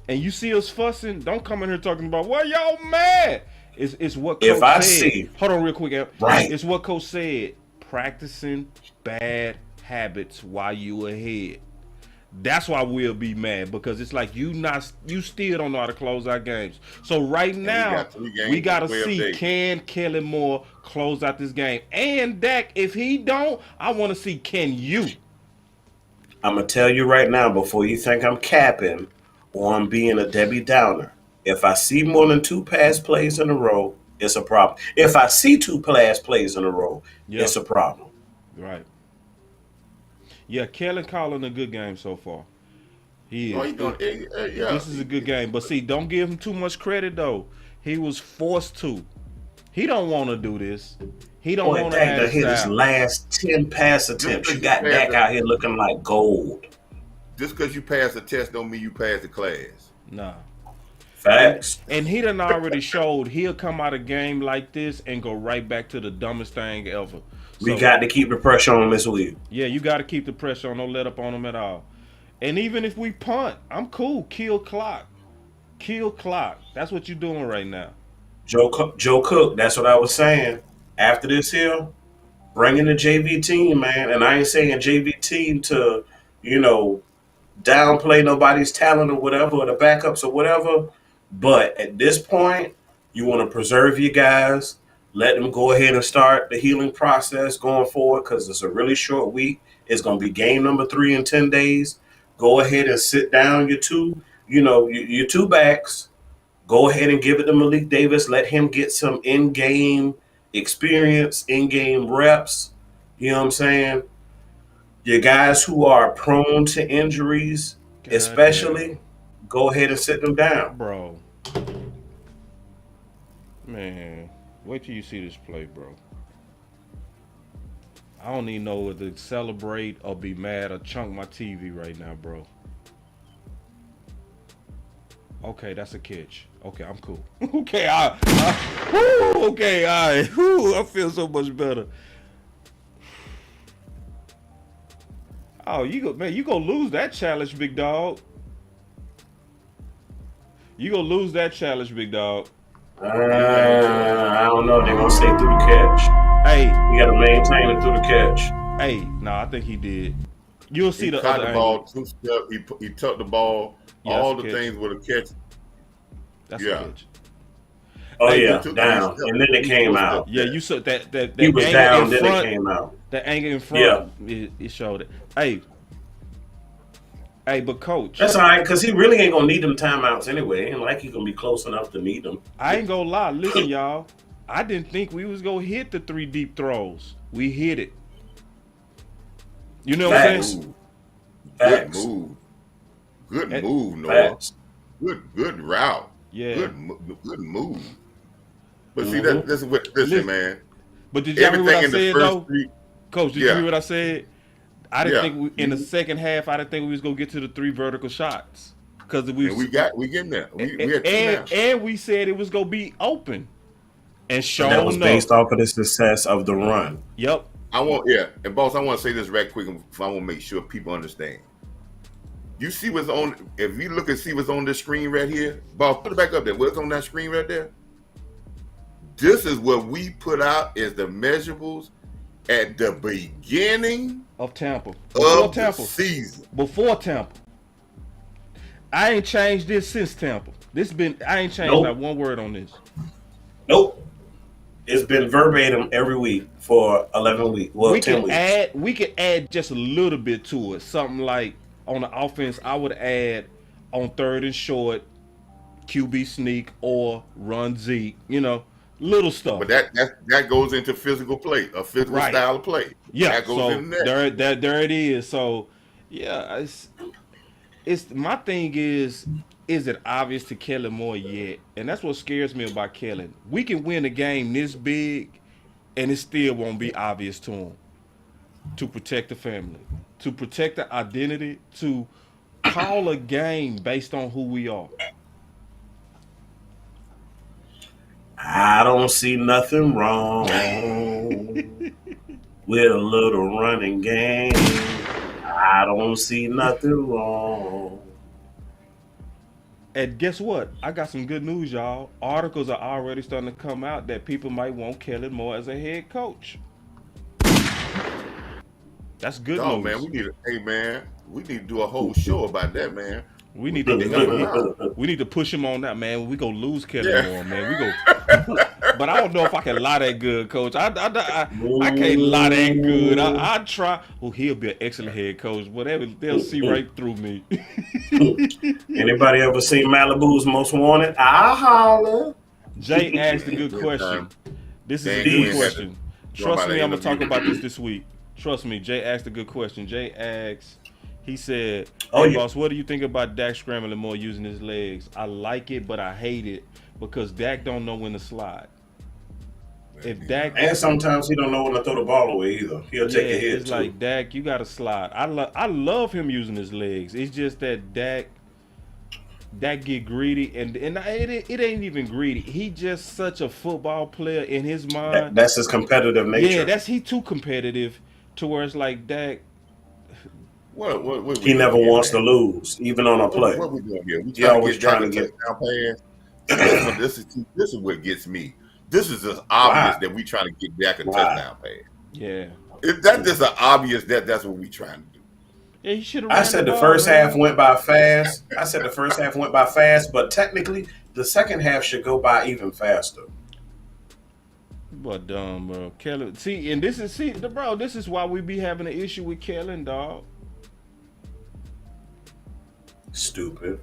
and you see us fussing, don't come in here talking about, well, y'all mad. It's what Coach said. Hold on real quick, Al. Right. It's what Coach said. Practicing bad habits while you ahead. That's why we'll be mad, because it's like you still don't know how to close our games. So right now we gotta see can Kellen Moore close out this game. And Dak, if he don't, I want to see can you. I'm gonna tell you right now before you think I'm capping or I'm being a Debbie Downer. If I see more than 2 pass plays in a row, it's a problem. If I see 2 pass plays in a row, it's a problem. Right. Yeah, Kellen calling a good game so far. He is. This is a good game. But see, don't give him too much credit, though. He was forced to. He don't want to do this. He don't want to hit his last 10 pass attempts. You got Dak out here looking like gold. Just because you pass the test don't mean you pass the class. Nah. Facts. And he done already showed he'll come out a game like this and go right back to the dumbest thing ever. We got to keep the pressure on him this week. Yeah, you got to keep the pressure on. Don't let up on him at all. And even if we punt, I'm cool. Kill clock. Kill clock. That's what you're doing right now. Joe Cook, that's what I was saying. After this here, bring in the JV team, man. And I ain't saying JV team to, downplay nobody's talent or whatever, or the backups or whatever. But at this point, you want to preserve your guys. Let them go ahead and start the healing process going forward, because it's a really short week. It's going to be game number 3 in 10 days. Go ahead and sit down your 2 backs. Go ahead and give it to Malik Davis. Let him get some in-game experience, in-game reps. You know what I'm saying? Your guys who are prone to injuries, especially, go ahead and sit them down. Bro. Man. Wait till you see this play, bro. I don't even know whether to celebrate or be mad or chunk my TV right now, bro. Okay, that's a catch. Okay, I'm cool. Okay, okay, all right. Whew, I feel so much better. Oh, you gonna lose that challenge, big dog. You gonna lose that challenge, big dog. I don't know. They're gonna say through the catch. Hey, You gotta maintain it through the catch. hey, no, I think he did. You'll see He the caught other the ball angle. 2 steps. He tucked the ball. Yeah, All that's the a catch. things with a catch. That's Yeah. a catch. Oh Hey, yeah, he took down, these and then it steps. came He out. took Yeah, that. you saw that He was angle down, in then front. it came out. The angle in front, it showed it. Hey, but coach, That's all right, because he really ain't gonna need them timeouts anyway. Ain't like he's gonna be close enough to need them. I ain't gonna lie. Listen, y'all, I didn't think we was gonna hit the 3 deep throws. We hit it. You know what I'm Facts. saying? Good Facts. move. Good That- move, Noah. Facts. Good route. Yeah. Good move. But see Mhm. this is what Listen, man. But did y'all hear what I Everything in the said first though? 3. Coach, did you Yeah. hear what I said? I didn't Yeah. think in the second half. I didn't think we was gonna get to the 3 vertical shots because And we getting there. We had 2 now. and we said it was gonna be open, and sure That was enough, based off of the success of the run. yep. And boss, I want to say this right quick. I want to make sure people understand. You see what's on? If you look and see what's on this screen right here, boss, put it back up there. What's on that screen right there? This is what we put out as the measurables at the beginning Of Tampa, of the season. before Tampa. I ain't changed this since Tampa. I ain't changed Nope. not one word on this. Nope. It's been verbatim every week for 11 weeks. Well, 10 weeks. We could add just a little bit to it. Something like on the offense, I would add on 3rd and short, QB sneak or run Zeke. You know, little stuff. But that goes into physical play, a physical Right. style of play. Yeah, that goes so in there. there it is. So yeah, it's my thing is it obvious to Kellen more yet? And that's what scares me about Kellen. We can win a game this big, and it still won't be obvious to him. To protect the family, to protect the identity, to call a game based on who we are. I don't see nothing wrong with a little running game. I don't see nothing wrong. And guess what? I got some good news, y'all. Articles are already starting to come out that people might want Kellen more as a head coach. That's good news. Man, we need to do a whole show about that, man. We need to push him on that, man. We gonna lose Kellen more, man. We go, but I don't know if I can lie that good, coach. I can't lie that good. I try. Well, he'll be an excellent head coach. Whatever, they'll see right through me. Anybody ever seen Malibu's Most Wanted? I'll holler. Jay asked a good question. This is a good question. Trust me, I'm gonna talk about this week. Trust me, Jay asked a good question. Jay asked. He said, "Hey, boss, what do you think about Dak scrambling more using his legs? I like it, but I hate it because Dak don't know when to slide. If Dak And sometimes he don't know when to throw the ball away either. He'll take a hit it's too. like Dak, you got to slide. I love him using his legs. It's just that Dak get greedy, and it ain't even greedy. He just such a football player in his mind. That's his competitive nature. Yeah, he too competitive to where it's like Dak. What he never wants to lose, even on a play. What we doing here? We always trying to get touchdown pass. This is what gets me. This is just obvious that we trying to get Dak a touchdown pass. Yeah, that's just an obvious that's what we trying to do. Yeah, he should have. I said the first half went by fast. But technically, the second half should go by even faster. But bro, Kellen. See, and this is why we be having an issue with Kellen, dog. Stupid.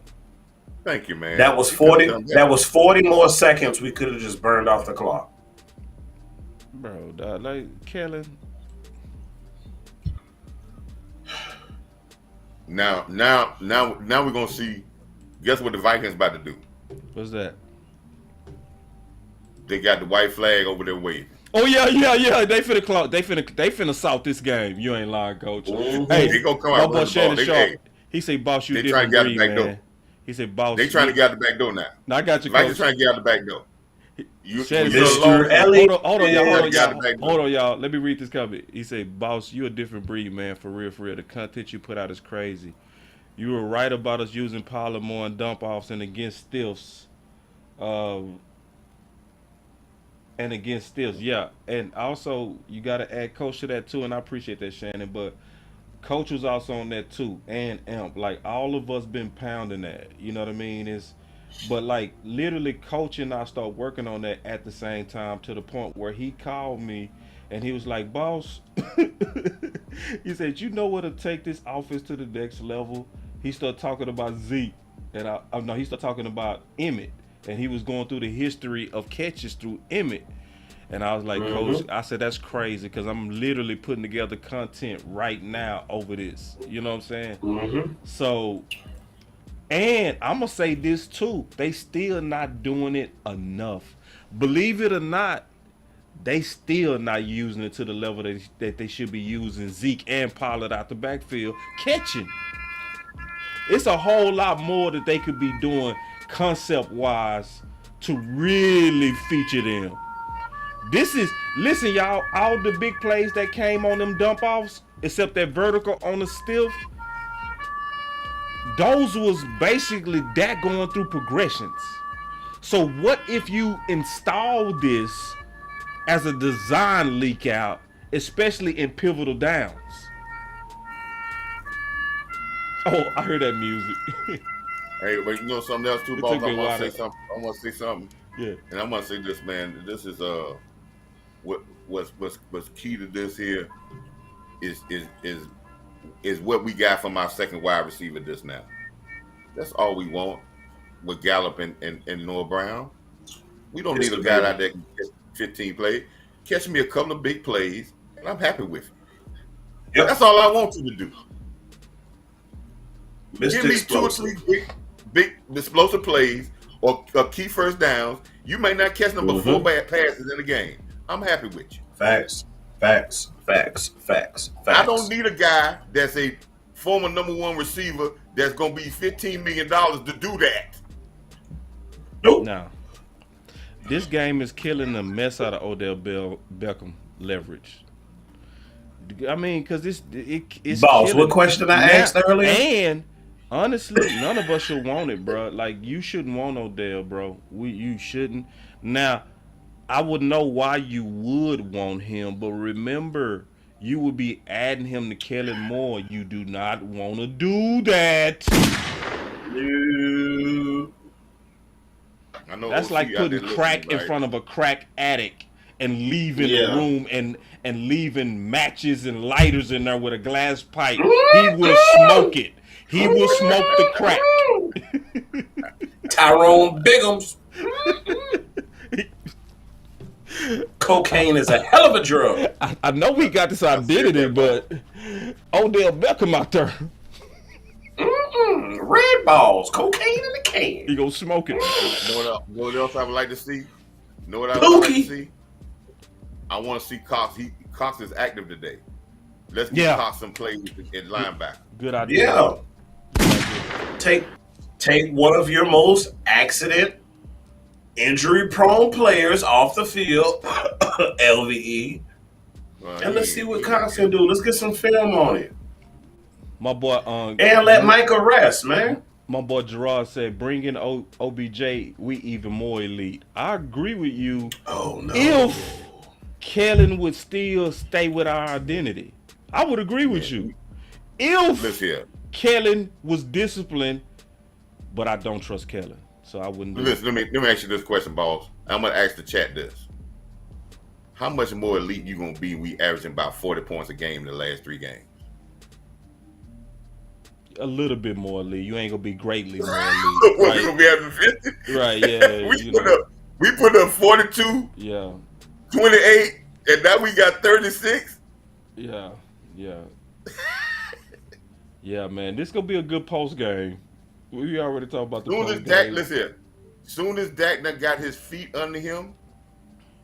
Thank you, man. That was 40. That was 40 more seconds. We could have just burned off the clock. Bro, dog, like Kellen. Now we're gonna see. Guess what the Vikings about to do? What's that? They got the white flag over their waving. Oh yeah. They finna clock. They finna salt this game. You ain't lying, coach. Mm-hmm. Hey, they gonna come my out boy with the Shannon ball. Sharp. He say, "Boss, you they didn't trying to get agree, it back man." though. He said, "Boss, They trying to get out the back door now. No, I got you, Vikings Coach. trying to get out the back door. Shannon you're said, Mr. Elliott. Hold on, y'all. Yeah. Hold on, y'all. Let me read this comment. He said, "Boss, you a different breed, man. For real, for real. The content you put out is crazy. You were right about us using Pollard more and dump offs and against stiffs. Yeah. And also, you got to add Coach to that too. And I appreciate that, Shannon. But Coach was also on that too, and Amp. Like all of us been pounding that. You know what I mean? But like literally, Coach and I start working on that at the same time to the point where he called me and he was like, "Boss," he said, "You know what to take this offense to the next level." He started talking about Zeke, and he started talking about Emmett, and he was going through the history of catches through Emmett. And I was like, Coach, I said, that's crazy because I'm literally putting together content right now over this. You know what I'm saying? So, and I'm going to say this too. They still not doing it enough. Believe it or not, they still not using it to the level that they should be using Zeke and Pollard out the backfield catching. It's a whole lot more that they could be doing concept-wise to really feature them. Listen, y'all, all the big plays that came on them dump offs, except that vertical on the stiff, those was basically that going through progressions. So what if you install this as a design leak out, especially in pivotal downs? Oh, I heard that music. Hey, but you know something else too, boss? I want to say something. Yeah. And I'm gonna say this, man. This is what's key to this here is what we got from our second wide receiver just now. That's all we want with Gallup and Noah Brown. We don't need a guy out there can catch 15 plays. Catch me a couple of big plays, and I'm happy with it. Yep. That's all I want you to do. Give me 2 or 3 big explosive plays or key first downs. You may not catch them but 4 bad passes in the game. I'm happy with you. Facts. I don't need a guy that's a former number 1 receiver that's going to be $15 million to do that. Nope. No. This game is killing the mess out of Odell Beckham leverage. I mean, because it's Boss, what question I asked earlier? And honestly, none of us should want it, bro. Like, you shouldn't want Odell, bro. You shouldn't. Now, I would know why you would want him, but remember, you would be adding him to Kellen more. You do not want to do that. No. I know that's OC like putting crack in front of a crack addict and leaving the room and leaving matches and lighters in there with a glass pipe. He will smoke it. He will smoke the crack. Tyrone Biggums. Cocaine is a hell of a drug. I know we got this identity, but Odell Beckham out there. Red balls, cocaine in the can. He gonna smoke it. Know what else I would like to see? Know what I would like to see? I want to see Cox. Cox is active today. Let's get Cox some plays in linebacker. Good idea. Yeah. Take one of your most injury-prone players off the field, LVE, and let's see what Cox can do. Let's get some film on it. My boy, and let Micah rest, man. My boy Gerard said, "Bring in OBJ, we even more elite." I agree with you. Oh no! If Kellen would still stay with our identity, I would agree with you. If Kellen was disciplined, but I don't trust Kellen, so I wouldn't. Listen, let me ask you this question, boss. I'm gonna ask the chat this: how much more elite you gonna be? We averaging about 40 points a game in the last 3 games. A little bit more elite. You ain't gonna be greatly more elite. Right? We gonna be having 50. Right? Yeah. we put up 42. Yeah. 28, and now we got 36. Yeah. Yeah, man. This gonna be a good post game. We already talked about the post game. Listen here. Soon as Dak done got his feet under him,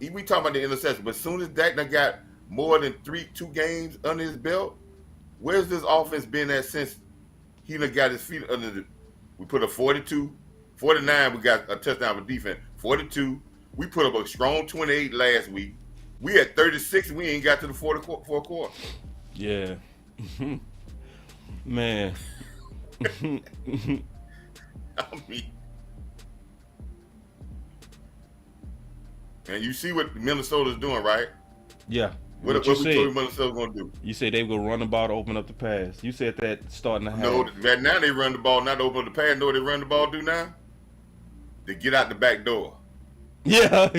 we talking about the interception, but soon as Dak done got more than 2 games under his belt, where's this offense been at since he done got his feet under We put up 42, 49. We got a touchdown for defense. 42. We put up a strong 28 last week. We had 36. We ain't got to the fourth quarter. Yeah. Man. I mean, and you see what Minnesota's doing, right? Yeah. What we told Minnesota going to do? You said they were going to run the ball to open up the pass. You said that starting to happen. No, right now they run the ball not to open up the pass. Know what they run the ball do now? They get out the back door. Yeah.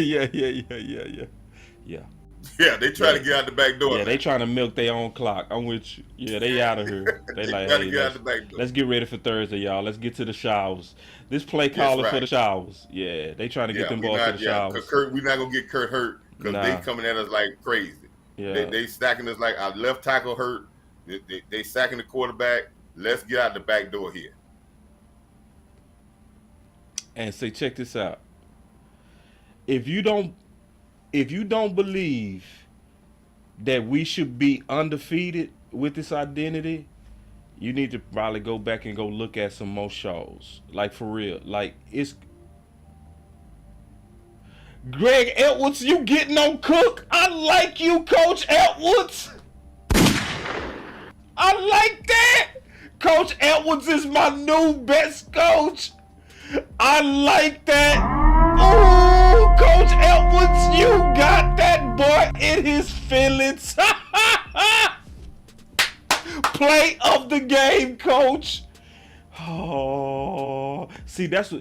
Yeah, they try to get out the back door. Yeah, they trying to milk their own clock. I'm with you. Yeah, they out of here. They like, hey, let's get ready for Thursday, y'all. Let's get to the showers. This play calling for the showers. Yeah, they trying to get them balls to the showers. We're not going to get Kurt hurt because they coming at us like crazy. Yeah. They stacking us like our left tackle hurt. They sacking the quarterback. Let's get out the back door here. And say, check this out. If you don't believe that we should be undefeated with this identity, you need to probably go back and go look at some more shows. Like, for real. Like, it's Greg Edwards, you getting on Cook? I like you, Coach Edwards. I like that. Coach Edwards is my new best coach. I like that. Ooh, Coach Edwards, you got that boy in his feelings. Play of the game, Coach. Oh, that's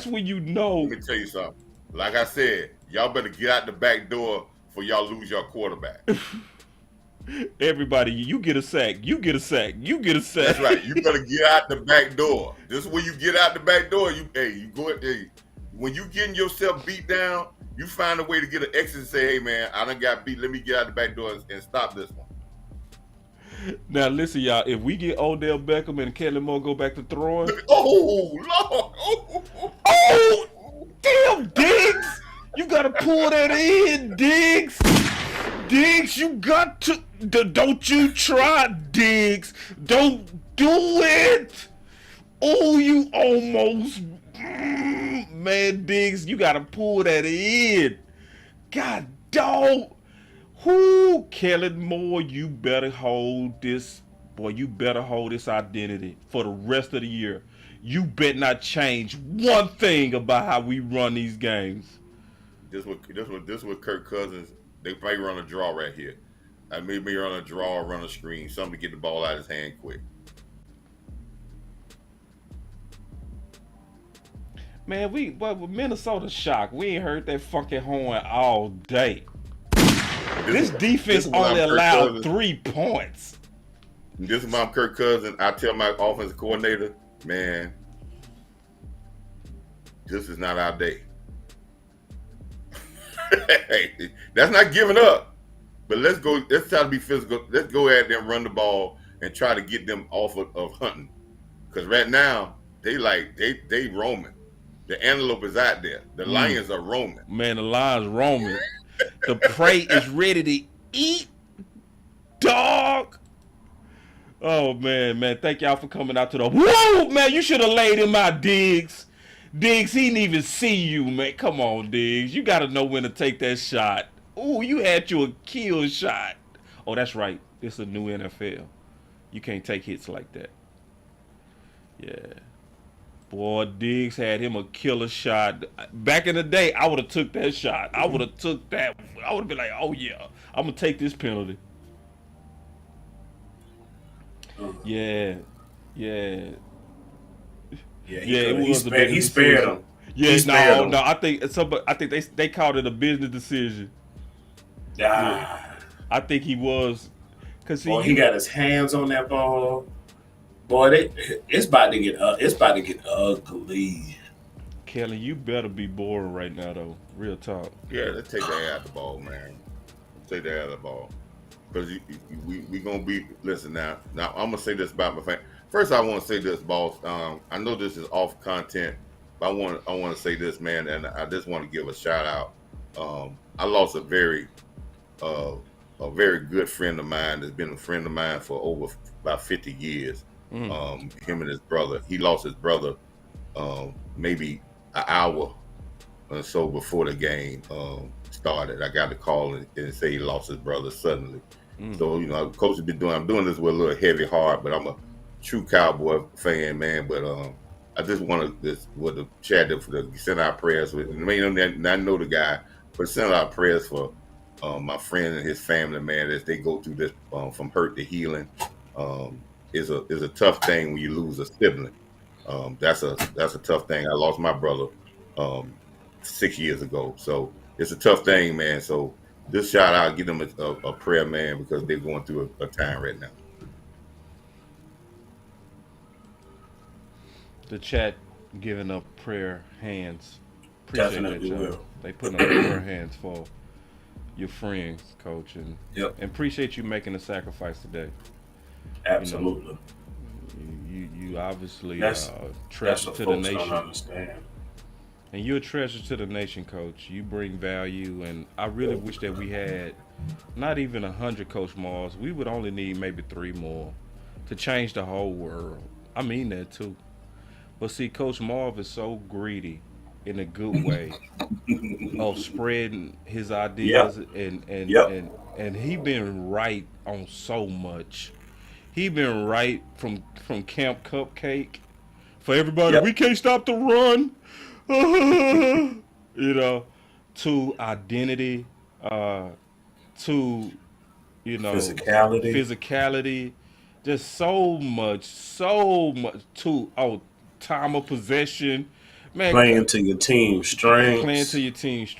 when you know. Let me tell you something. Like I said, y'all better get out the back door before y'all lose your quarterback. Everybody, you get a sack. You get a sack. You get a sack. That's right. You better get out the back door. This is when you get out the back door. You go. When you getting yourself beat down, you find a way to get an exit and say, "Hey, man, I done got beat. Let me get out the back door and stop this one." Now listen, y'all. If we get Odell Beckham and Kellen Moore go back to throwing, oh Lord, oh damn, Diggs, you gotta pull that in, Diggs. Diggs, you got to. Don't you try, Diggs. Don't do it. Oh, you almost. Man, Diggs, you got to pull that in. God, dog. Whoo, Kellen Moore, you better hold this. Boy, you better hold this identity for the rest of the year. You better not change one thing about how we run these games. This what Kirk Cousins. They probably run a draw right here. Maybe run a draw or run a screen. Something to get the ball out of his hand quick. Man, with Minnesota shocked. We ain't heard that fucking horn all day. This defense only allowed 3 points. This is my Kirk Cousins. I tell my offensive coordinator, man, this is not our day. Hey, that's not giving up. But let's go. Let's try to be physical. Let's go at them, run the ball, and try to get them off of hunting. Because right now they roaming. The antelope is out there. The lions are roaming. Man, the lions roaming. The prey is ready to eat, dog. Oh man, thank y'all for coming out to the. Whoa, man, you should have laid him out, Diggs. Diggs, he didn't even see you, man. Come on, Diggs. You got to know when to take that shot. Ooh, you had you a kill shot. Oh, that's right. It's a new NFL. You can't take hits like that. Yeah. Boy, Diggs had him a killer shot. Back in the day, I would have took that shot. I would have took that. I would have been like, oh, yeah, I'm going to take this penalty. Yeah. It was a big. He spared him. Yeah, no. I think they called it a business decision. Yeah. I think he was, cause he got his hands on that ball. Boy, it's about to get ugly. Kellen, you better be boring right now, though. Real talk. Yeah, let's take that out of the ball, man. Take that out of the ball, because we gonna be. Listen now. I'm gonna say this about my fan. First, I want to say this, boss. I know this is off content, but I want to say this, man, and I just want to give a shout out. I lost a very good friend of mine. That's been a friend of mine for over about 50 years. Him and his brother. He lost his brother maybe an hour or so before the game started. I got a call and say he lost his brother suddenly. So, Coach has been I'm doing this with a little heavy heart, but I'm a true Cowboy fan, man. But I just want to with the chat to send our prayers with. I know the guy, but send our prayers for my friend and his family, man, as they go through this from hurt to healing. Is a tough thing when you lose a sibling. That's a tough thing. I lost my brother 6 years ago, so it's a tough thing, man. So this shout out, give them a prayer, man, because they're going through a time right now. The chat giving up prayer hands. Appreciate Definitely that, will. They putting up prayer hands for your friends, Coach, and appreciate you making the sacrifice today. Absolutely. You obviously that's treasure what to the folks nation. don't understand. And you're a treasure to the nation, Coach. You bring value, and I really wish that we had not even 100 Coach Marvs. We would only need maybe 3 more to change the whole world. I mean that too. But see, Coach Marv is so greedy in a good way of spreading his ideas, and he been right on so much. He been right from Camp Cupcake. For everybody, we can't stop the run. To identity, to physicality, just so much to time of possession, man. Playing to your team strengths.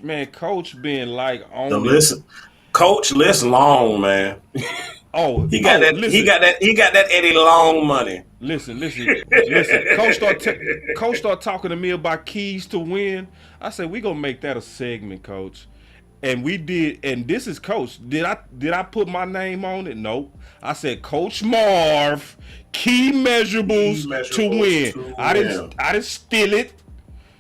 Man. Coach been like on Coach list long, man. He got that Eddie Long money. Listen. Coach start talking to me about keys to win. I said we gonna make that a segment, Coach. And we did. And this is Coach. Did I put my name on it? Nope. I said Coach Marv, key measurables to win. I didn't steal it.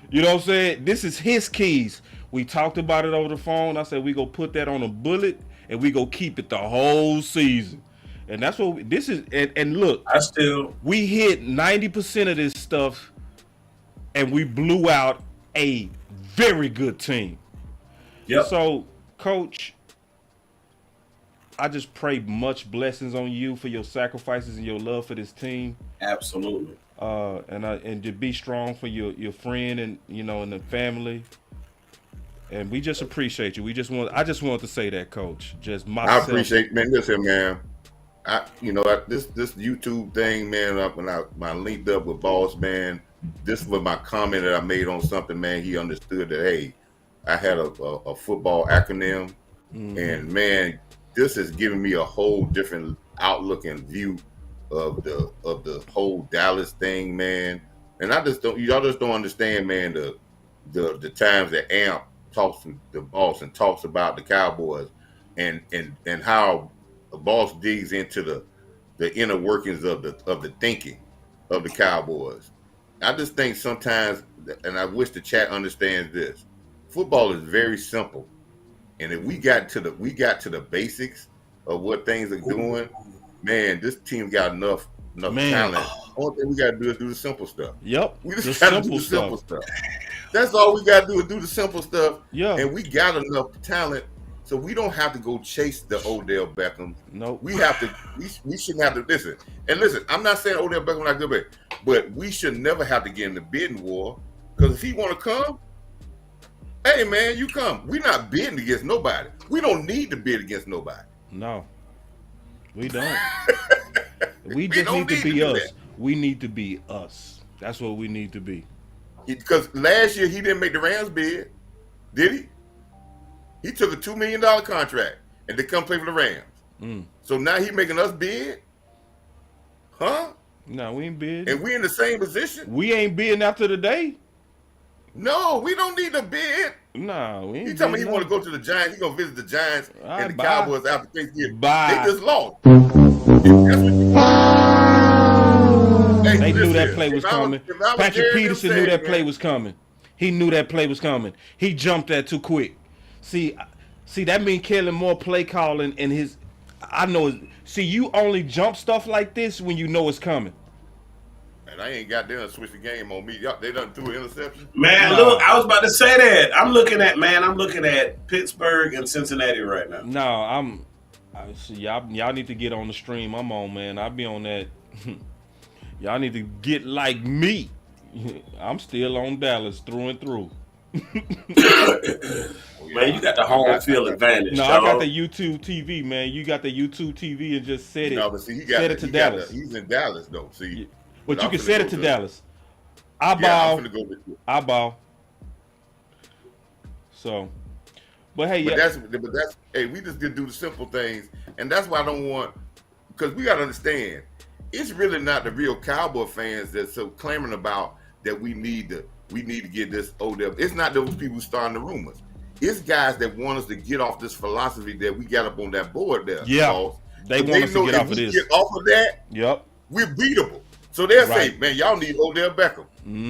You know what I'm saying? This is his keys. We talked about it over the phone. I said we go put that on a bullet and we go keep it the whole season. And that's what this is. And look, we hit 90% of this stuff, and we blew out a very good team. Yep. So, Coach, I just pray much blessings on you for your sacrifices and your love for this team. Absolutely. And to be strong for your friend and and the family. And we just appreciate you. I just wanted to say that, Coach. Just myself. I appreciate, man. Listen, man. This YouTube thing, man. When I linked up with Boss, man, this was my comment that I made on something, man. He understood that, hey, I had a football acronym, and man, this has given me a whole different outlook and view of the whole Dallas thing, man. And y'all just don't understand, man. The times that Amp talks to the Boss and talks about the Cowboys, and how the Boss digs into the inner workings of the thinking of the Cowboys. I just think sometimes, and I wish the chat understands this. Football is very simple, and if we got to the basics of what things are doing, man, this team got enough talent. All thing we got to do is do the simple stuff. Yep, we just got to do the simple stuff. That's all we got to do is do the simple stuff. Yeah, and we got enough talent, so we don't have to go chase the Odell Beckham. No, we have to. We shouldn't have to listen. And listen, I'm not saying Odell Beckham not good, but we should never have to get in the bidding war, because if he want to come, hey man, you come. We're not bidding against nobody. We don't need to bid against nobody. No, we don't. we just need to be us. We need to be us. That's what we need to be. Because last year he didn't make the Rams bid, did he? He took a $2 million contract and they come play for the Rams. So now he making us bid? Huh? No, we ain't bid. And we in the same position? We ain't bidding after the day. No, we don't need to bid. No, we ain't. He told me he want to go to the Giants. He gonna visit the Giants and the Cowboys after Thanksgiving. Bye. They just lost. They knew that play was coming. Patrick Peterson knew that play was coming. He knew that play was coming. He jumped that too quick. See, that mean Kellen more play calling and his. I know. See, you only jump stuff like this when you know it's coming. Man, I ain't got them to switch the game on me. They done threw an interception. Man, No. look, I was about to say that. I'm looking at Pittsburgh and Cincinnati right now. No, see, y'all need to get on the stream I'm on, man. I be on that. Y'all need to get like me. I'm still on Dallas through and through. Man, you got the home field advantage. No, dog. I got the YouTube TV, man. You got the YouTube TV and just set it. No, but see, set it to Dallas. He's in Dallas though. See, But you I'm can finna set go it to to- Dallas. Yeah, I'm finna go with you. I ball. So, but hey, But yeah. that's hey, we just did do the simple things, and that's why I don't want, because we gotta understand, it's really not the real Cowboy fans that's so clamoring about that we need to get this Odell. It's not those people starting the rumors. It's guys that want us to get off this philosophy that we got up on that board there. Yeah, boss. they So want us to know get if off we of this. Get off of that, Yep. we're beatable. So they'll Right. say, man, y'all need Odell Beckham.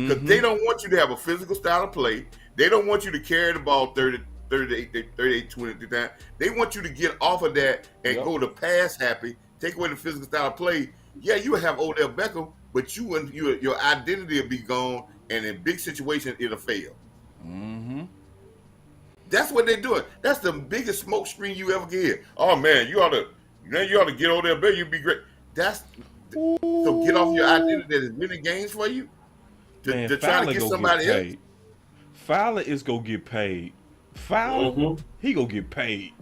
Because they don't want you to have a physical style of play. They don't want you to carry the ball 38, 20 times. They want you to get off of that and Yep. go to pass happy, take away the physical style of play. Yeah, you will have Odell Beckham, but your identity will be gone, and in big situations, it'll fail. Mm-hmm. That's what they're doing. That's the biggest smoke screen you ever get. Oh man, you ought to get Odell Beckham. You'd be great. So get off your identity that is winning games for you to try to get somebody else. Fowler is gonna get paid. Fowler, he gonna get paid.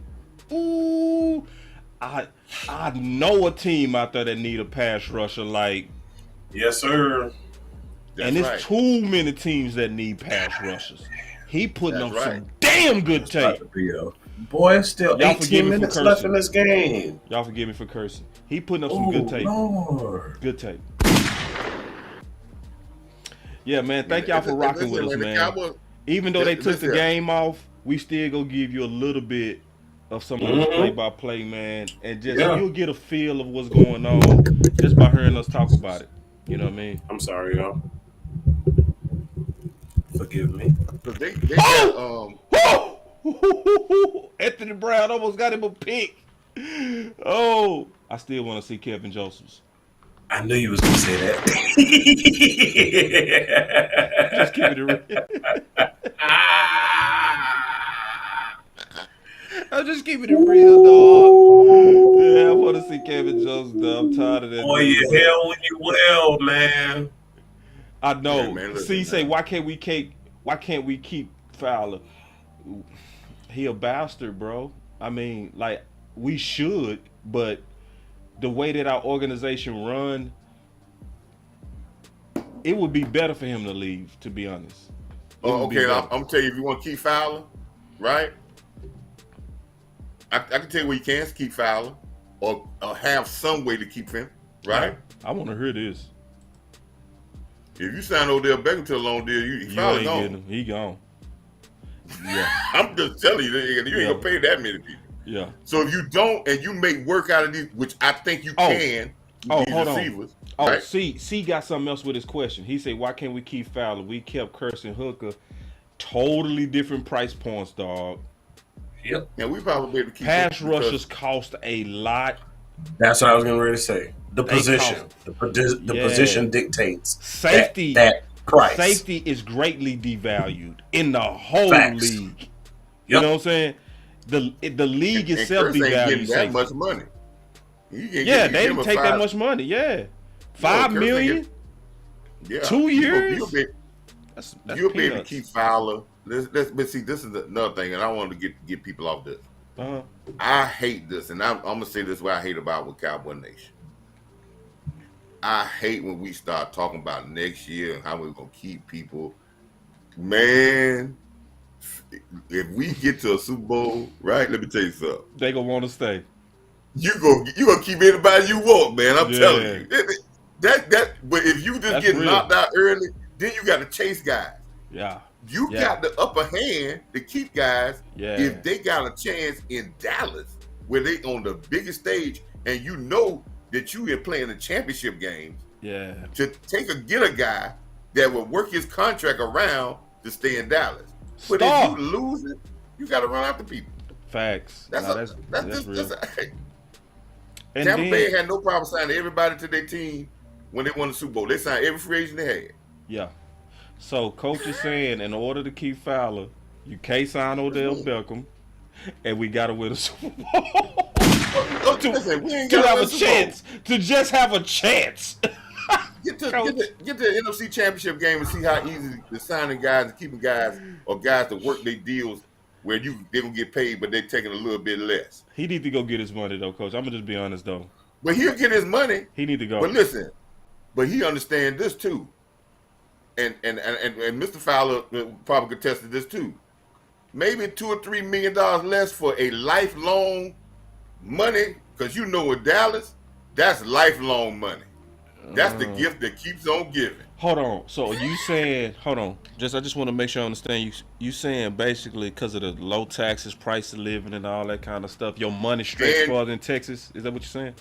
Ooh, I know a team out there that need a pass rusher like. Yes, sir. That's and it's right. too many teams that need pass rushers. He putting That's up right. some damn good tape. Boy, it's still Y'all forgive 18 me for minutes left in cursing. this game. Y'all forgive me for cursing. He putting up some good tape. Lord. Good tape. Yeah, man. Thank y'all for rocking with us, Listen, man. Cowboys, Even though they took the listen. game off, we still gonna give you a little bit of some of this play-by-play, man, and just you'll get a feel of what's going on just by hearing us talk about it. You know what I mean? I'm sorry, y'all. Forgive me. They got, Anthony Brown almost got him a pick. Oh, I still want to see Kevin Josephs. I knew you was gonna say that. Just keep it real. I'm just keeping it real, dog. Yeah, I want to see Kevin Josephs, dog. I'm tired of that. Boy, you hell when you well, man. I know. Yeah, man, listen, see, say man. why can't we keep Fowler? He a bastard, bro. I mean, like we should, but the way that our organization run, it would be better for him to leave. To be honest. Oh, okay. I'm gonna tell you, if you want to keep Fowler, right? I can tell you where you can keep Fowler, or have some way to keep him, right? I want to hear this. If you sign Odell Beckham to a long deal, You Fowler ain't gone. getting him. He gone. Yeah, I'm just telling you, you ain't gonna pay that many people. yeah. So if you don't, and you make work out of these, which I think you Oh. can, Oh, these hold on. receivers, Oh, right? C got something else with his question. He said, "Why can't we keep Fowler? We kept cursing Hooker. Totally different price points, dog. Yep. And we probably be able to keep Pass him because- rushers cost a lot. That's what I was getting ready to say. The They position. cost- The Yeah. position dictates Safety. that price. Safety is greatly devalued in the whole Facts. league. You Yep. know what I'm saying? The league and itself Curse ain't devalues getting that safety. much money. You can Yeah, give they him didn't a take that five- much money. Yeah, No, $5 Curse million. ain't get- Yeah, 2 years? You'll be That's able to peanuts. keep Fowler. But see, this is another thing, and I want to get people off this. Uh-huh. I hate this, and I'm gonna say this: what I hate about with Cowboy Nation. I hate when we start talking about next year and how we're gonna keep people. Man, if we get to a Super Bowl, right? Let me tell you something. They gonna want to stay. You gonna keep anybody you want, man. I'm Yeah. telling you. But if you just That's get real. knocked out early, then you got to chase guys. Yeah, You Yeah. got the upper hand to keep guys yeah. if they got a chance in Dallas where they on the biggest stage and you know that you are playing the championship games Yeah. to get a guy that will work his contract around to stay in Dallas. But Star. if you lose it, you got to run after people. Facts. That's Nah, just real. And Tampa then, Bay had no problem signing everybody to their team when they won the Super Bowl. They signed every free agent they had. Yeah. So coach is saying in order to keep Fowler, you can't sign Odell Beckham, and we gotta win a Super Bowl Listen, we ain't to got have a chance. To just have a chance. Get to the NFC Championship game and see how easy the signing guys and keeping guys or guys to work their deals where they're gonna get paid, but they're taking a little bit less. He need to go get his money though, coach. I'm gonna just be honest though. But he'll get his money. He need to go. But listen, but he understands this too. And Mr. Fowler probably could attest to this too. Maybe $2 or $3 million less for a lifelong money, because you know with Dallas, that's lifelong money. That's the gift that keeps on giving. Hold on. So you saying? Hold on. I just want to make sure I understand. You saying basically because of the low taxes, price of living, and all that kind of stuff, your money stretched farther in Texas. Is that what you're saying?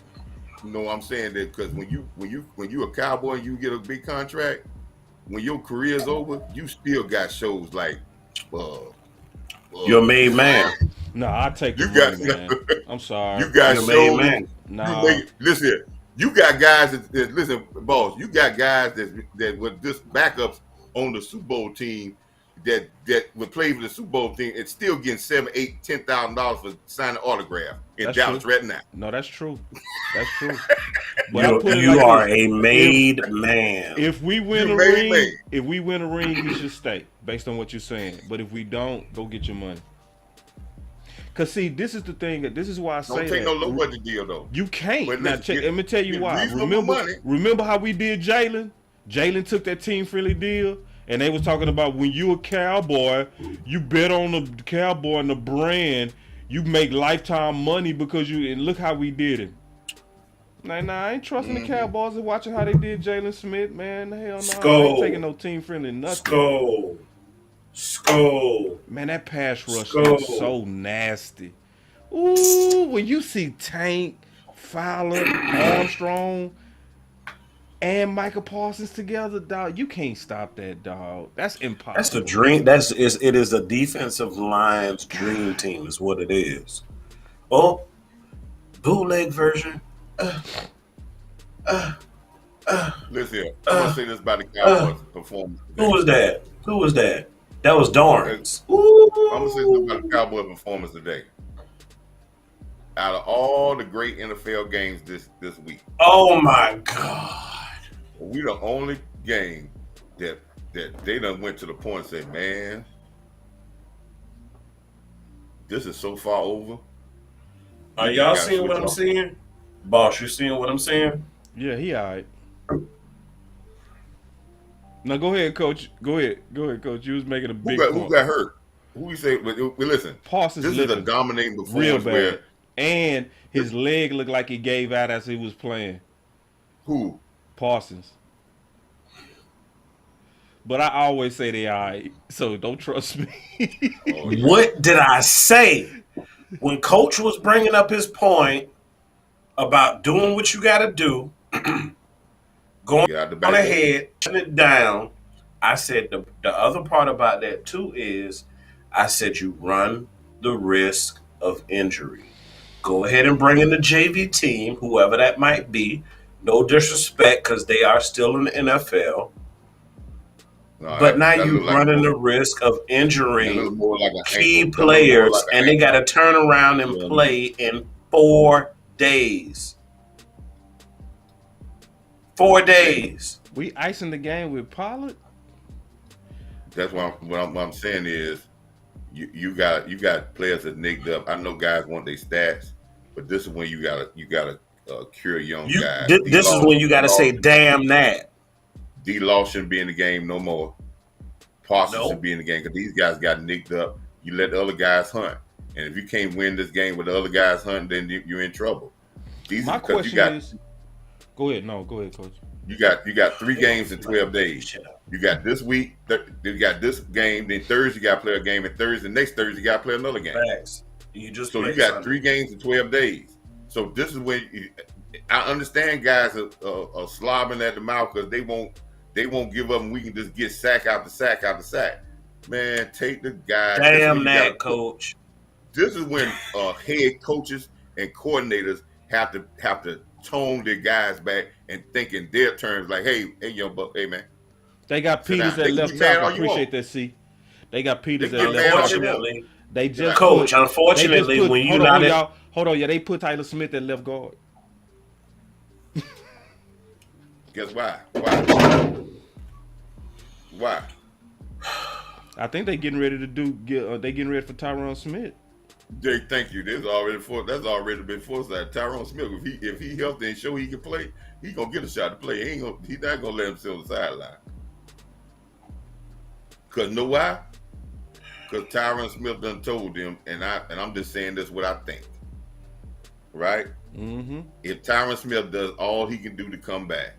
No, I'm saying that because when you a Cowboy and you get a big contract, when your career's over, you still got shows like You're a made man. No, I take the money, man. I'm sorry. You got You're shows. man. No. Listen, you got guys that listen, boss. You got guys that with this backups on the Super Bowl team that would play for the Super Bowl team and still getting $7,000, $8,000, $10,000 for signing autograph in Dallas right now. No, that's true. That's true. But You are a made man. If we win a ring, you should stay based on what you're saying. But if we don't, go get your money. Cause see, this is the thing. This is why I say don't take no low budget deal though. You can't. But Now, let me tell you why. Remember how we did Jalen? Jalen took that team friendly deal, and they was talking about when you a Cowboy, you bet on the Cowboy and the brand, you make lifetime money because you. And look how we did it. Nah, I ain't trusting the Cowboys and watching how they did Jalen Smith, man. Hell no, I ain't taking no team friendly nothing. Skull. Man, that pass rush is so nasty. Ooh, when you see Tank, Fowler, Armstrong, and Micah Parsons together, dog, you can't stop that, dog. That's impossible. That's the dream. It is a defensive line's dream team, is what it is. Oh, bootleg version. Listen, I'm gonna say this about the Cowboys performance. Who was that? That was Dorrance. I'm gonna say something about the Cowboy performance today. Out of all the great NFL games this week, Oh my God! we the only game that they done went to the point and said, "Man, this is so far over." Are y'all seeing what I'm seeing? Boss, you seeing what I'm saying? Yeah, he all right. Now go ahead, coach. Go ahead, coach. You was making a big point. Who got hurt? Who we say? But listen, Parsons this is a dominating performance. Real bad. And his leg looked like he gave out as he was playing. Who? Parsons. But I always say they all right, so don't trust me. What did I say? When Coach was bringing up his point about doing what you got to do, going on ahead, shutting it down, I said the other part about that too is, I said you run the risk of injury. Go ahead and bring in the JV team, whoever that might be. No disrespect, because they are still in the NFL. No, but now you're running the risk of injuring key players, and they got to turn around and play in 4 days. 4 days. We icing the game with Pollard. That's what I'm saying is, you got players that nicked up. I know guys want their stats, but this is when you gotta cure young guys. This is when you gotta say, "Damn that." D. Law shouldn't be in the game no more. Parsons should be in the game because these guys got nicked up. You let the other guys hunt, and if you can't win this game with the other guys hunting, then you're in trouble. My question is, go ahead. No, go ahead, coach. You got 3 games in 12 days. You got this week. You got this game. Then Thursday you got to play a game, and next Thursday you got to play another game. Facts. You got 3 games in 12 days. So this is when I understand guys are slobbing at the mouth because they won't give up, and we can just get sack after sack after sack. Man, take the guy. Damn that, coach. This is when head coaches and coordinators have to tone their guys back and think in their terms like, hey, young buck, hey man. They got Sit Peters down. at They can left be mad tackle. all you Appreciate want. that, C. They got Peters They at can get left mad all tackle. you want. Unfortunately, They just Coach, put, unfortunately, when you not in, hold on, yeah, they put Tyler Smith at left guard. Guess why? Why? Why? I think they getting ready to they getting ready for Tyron Smith. Jay, thank you. That's already been foresight. Tyron Smith, if he healthy and show he can play, he gonna get a shot to play. He's not gonna let him sit on the sideline. Cause know why? Cause Tyron Smith done told him, and I'm just saying this what I think. Right? Mm-hmm. If Tyron Smith does all he can do to come back,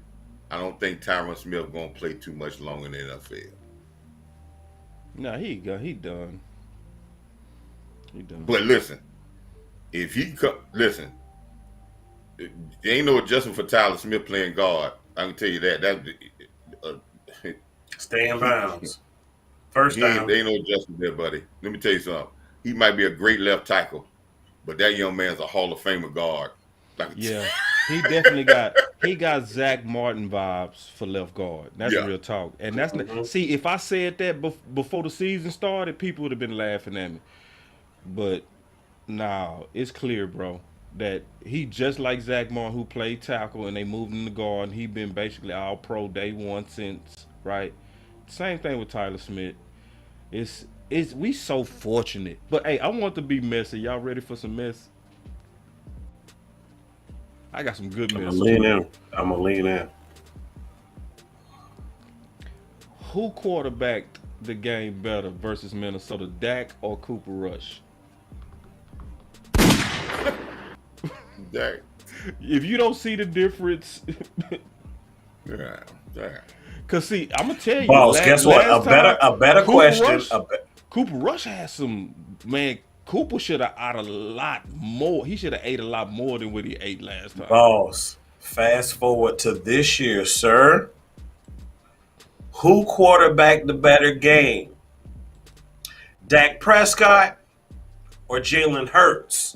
I don't think Tyron Smith gonna play too much longer in the NFL. Nah, he done. He done. But listen, if he listen, there ain't no adjustment for Tyler Smith playing guard. I can tell you that. stay in bounds. First down. There ain't no adjustment there, buddy. Let me tell you something. He might be a great left tackle, but that young man's a Hall of Famer guard. Yeah, he definitely got Zach Martin vibes for left guard. That's real talk. And that's see, if I said that before the season started, people would have been laughing at me. But nah, it's clear, bro, that he just like Zach Martin, who played tackle and they moved him to guard. And he been basically all pro day one since, right? Same thing with Tyler Smith. We so fortunate. But hey, I want to be messy. Y'all ready for some mess? I got some good mess. I'm gonna lean in. Who quarterbacked the game better versus Minnesota, Dak or Cooper Rush? Dak. If you don't see the difference, Yeah. cause see, I'm gonna tell you, Boss, guess what? A better question. Rush, Cooper Rush has some, man. Cooper should have ate a lot more. He should have ate a lot more than what he ate last time. Boss, fast forward to this year, sir. Who quarterbacked the better game? Dak Prescott or Jalen Hurts?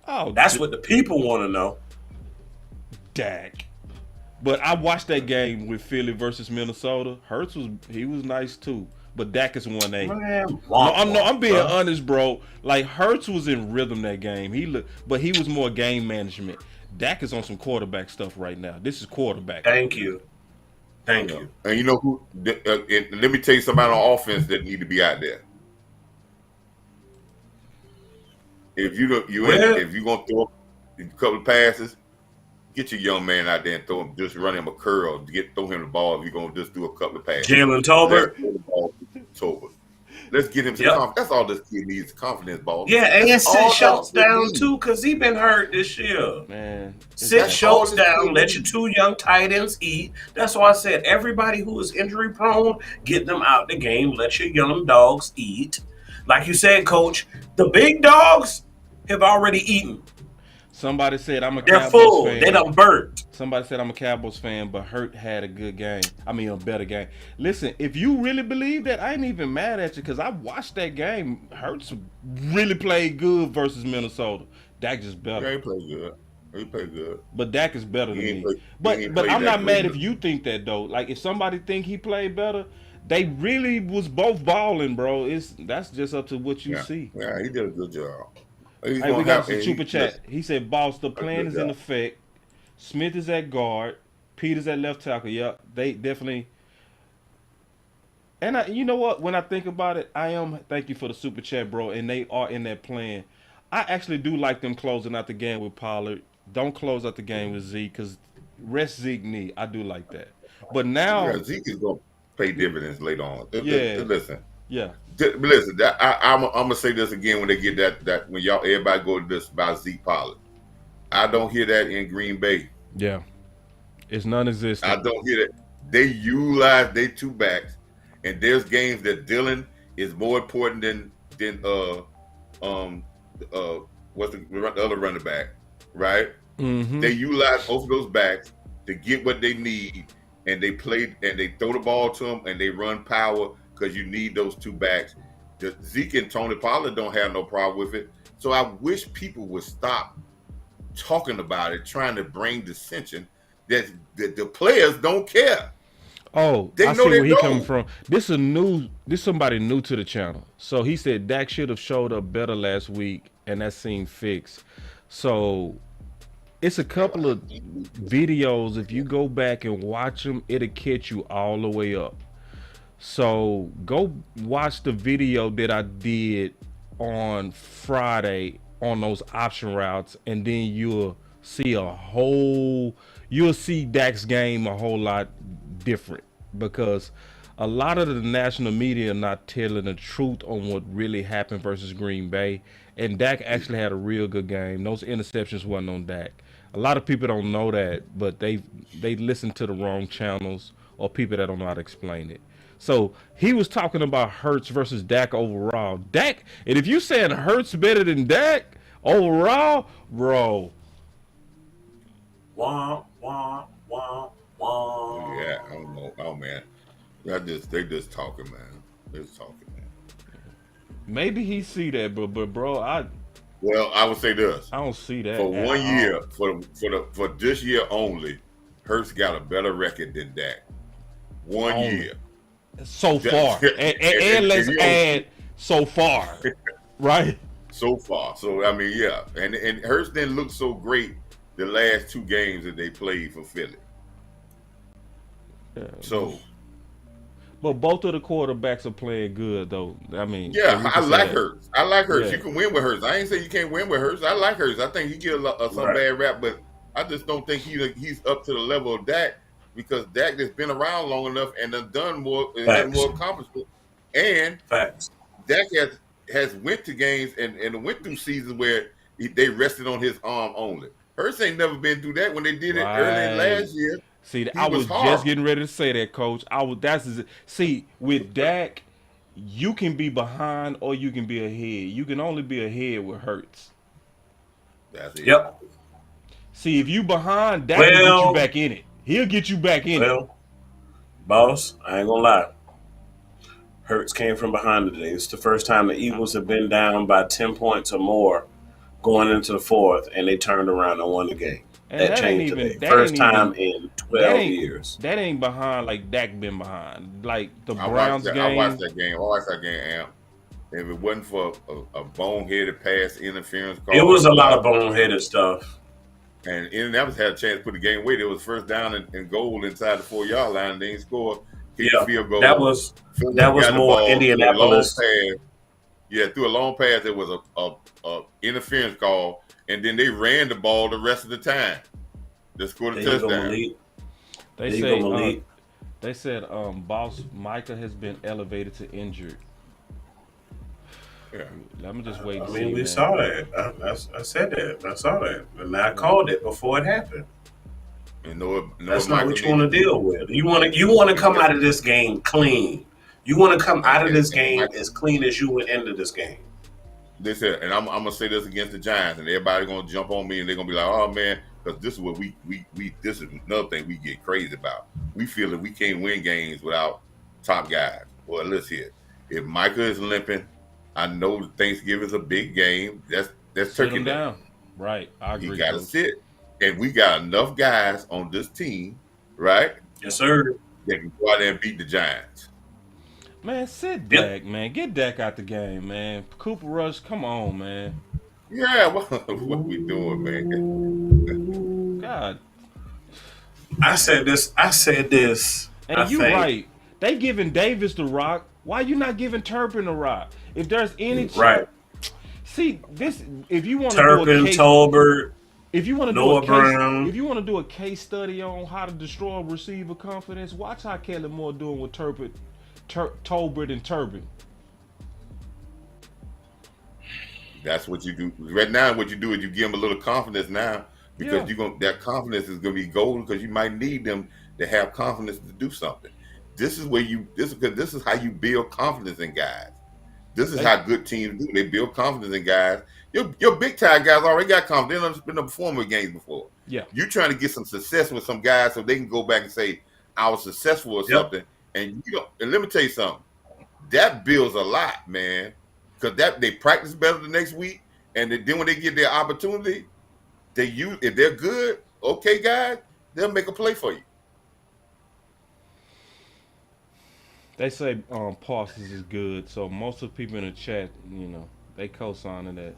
Oh, That's what the people want to know. Dak. But I watched that game with Philly versus Minnesota. Hurts was nice too. But Dak is 1A. I'm being honest, bro. Like Hurts was in rhythm that game. But he was more game management. Dak is on some quarterback stuff right now. This is quarterback. Thank you. And you know who? Let me tell you somebody on offense that need to be out there. If you're gonna throw a couple of passes, get your young man out there and throw him. Just run him a curl. Throw him the ball. If you're gonna just do a couple of passes, Jalen Tolbert. Let's get him some confidence. That's all this kid needs, confidence ball. Yeah, and sit Schultz down too, because he been hurt this year. Man. Sit Schultz down, let your two young tight ends eat. That's why I said everybody who is injury prone, get them out the game. Let your young dogs eat. Like you said, Coach, the big dogs have already eaten. Somebody said I'm a They're Cowboys full. fan. They done burnt. Somebody said I'm a Cowboys fan, but Hurt had a good game. I mean, a better game. Listen, if you really believe that, I ain't even mad at you because I watched that game. Hurts really played good versus Minnesota. Dak just better. Yeah, he played good. But Dak is better than me. But I'm not mad if you think that though. Like if somebody think he played better, they really was both balling, bro. That's just up to what you see. Yeah, he did a good job. Hey, we got some super chat. He said, "Boss, the plan is in effect. Smith is at guard, Peters at left tackle. Yep, they definitely." And you know what? When I think about it, thank you for the super chat, bro. And they are in that plan. I actually do like them closing out the game with Pollard. Don't close out the game with Zeke because rest Zeke knee. I do like that. But now Zeke is gonna pay dividends later on. Listen. Yeah. Listen, I'm gonna say this again when they get that when everybody go to this about Zeke Pollard. I don't hear that in Green Bay. Yeah. It's non-existent. I don't hear that. They utilize their two backs, and there's games that Dylan is more important than what's the other running back, right? Mm-hmm. They utilize both of those backs to get what they need, and they play and they throw the ball to them and they run power because you need those two backs. Zeke and Tony Pollard don't have no problem with it. So I wish people would stop talking about it, trying to bring dissension that the players don't care. Oh, They I know see they where he coming don't. from. This somebody new to the channel. So he said Dak should have showed up better last week, and that seemed fixed. So it's a couple of videos. If you go back and watch them, it'll catch you all the way up. So go watch the video that I did on Friday on those option routes, and then you'll see Dak's game a whole lot different, because a lot of the national media are not telling the truth on what really happened versus Green Bay. And Dak actually had a real good game. Those interceptions wasn't on Dak. A lot of people don't know that, but they listen to the wrong channels or people that don't know how to explain it. So he was talking about Hurts versus Dak overall. Dak, and if you saying Hurts better than Dak overall, bro. Wah, wah, wah, wah. Yeah, I don't know. Oh man, they just talking, man. They're just talking, man. Maybe he see that, but bro, I would say this: don't see that for at 1 year, all. for this year only, Hurts got a better record than Dak. 1 Only. year. So far, and let's add so far, right? So far, so I mean, yeah, and Hurts didn't look so great the last 2 games that they played for Philly. Yeah. So, but both of the quarterbacks are playing good, though. I mean, yeah, I like Hurts. I like Hurts. Yeah. You can win with Hurts. I ain't saying you can't win with Hurts. I like Hurts. I think he get some bad rap, but I just don't think he's up to the level of Dak, because Dak has been around long enough and done more, had more accomplishment. And Dak has went to games and went through seasons where they rested on his arm only. Hurts ain't never been through that when they did it early last year. See, I was just getting ready to say that, Coach. See, with Dak, you can be behind or you can be ahead. You can only be ahead with Hurts. That's it. Yep. See, if you behind, Dak will get you back in it. He'll get you back in it. Boss, I ain't gonna lie. Hurts came from behind today. It's the first time the Eagles have been down by 10 points or more going into the fourth, and they turned around and won the game. And that changed today. First time in 12 years. That ain't behind like Dak been behind. Like the Browns game. I watched that game, Amp. If it wasn't for a boneheaded pass interference call. It was a lot of boneheaded stuff. And Indianapolis had a chance to put the game away. There was first down and goal inside the 4-yard line, and they didn't score. Yeah, field goal. that was more Indianapolis. Through a long pass, there was a interference call, and then they ran the ball the rest of the time. They scored a touchdown. They said Boss Micah has been elevated to injured. Yeah. Let me just wait and see. I mean, we saw that. I said that. I saw that. And I called it before it happened. And that's not what you want to deal with. You want to come out of this game clean. You want to come out of this game as clean as you went into this game. This is, and I'm gonna say this against the Giants, and everybody gonna jump on me, and they're gonna be like, "Oh man," because this is what we this is another thing we get crazy about. We feel that we can't win games without top guys. Well, let's hear it. If Micah is limping, I know Thanksgiving's a big game. That's sit turkey him down. Right, I agree. You gotta sit, and we got enough guys on this team, right? Yes, sir. That can go out there and beat the Giants. Man, sit Dak, man. Get Dak out the game, man. Cooper Rush, come on, man. Yeah, what we doing, man? God. I said this. And you're right. They giving Davis the rock. Why you not giving Turpin the rock? If there's any right. See, this if you want to Turpin, do a case, Tolbert, if you want to Noah do a case, Brown. if you want to do a case study on how to destroy receiver confidence, watch how Kellen Moore doing with Tolbert and Turpin. That's what you do right now. What you do is you give them a little confidence now, because that confidence is gonna be golden, because you might need them to have confidence to do something. This is is how you build confidence in guys. This is how good teams do. They build confidence in guys. Your big time guys already got confidence. They've been performing games before. Yeah. You're trying to get some success with some guys so they can go back and say, I was successful or something. And and let me tell you something. That builds a lot, man. Because they practice better the next week, and then when they get their opportunity, if they're good, okay, guys, they'll make a play for you. They say Parsons is good, so most of the people in the chat, they co-signing that.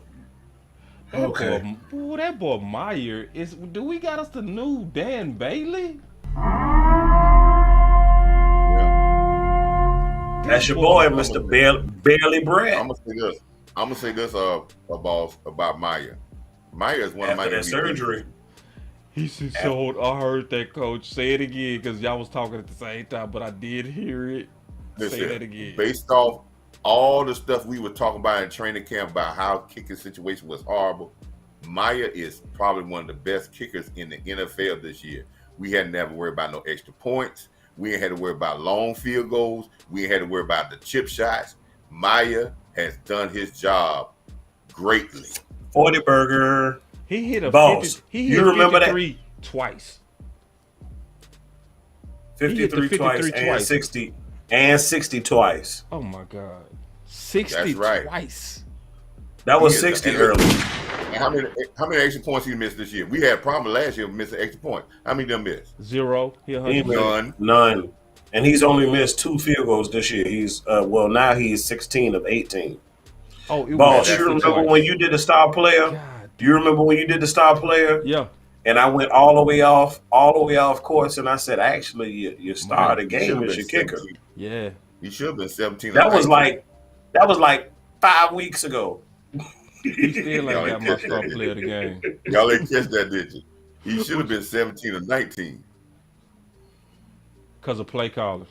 Okay. That boy Meyer is. Do we got us the new Dan Bailey? Yeah. That's your boy, Mr. Barely Bread. I'm gonna say this about Maya. Maya is one of my After that surgery. He said, so I heard that, coach. Say it again, because y'all was talking at the same time, but I did hear it. Say that again. Based off all the stuff we were talking about in training camp about how kicking situation was horrible, Maya is probably one of the best kickers in the NFL this year. We hadn't ever worried about no extra points. We ain't had to worry about long field goals. We ain't had to worry about the chip shots. Maya has done his job greatly. 40 burger. He hit a Boss. 50, he hit You remember 53 that? Twice. 53 twice and 60 and 60 twice. Oh my God. 60 That's right. twice. That was 60 early. How many extra points he missed this year? We had a problem last year with missing extra points. How many of them missed? 0. None. And he's only missed 2 field goals this year. He's now he's 16 of 18. Oh, Boss, you remember when you did the star player? God. You remember when you did the star player? Yeah. And I went all the way off course, and I said, actually, your star of the game is your kicker. 17. Yeah. You should have been 17. That was like 5 weeks ago. He still ain't got my star player of the game. Y'all ain't catch that, did you? He should have been 17 or 19. Because of play calling.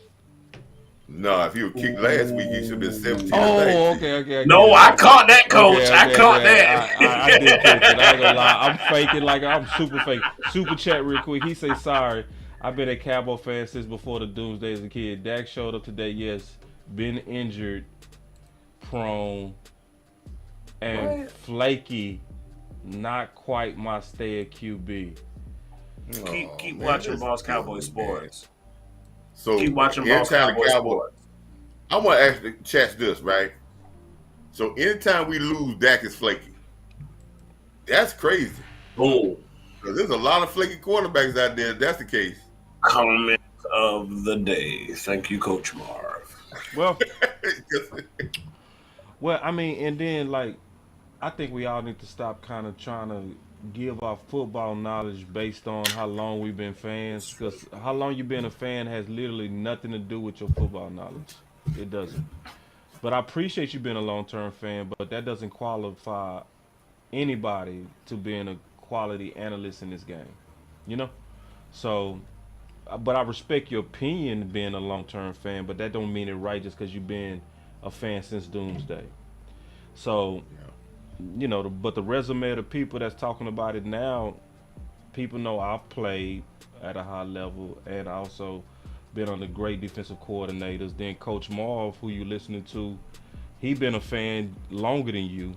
No, if he would kick last week, he should have been 17 or 19. Oh, okay. No, I caught that, coach. Okay, I caught that. I did catch it. I ain't gonna lie. I'm faking like I'm super fake. Super chat real quick. He say, sorry. I've been a Cowboy fan since before the doomsday as a kid. Dak showed up today, yes. Been injured, prone, and flaky. Not quite my stay at QB. Keep watching Boss Cowboy Sports. So keep watching Boss Cowboy Sports. I want to ask the chat this, right? So anytime we lose, Dak is flaky. That's crazy. Boom. Because there's a lot of flaky quarterbacks out there. If that's the case. Comment of the day. Thank you, Coach Marv. Well, I mean, and then I think we all need to stop kind of trying to give our football knowledge based on how long we've been fans, because how long you've been a fan has literally nothing to do with your football knowledge. It doesn't. But I appreciate you being a long-term fan, but that doesn't qualify anybody to being a quality analyst in this game. So, but I respect your opinion being a long-term fan, but that don't mean it right just because you've been a fan since doomsday. So, but the resume of the people that's talking about it now, people know I've played at a high level and also been under great defensive coordinators. Then Coach Marv, who you listening to, he been a fan longer than you,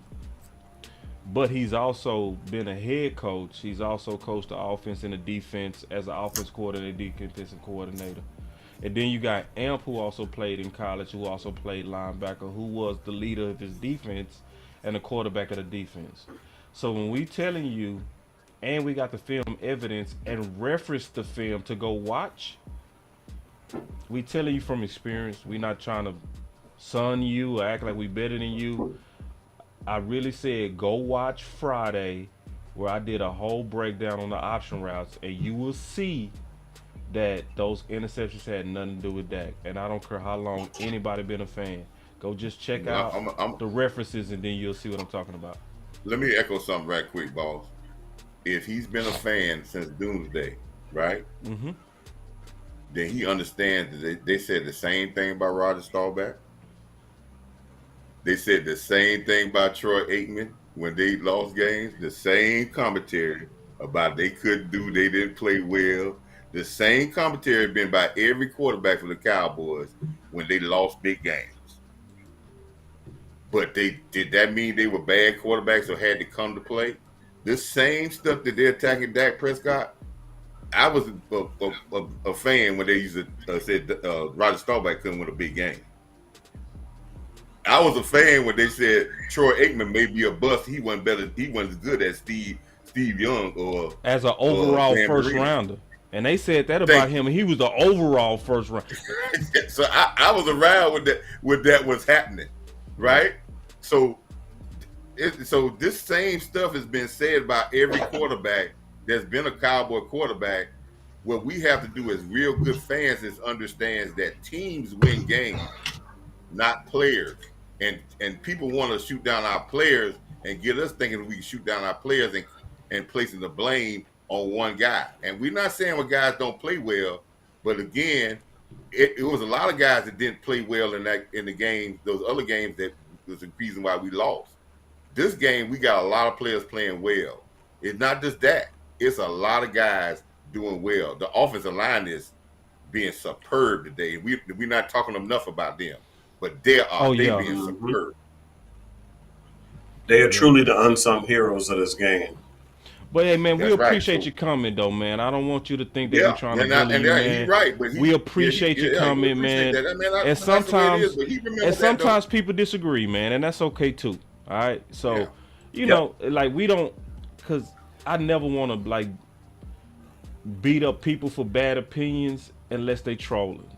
but he's also been a head coach. He's also coached the offense and the defense as an offense coordinator, defensive coordinator. And then you got Amp, who also played in college, who also played linebacker, who was the leader of his defense and the quarterback of the defense. So when we telling you, and we got the film evidence and reference the film to go watch, we telling you from experience. We not trying to sun you or act like we better than you. I really said go watch Friday, where I did a whole breakdown on the option routes, and you will see that those interceptions had nothing to do with Dak. And I don't care how long anybody been a fan. Go just check out the references, and then you'll see what I'm talking about. Let me echo something right quick, boss. If he's been a fan since doomsday, right? Mm-hmm. Then he understands that they said the same thing about Roger Staubach. They said the same thing about Troy Aikman when they lost games. The same commentary about they couldn't do, they didn't play well. The same commentary been by every quarterback for the Cowboys when they lost big games. But did that mean they were bad quarterbacks or had to come to play? This same stuff that they're attacking Dak Prescott, I was a fan when they used to said Roger Staubach couldn't win a big game. I was a fan when they said Troy Aikman may be a bust. He wasn't better. He wasn't as good as Steve Steve Young or as an overall Dan first Marino. rounder. And they said that Thank about him. He was the overall first round. So I was around when that was happening, right? So this same stuff has been said by every quarterback that's been a Cowboy quarterback. What we have to do as real good fans is understand that teams win games, not players. And people want to shoot down our players and get us thinking we can shoot down our players and placing the blame on one guy. And we're not saying when guys don't play well, but again, it was a lot of guys that didn't play well in the game, those other games that was the reason why we lost. This game, we got a lot of players playing well. It's not just that. It's a lot of guys doing well. The offensive line is being superb today. We're not talking enough about them, but they being superb. They are truly the unsung heroes of this game. But hey, man, we That's appreciate right. you coming, though, man. I don't want you to think that we're trying to bully you, man. He's right, but we appreciate you coming, man. And sometimes people disagree, man, and that's okay too. All right, so you know, like we don't, because I never want to like beat up people for bad opinions unless they trolling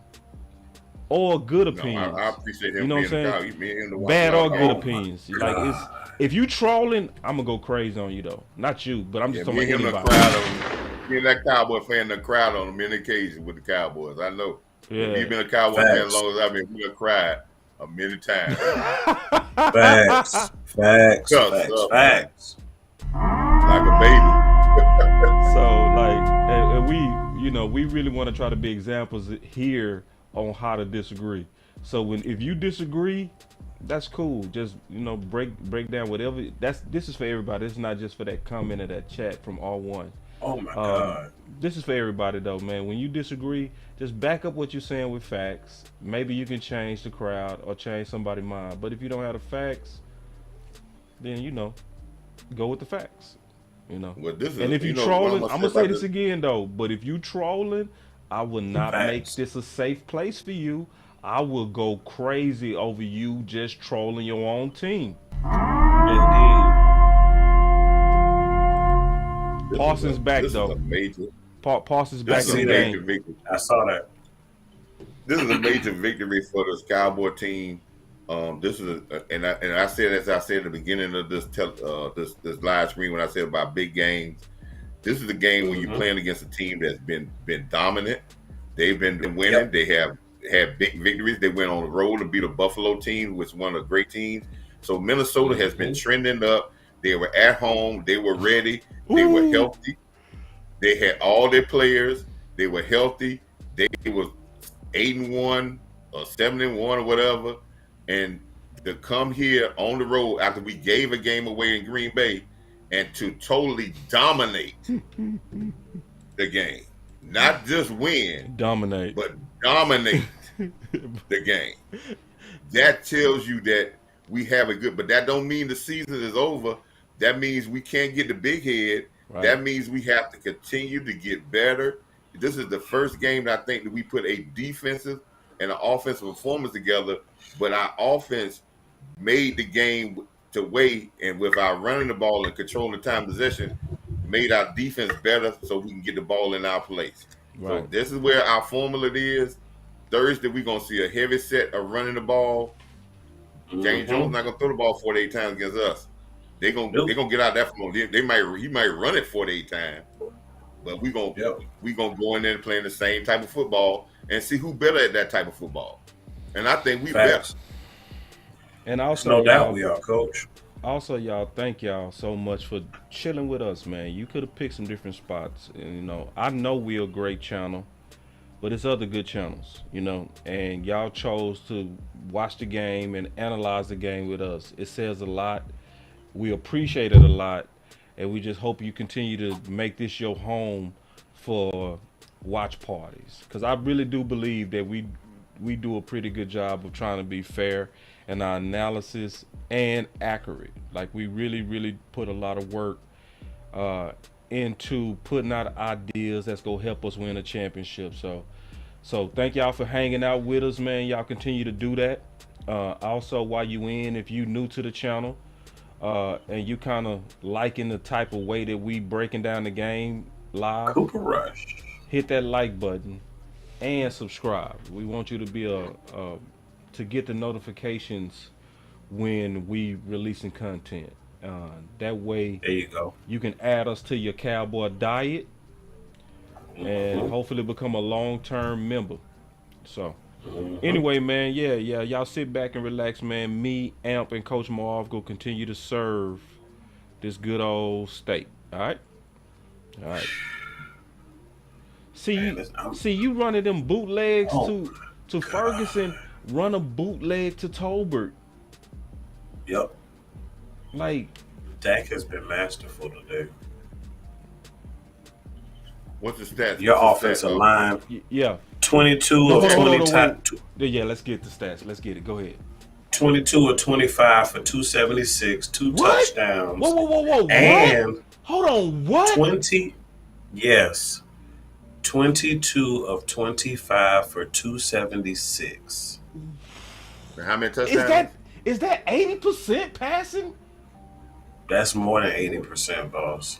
or good opinions. I appreciate him. You know what I'm saying? Bad or good opinions. Like it's. If you trolling, I'm gonna go crazy on you though. Not you, but I'm just talking about anybody. Me and that Cowboy fan, the crowd on many occasions with the Cowboys. I know. Yeah. You've been a Cowboy fan as long as I've been. We have cried many times. Facts. Like a baby. So like, and we, you know, we really want to try to be examples here on how to disagree. So if you disagree, that's cool. Just, you know, break down whatever. This is for everybody. It's not just for that comment or that chat from R1. Oh my God. This is for everybody though, man. When you disagree, just back up what you're saying with facts. Maybe you can change the crowd or change somebody's mind. But if you don't have the facts, then you know, go with the facts. You know. Well, and if you trolling, I'm gonna say this again though. But if you trolling, I will not make this a safe place for you. I will go crazy over you just trolling your own team. Indeed. Parsons back though. Parsons back in the game. I saw that. This is a major victory for this Cowboy team. This is and I said, as I said at the beginning of this live stream when I said about big games. This is a game when you're playing against a team that's been dominant. They've been winning. Yep. They have had big victories. They went on the road and beat a Buffalo team, which is one of the great teams. So Minnesota has been trending up. They were at home. They were ready. They were healthy. They had all their players. They were healthy. They was 8-1 or 7-1 or whatever. And to come here on the road after we gave a game away in Green Bay and to totally dominate the game. Not just win. Dominate. But dominate the game. That tells you that we have a good, but that don't mean the season is over. That means we can't get the big head. Right. That means we have to continue to get better. This is the first game that I think that we put a defensive and an offensive performance together, but our offense made the game to wait, and with our running the ball and controlling the time possession, made our defense better so we can get the ball in our place. Right. So this is where our formula is. Thursday, we're going to see a heavy set of running the ball. James Jones not going to throw the ball 48 times against us. They're going to get out that from he might run it 48 times, but we're going to go in there and play the same type of football and see who better at that type of football. And I think we better. And also, no doubt we are, Coach. Also, y'all, thank y'all so much for chilling with us, man. You could have picked some different spots. And, you know, I know we're a great channel, but it's other good channels, you know. And y'all chose to watch the game and analyze the game with us. It says a lot. We appreciate it a lot. And we just hope you continue to make this your home for watch parties. Because I really do believe that we do a pretty good job of trying to be fair in our analysis and accurate. Like we really put a lot of work into putting out ideas that's gonna help us win a championship. So thank y'all for hanging out with us, man. Y'all continue to do that. Also, while you in, if you new to the channel, and you kind of liking the type of way that we breaking down the game live, Cooper Rush. hit that like button and subscribe. We want you to be to get the notifications when we releasing content. That way There you go. you can add us to your Cowboy diet and hopefully become a long-term member. So anyway, man, yeah, y'all sit back and relax, man. Me, Amp, and Coach Marv go continue to serve this good old state. All right. See, you running them bootlegs to Ferguson, run a bootleg to Tolbert. Yep. Like, Dak has been masterful today. What's the stats? Your What's the offensive stats? line, yeah. 22 No, of hold on, 20 wait. Yeah, let's get the stats. Let's get it. Go ahead. 22 of 25 for 276, two What? touchdowns. Whoa. And What? Hold on, what? 22 of 25 for 276. And how many touchdowns? Is that 80% passing? That's more than 80%, boss.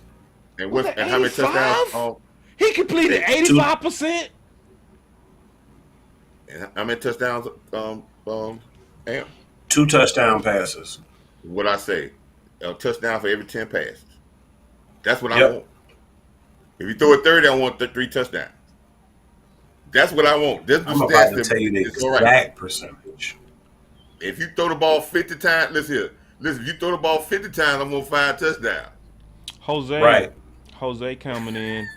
And Was what? that And how many 85? touchdowns? Oh, He completed 85%. and how many touchdowns? Amp? 2 touchdown passes. What I say? A touchdown for every 10 passes. That's what I Yep. want. If you throw a 30, I want 3 touchdowns. That's what I want. This is the I'm stats about to that- tell you the it's all right. exact percentage. If you throw the ball 50 times, listen, if you throw the ball 50 times, I'm gonna 5 touchdowns. Jose coming in.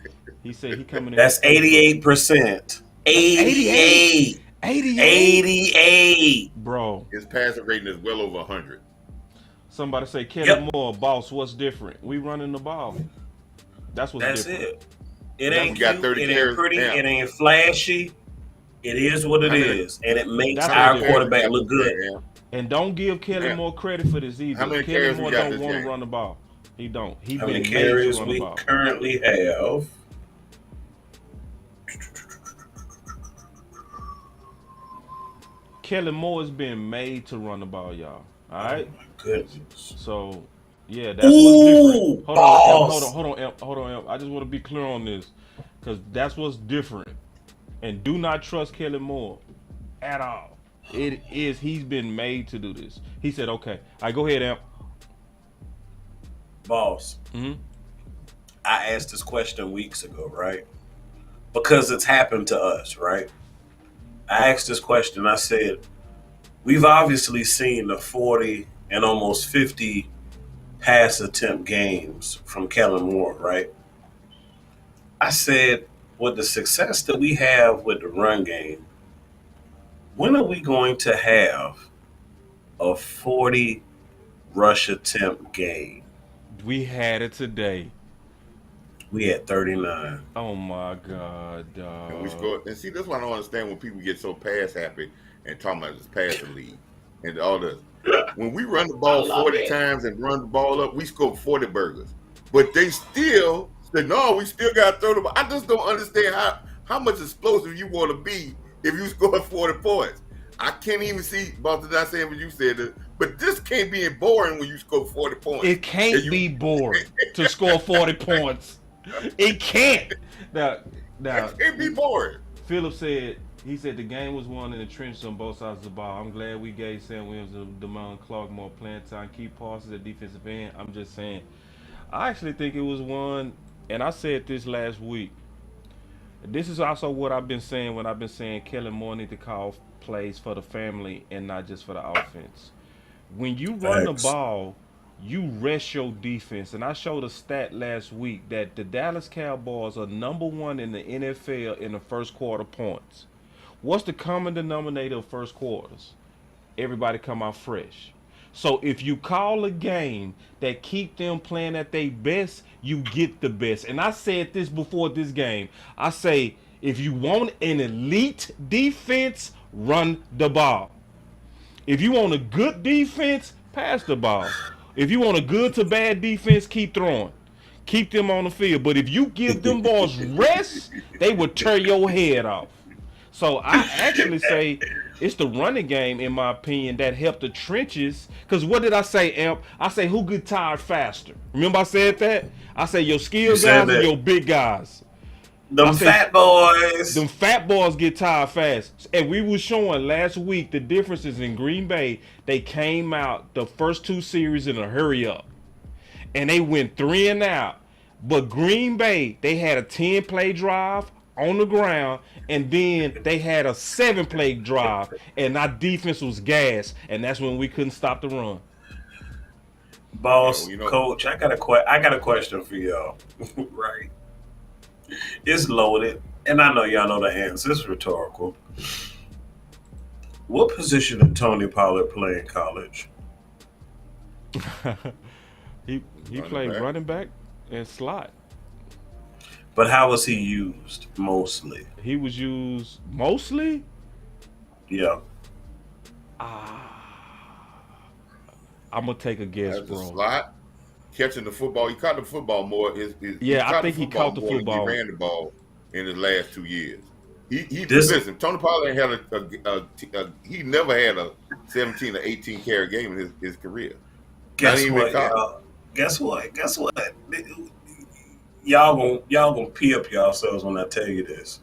He said he coming in. That's 88%. 88. 88. Bro, His passing rating is well over 100. somebody say Kellen Moore, boss, what's different? We running the ball. That's what's That's different. it. It Now ain't we got cute, 30 it ain't carries pretty, now. it ain't flashy. It is what it is, and it makes That's our what it is. quarterback look good. Yeah. And don't give Kellen Yeah. Moore credit for this either. How many Kellen carries we Moore got don't this want to game? run the ball. He don't. He How been many made to carries run the we ball. currently have? Kellen Moore has been made to run the ball, y'all. All right. Oh my goodness. So, yeah, that's what's different. Hold boss. on, Emp. I just want to be clear on this, because that's what's different. And do not trust Kellen Moore at all. It is, he's been made to do this. He said, okay. All right, go ahead, Emp. Boss, Mm-hmm. I asked this question weeks ago, right? Because it's happened to us, right? I asked this question. I said, we've obviously seen the 40 and almost 50 pass attempt games from Kellen Moore, right? I said, with the success that we have with the run game, when are we going to have a 40 rush attempt game? We had it today. We had 39. Oh, my God, dog. And we scored. And see, that's why I don't understand when people get so pass happy and talking about this passing league and all this. When we run the ball 40 times and run the ball up, we score 40 burgers. But they still say, no, we still got to throw the ball. I just don't understand how much explosive you want to be if you score 40 points. I can't even see, about not saying what you said, but this can't be boring when you score 40 points. It can't be boring to score 40 points. It can't. Now, It can't be boring. Philip said, he said the game was won in the trenches on both sides of the ball. I'm glad we gave Sam Williams and DeMond Clark more playing time, keep Parsons at defensive end. I'm just saying, I actually think it was won, and I said this last week. This is also what I've been saying when I've been saying Kellen Moore need to call plays for the family and not just for the offense. When you run the ball, you rest your defense. And I showed a stat last week that the Dallas Cowboys are #1 in the NFL in the first quarter points. What's the common denominator of first quarters? Everybody come out fresh. So if you call a game that keep them playing at their best, you get the best. And I said this before this game. I say, if you want an elite defense, run the ball. If you want a good defense, pass the ball. If you want a good to bad defense, keep throwing. Keep them on the field. But if you give them balls rest, they will tear your head off. So I actually say it's the running game, in my opinion, that helped the trenches. Because what did I say, Amp? I say who get tired faster. Remember I said that? I say your You skill said guys and that your big guys. I them say fat boys. them fat boys get tired fast. And we were showing last week the differences in Green Bay. They came out the first 2 series in a hurry up. And they went 3 and out. But Green Bay, they had a 10-play drive on the ground, and then they had a 7-play drive, and our defense was gas, and that's when we couldn't stop the run. Boss, Coach, I got a question for y'all. Right? It's loaded, and I know y'all know the answer. It's rhetorical. What position did Tony Pollard play in college? He played running back and slot. But how was he used mostly? He was used mostly? Yeah. I'm going to take a guess, As a bro. slot, catching the football. He caught the football more. I think he caught the football. He ran the ball in his last 2 years. Listen, Tony Pollard had he never had a 17 or 18 carry game in his career. Guess what, y'all? Guess what? Y'all gonna pee up yourselves when I tell you this.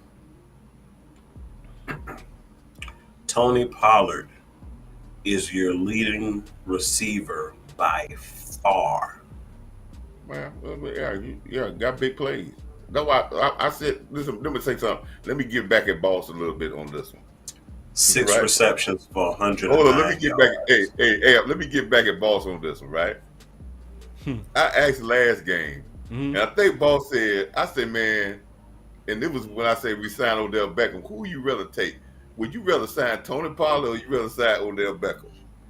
Tony Pollard is your leading receiver by far. Well, yeah, got big plays. That's why I said, listen, let me say something. Let me get back at Boss a little bit on this one. 6 receptions for 100. Hold on, let me get back. Hey, let me get back at Boss on this one, right? I asked last game, and I think Boss said, I said, man, and it was when I said we signed Odell Beckham. Who you rather take? Would you rather sign Tony Pollard or you rather sign Odell Beckham?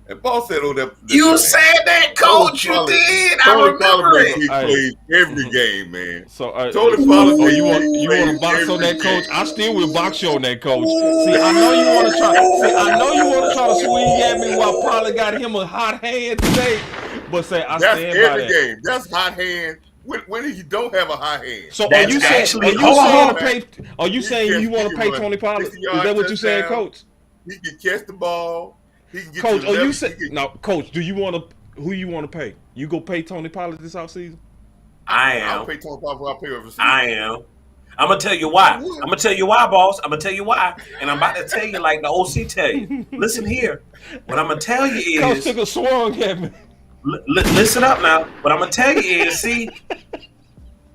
And Boss said Odell. You said that, Coach. You did. I remember it. He plays every game, man. So Tony Pollard. Oh, you want to box on that, Coach? I still will box you on that, Coach. See, I know you want to try. See, I know you want to try to swing at me while Pollard got him a hot hand today. But say I That's stand by every that. game. That's hot hand. When he don't have a hot hand. So That's are you saying you want to pay Tony Pollard? Is that what you saying, Coach? He can catch the ball. He can get Coach, to the are you left. saying now, Coach? Do you want to? Who you want to pay? You go pay Tony Pollard this offseason? I am. I'll pay Tony Pollard. I'll pay over. I am. I'm gonna tell you why. I'm gonna tell you why, boss. I'm gonna tell you why, and I'm about to tell you like the OC tell you. Listen here. What I'm gonna tell you is. Coach took a swung at me. Listen up now. What I'm gonna tell you is, see,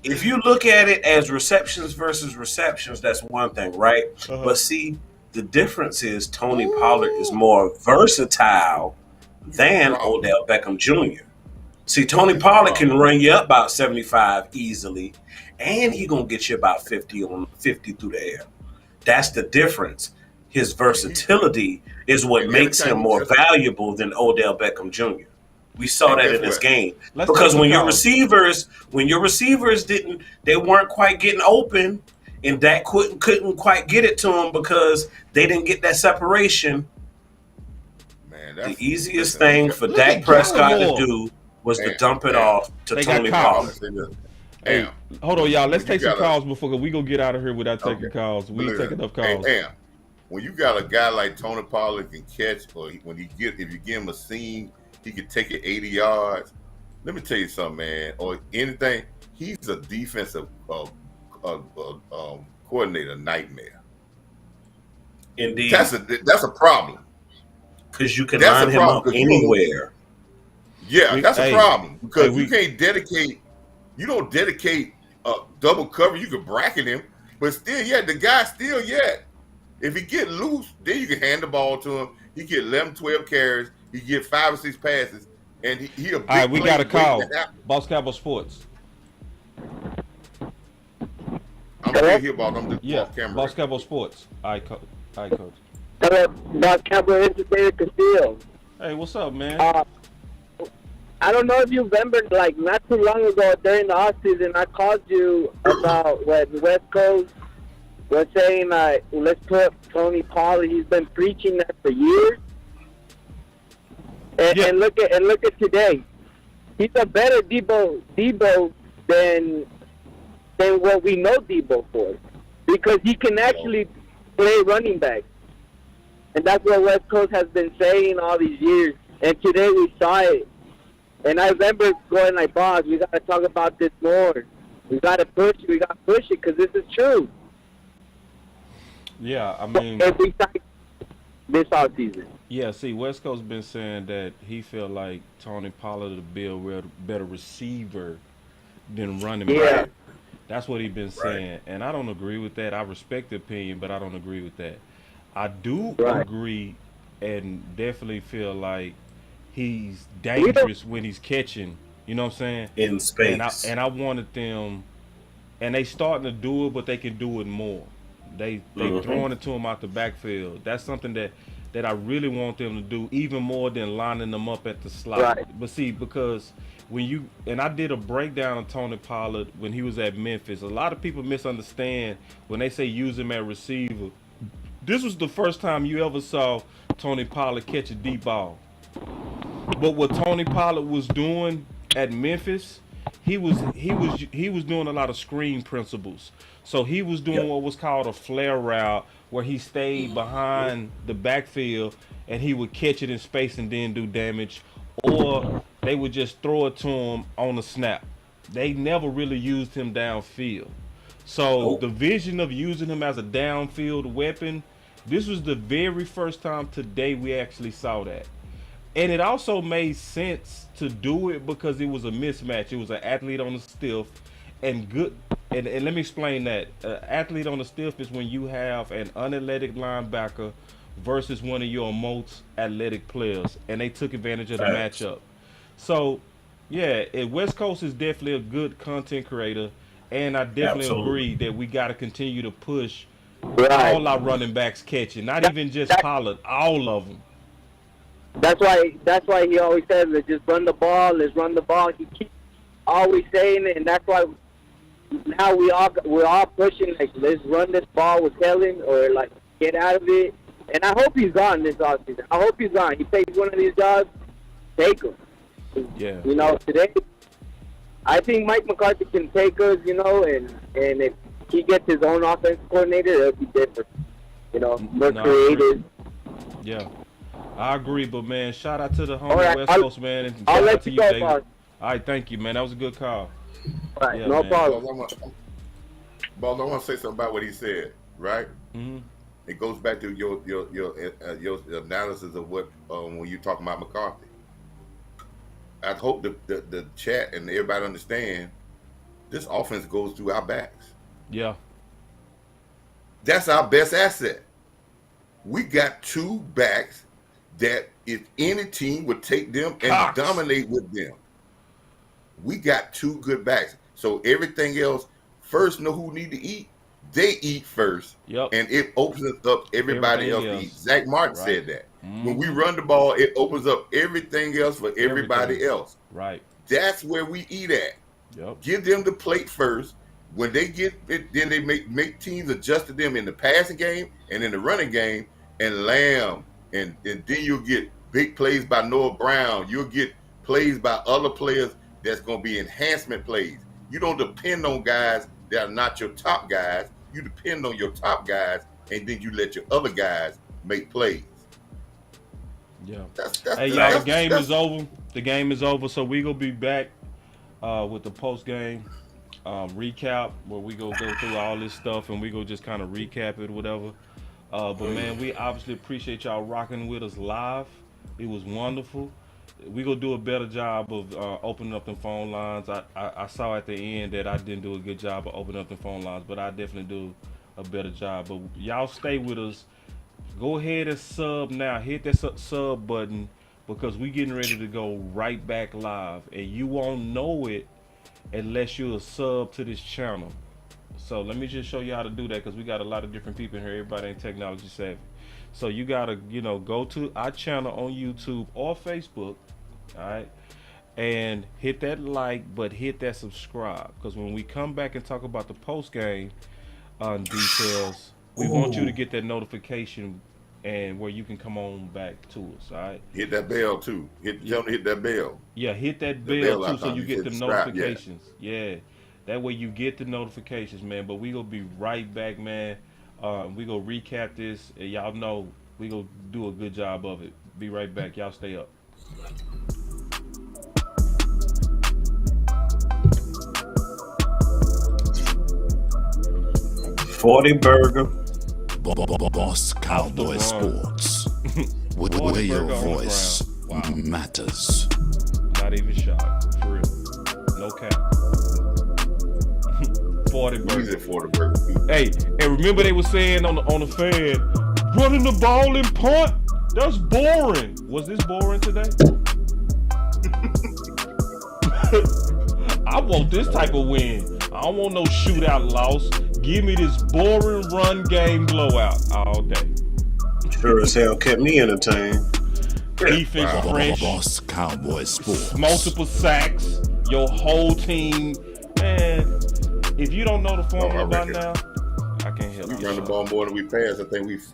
if you look at it as receptions versus receptions, that's one thing, right? But see, the difference is Tony Pollard is more versatile than Odell Beckham Jr. See, Tony Pollard can run you up about 75 easily, and he gonna get you about 50 through the air. That's the difference. His versatility is what makes him more valuable than Odell Beckham Jr. We saw that in this game. Because when your receivers they weren't quite getting open, and Dak couldn't quite get it to them because they didn't get that separation. Man, the easiest thing for Dak Prescott to do was to dump it off to Tony Pollard. Hey, hold on, y'all. Let's take some calls before we go get out of here without taking calls. We take enough calls. When you got a guy like Tony Pollard can catch, or if you give him a seam, he could take it 80 yards. Let me tell you something, man. Or anything, he's a defensive coordinator nightmare. Indeed, that's a problem. Because you can line him up anywhere. That's a problem because you can't dedicate. You don't dedicate a double cover. You can bracket him, but still, the guy still, if he get loose, then you can hand the ball to him. He get 11, 12 carries. He get 5 or 6 passes, and he a big. All right, we got a call. Boss Cowboy Sports. I'm gonna hear about them. Boss Cowboy Sports. All right, Coach. Hello, Boss Cowboy Entertainer Castillo. Hey, what's up, man? I don't know if you remember, like not too long ago during the offseason, I called you about what the West Coast was saying. Let's put Tony Pollard. He's been preaching that for years. And look at today. He's a better Debo than what we know Debo for, because he can actually play running back. And that's what West Coast has been saying all these years. And today we saw it. And I remember going like, boss, we got to talk about this more. We got to push it. We got to push it because this is true. Yeah, I mean, Every time this offseason. yeah. See, West Coast been saying that he felt like Tony Pollard would be a better receiver than running Yeah. back. That's what he been saying, and I don't agree with that. I respect the opinion, but I don't agree with that. I do Right. agree, and definitely feel like he's dangerous when he's catching. You know what I'm saying? in space. And I wanted them, and they starting to do it, but they can do it more. They throwing it to him out the backfield. That's something that I really want them to do, even more than lining them up at the slot. Right. But see, because when you and I did a breakdown of Tony Pollard when he was at Memphis. A lot of people misunderstand when they say use him at receiver. This was the first time you ever saw Tony Pollard catch a deep ball. But what Tony Pollard was doing at Memphis, he was doing a lot of screen principles. So he was doing what was called a flare route, where he stayed behind the backfield and he would catch it in space and then do damage, or they would just throw it to him on the snap. They never really used him downfield. So the vision of using him as a downfield weapon, this was the very first time today we actually saw that. And it also made sense to do it because it was a mismatch. It was an athlete on the stiff and good. And let me explain that. Athlete on the stiff is when you have an unathletic linebacker versus one of your most athletic players. And they took advantage of the matchup. So, yeah, West Coast is definitely a good content creator. And I definitely agree that we got to continue to push all our running backs catching. Not even just Pollard, all of them. That's why he always says, let's just run the ball, let's run the ball. He keeps always saying it, and that's why now we're all pushing, like, let's run this ball with Kellen, or like get out of it. And I hope he's gone this offseason. I hope he's gone. He takes one of these jobs, take him. Yeah. You know, today I think Mike McCarthy can take us, you know, and if he gets his own offense coordinator, it'll be different. You know, more creative. Yeah. I agree, but man, shout out to the homie right, West Coast, man. And I'll shout let out to you go, David. boss. All right, thank you, man. That was a good call. All right, Yeah, no man. problem. Boss, I want to say something about what he said, right? Mm-hmm. It goes back to your analysis of what when you talking about McCarthy. I hope the chat and everybody understand this offense goes through our backs. Yeah. That's our best asset. We got two backs that if any team would take them and dominate with them. We got two good backs. So everything else, first know who need to eat. They eat first. Yep. And it opens up everybody else to eat. Zach Martin said that. Mm-hmm. When we run the ball, it opens up everything else for everybody else. Right. That's where we eat at. Yep. Give them the plate first. When they get it, then they make teams adjust to them in the passing game and in the running game, and Lamb, and then you'll get big plays by Noah Brown. You'll get plays by other players that's going to be enhancement plays. You don't depend on guys that are not your top guys. You depend on your top guys, and then you let your other guys make plays. Yeah. Hey, y'all, the game is over. The game is over, so we going to be back with the post-game recap, where we go through all this stuff, and we go just kind of recap it, whatever. But man, we obviously appreciate y'all rocking with us live. It was wonderful. We gonna do a better job of opening up the phone lines. I saw at the end that I didn't do a good job of opening up the phone lines, but I definitely do a better job. But y'all stay with us. Go ahead and sub now. Hit that sub button, because we getting ready to go right back live, and you won't know it unless you're a sub to this channel. So let me just show you how to do that, because we got a lot of different people in here. Everybody ain't technology savvy. So you gotta, go to our channel on YouTube or Facebook, all right, and hit that like, but hit that subscribe, because when we come back and talk about the post game details, we want you to get that notification, and where you can come on back to us, all right. Hit that bell too. Tell them to hit that bell. Yeah, hit that bell too, so you get the notifications. Yeah. That way you get the notifications, man. But we gonna be right back, man. We go recap this, and y'all know we go do a good job of it. Be right back. Y'all stay up. $40 burger. Boss Cowboy Sports. Where your voice matters. Not even shot. For real. No cap. 40 burger. He's at 40 burger. Hey, and remember they were saying on the fan, running the ball and punt? That's boring. Was this boring today? I want this type of win. I don't want no shootout loss. Give me this boring run game blowout all day. Sure as hell kept me entertained. Defense fresh. Boss Cowboy Sports. Multiple sacks. Your whole team. Man, if you don't know the formula by now, I can't help We you. run the ball more than we pass. I think